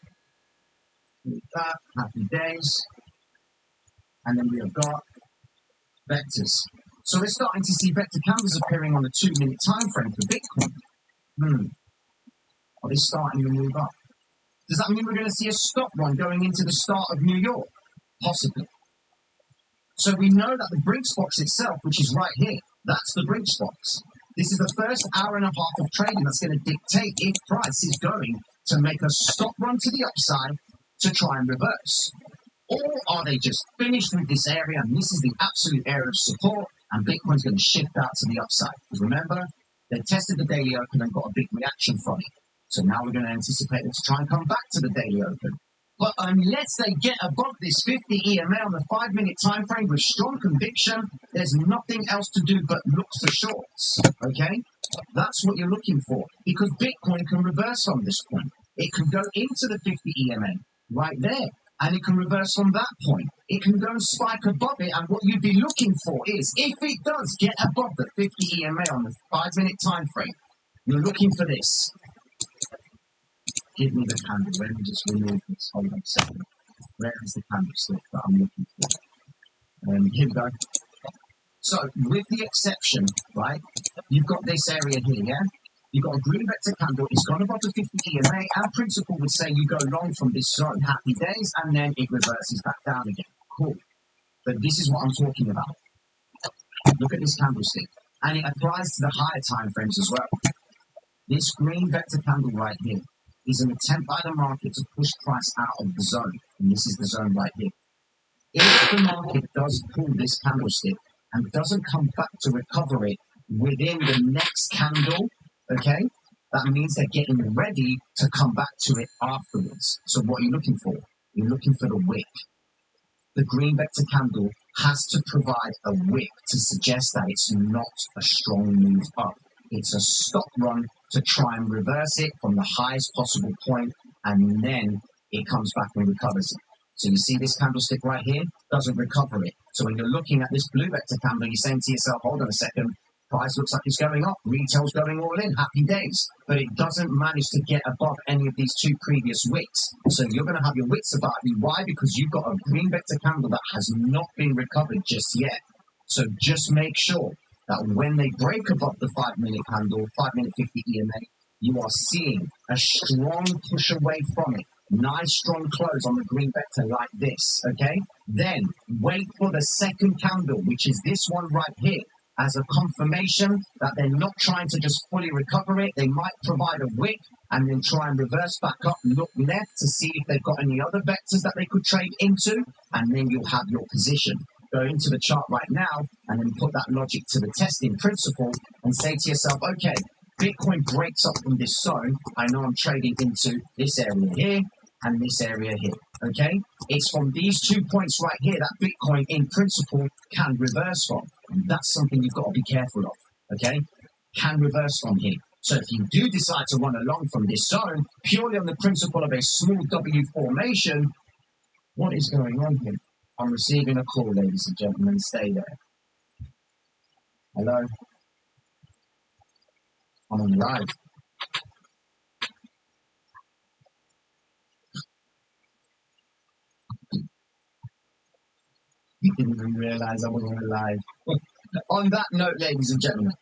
click that, happy days, and then we have got vectors. So we're starting to see vector candles appearing on the 2-minute time frame for Bitcoin. Are they starting to move up? Does that mean we're going to see a stop run going into the start of New York? Possibly. So we know that the Brinks box itself, which is right here, that's the Brinks box. This is the first hour and a half of trading that's going to dictate if price is going to make a stop run to the upside to try and reverse. Or are they just finished with this area and this is the absolute area of support and Bitcoin's going to shift out to the upside? Because remember, they tested the daily open and got a big reaction from it. So now we're going to anticipate them to try and come back to the daily open. But unless they get above this 50 EMA on the 5-minute time frame with strong conviction, there's nothing else to do but look for shorts. Okay? That's what you're looking for. Because Bitcoin can reverse from this point. It can go into the 50 EMA right there. And it can reverse from that point. It can go and spike above it. And what you'd be looking for is, if it does get above the 50 EMA on the 5-minute time frame, you're looking for this. Give me the candle. Let me just remove this. Hold on a second. Where is the candlestick that I'm looking for? Here we go. So, with the exception, right, you've got this area here, yeah? You've got a green vector candle. It's gone above the 50 EMA. Our principle would say you go long from this zone, happy days, and then it reverses back down again. Cool. But this is what I'm talking about. Look at this candlestick. And it applies to the higher time frames as well. This green vector candle right here is an attempt by the market to push price out of the zone. And this is the zone right here. If the market does pull this candlestick and doesn't come back to recover it within the next candle, okay, that means they're getting ready to come back to it afterwards. So what are you looking for? You're looking for the wick. The green vector candle has to provide a wick to suggest that it's not a strong move up. It's a stop run to try and reverse it from the highest possible point, and then it comes back and recovers it. So you see this candlestick right here doesn't recover it. So when you're looking at this blue vector candle, you're saying to yourself, hold on a second, price looks like it's going up, retail's going all in, happy days. But it doesn't manage to get above any of these two previous wicks. So you're going to have your wits about you. Why? Because you've got a green vector candle that has not been recovered just yet. So just make sure that when they break above the 5-minute candle, 5-minute 50 EMA, you are seeing a strong push away from it. Nice strong close on the green vector like this, okay? Then wait for the second candle, which is this one right here, as a confirmation that they're not trying to just fully recover it. They might provide a wick and then try and reverse back up, look left to see if they've got any other vectors that they could trade into, and then you'll have your position. Go into the chart right now and then put that logic to the testing principle and say to yourself, okay, Bitcoin breaks up from this zone. I know I'm trading into this area here and this area here, okay? It's from these 2 points right here that Bitcoin in principle can reverse from. And that's something you've got to be careful of, okay? Can reverse from here. So if you do decide to run along from this zone, purely on the principle of a small W formation, what is going on here? I'm receiving a call, ladies and gentlemen. Stay there. Hello? I'm on live. You didn't even realize I wasn't live. On that note, ladies and gentlemen,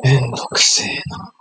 めんどくせえな。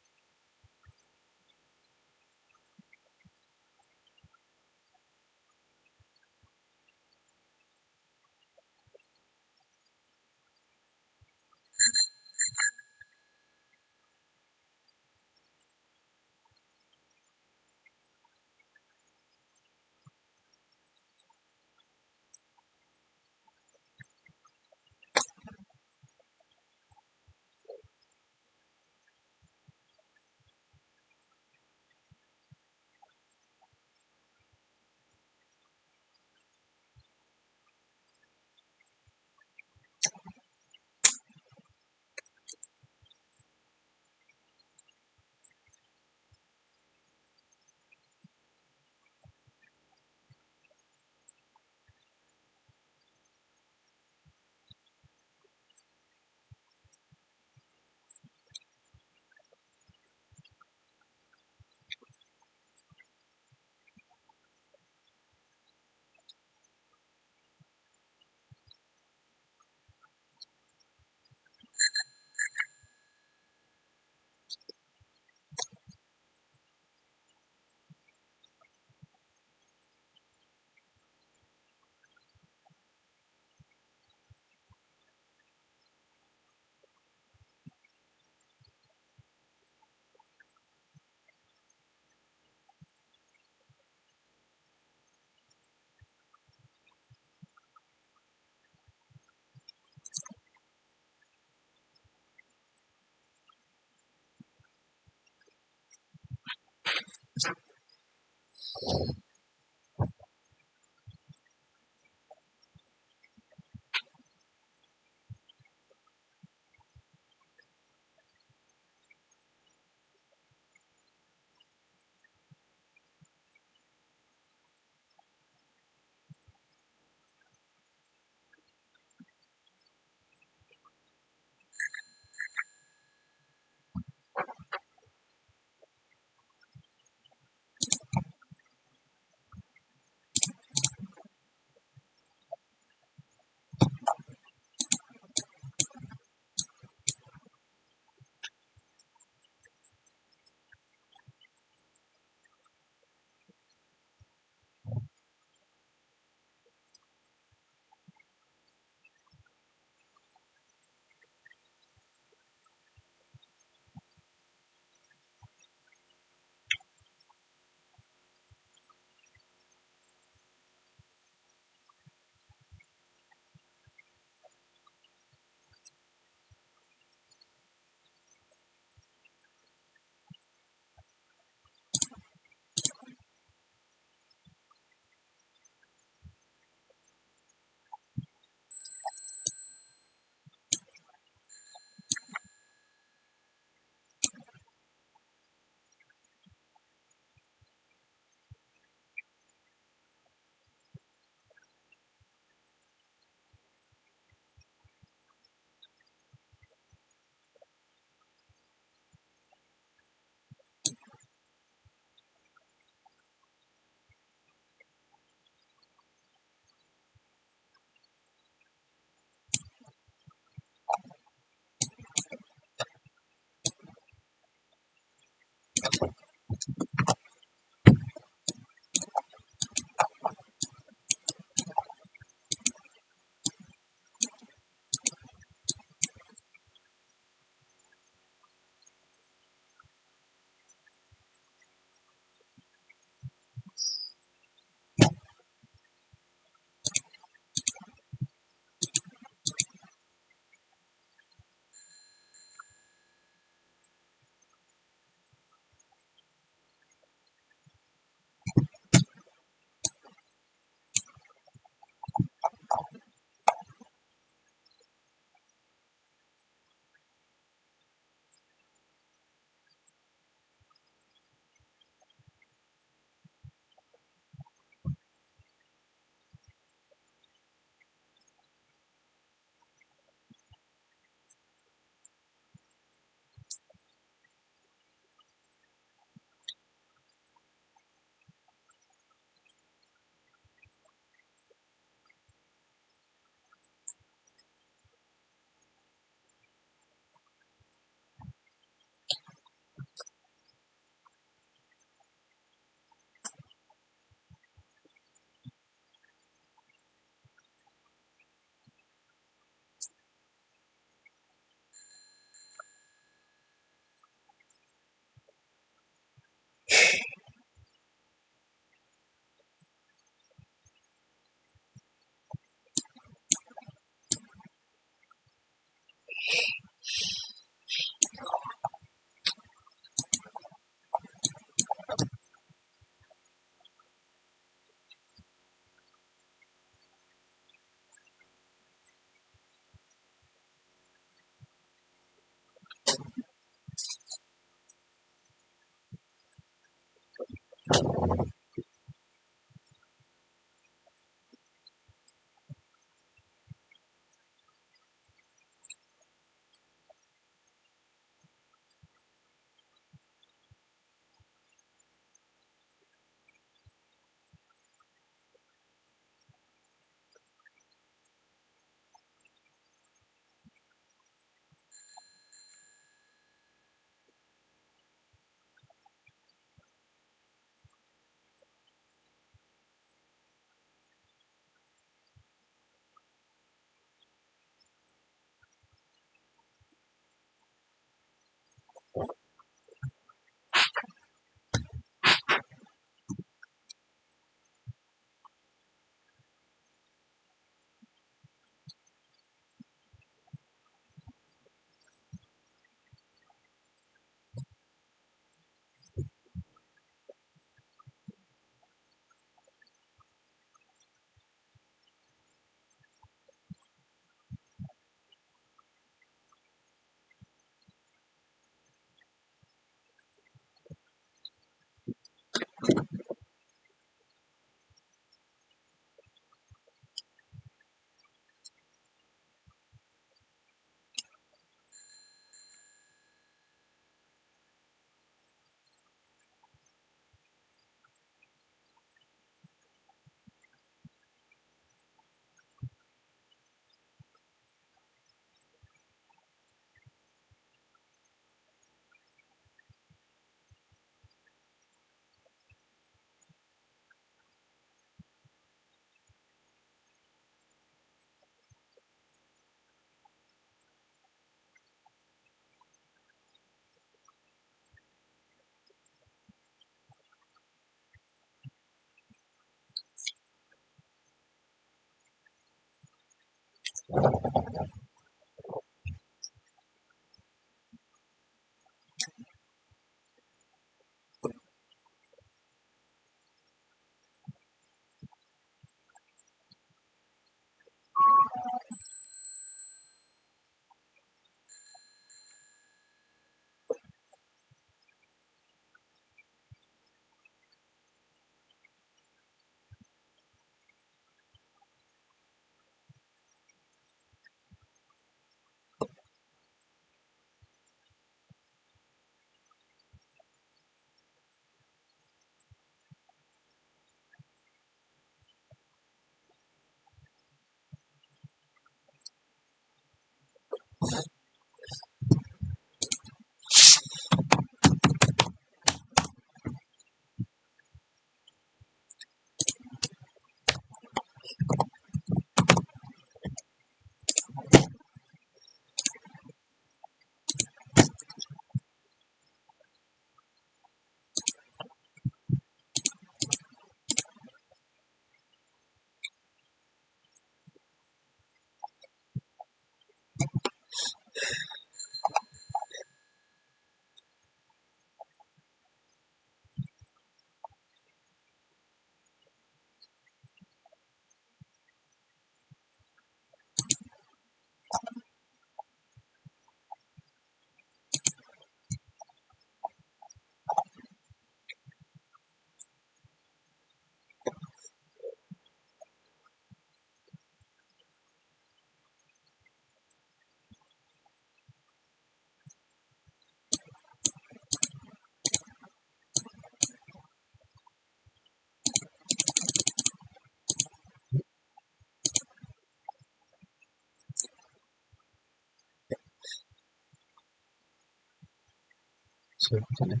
そういうことね。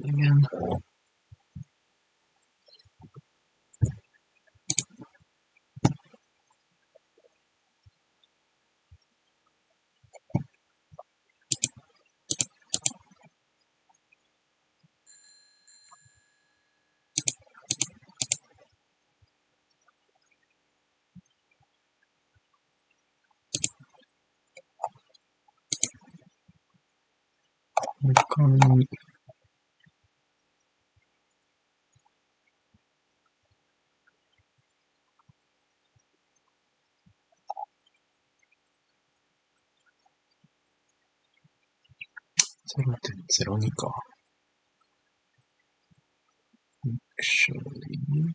Again. Economy. 0.02か。Actually.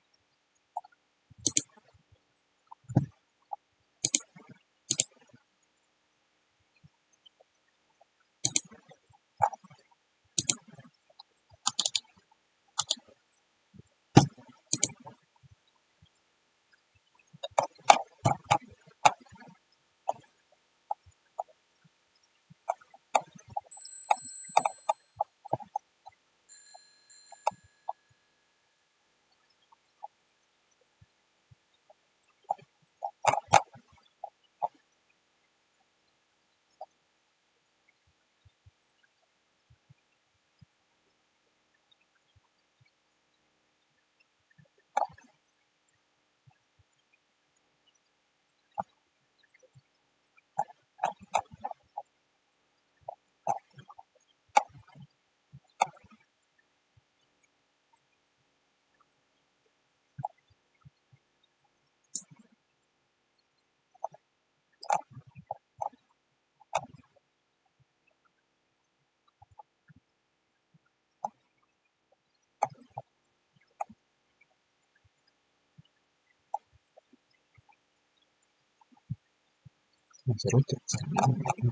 0.3ね。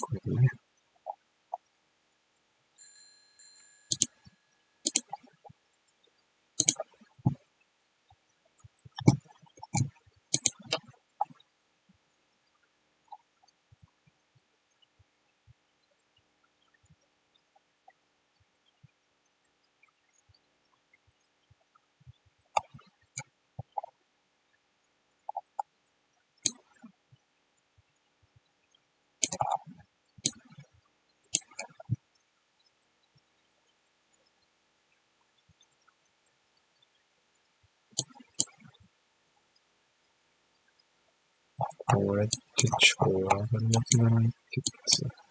これでね。これって超上がるやつじゃないっけ？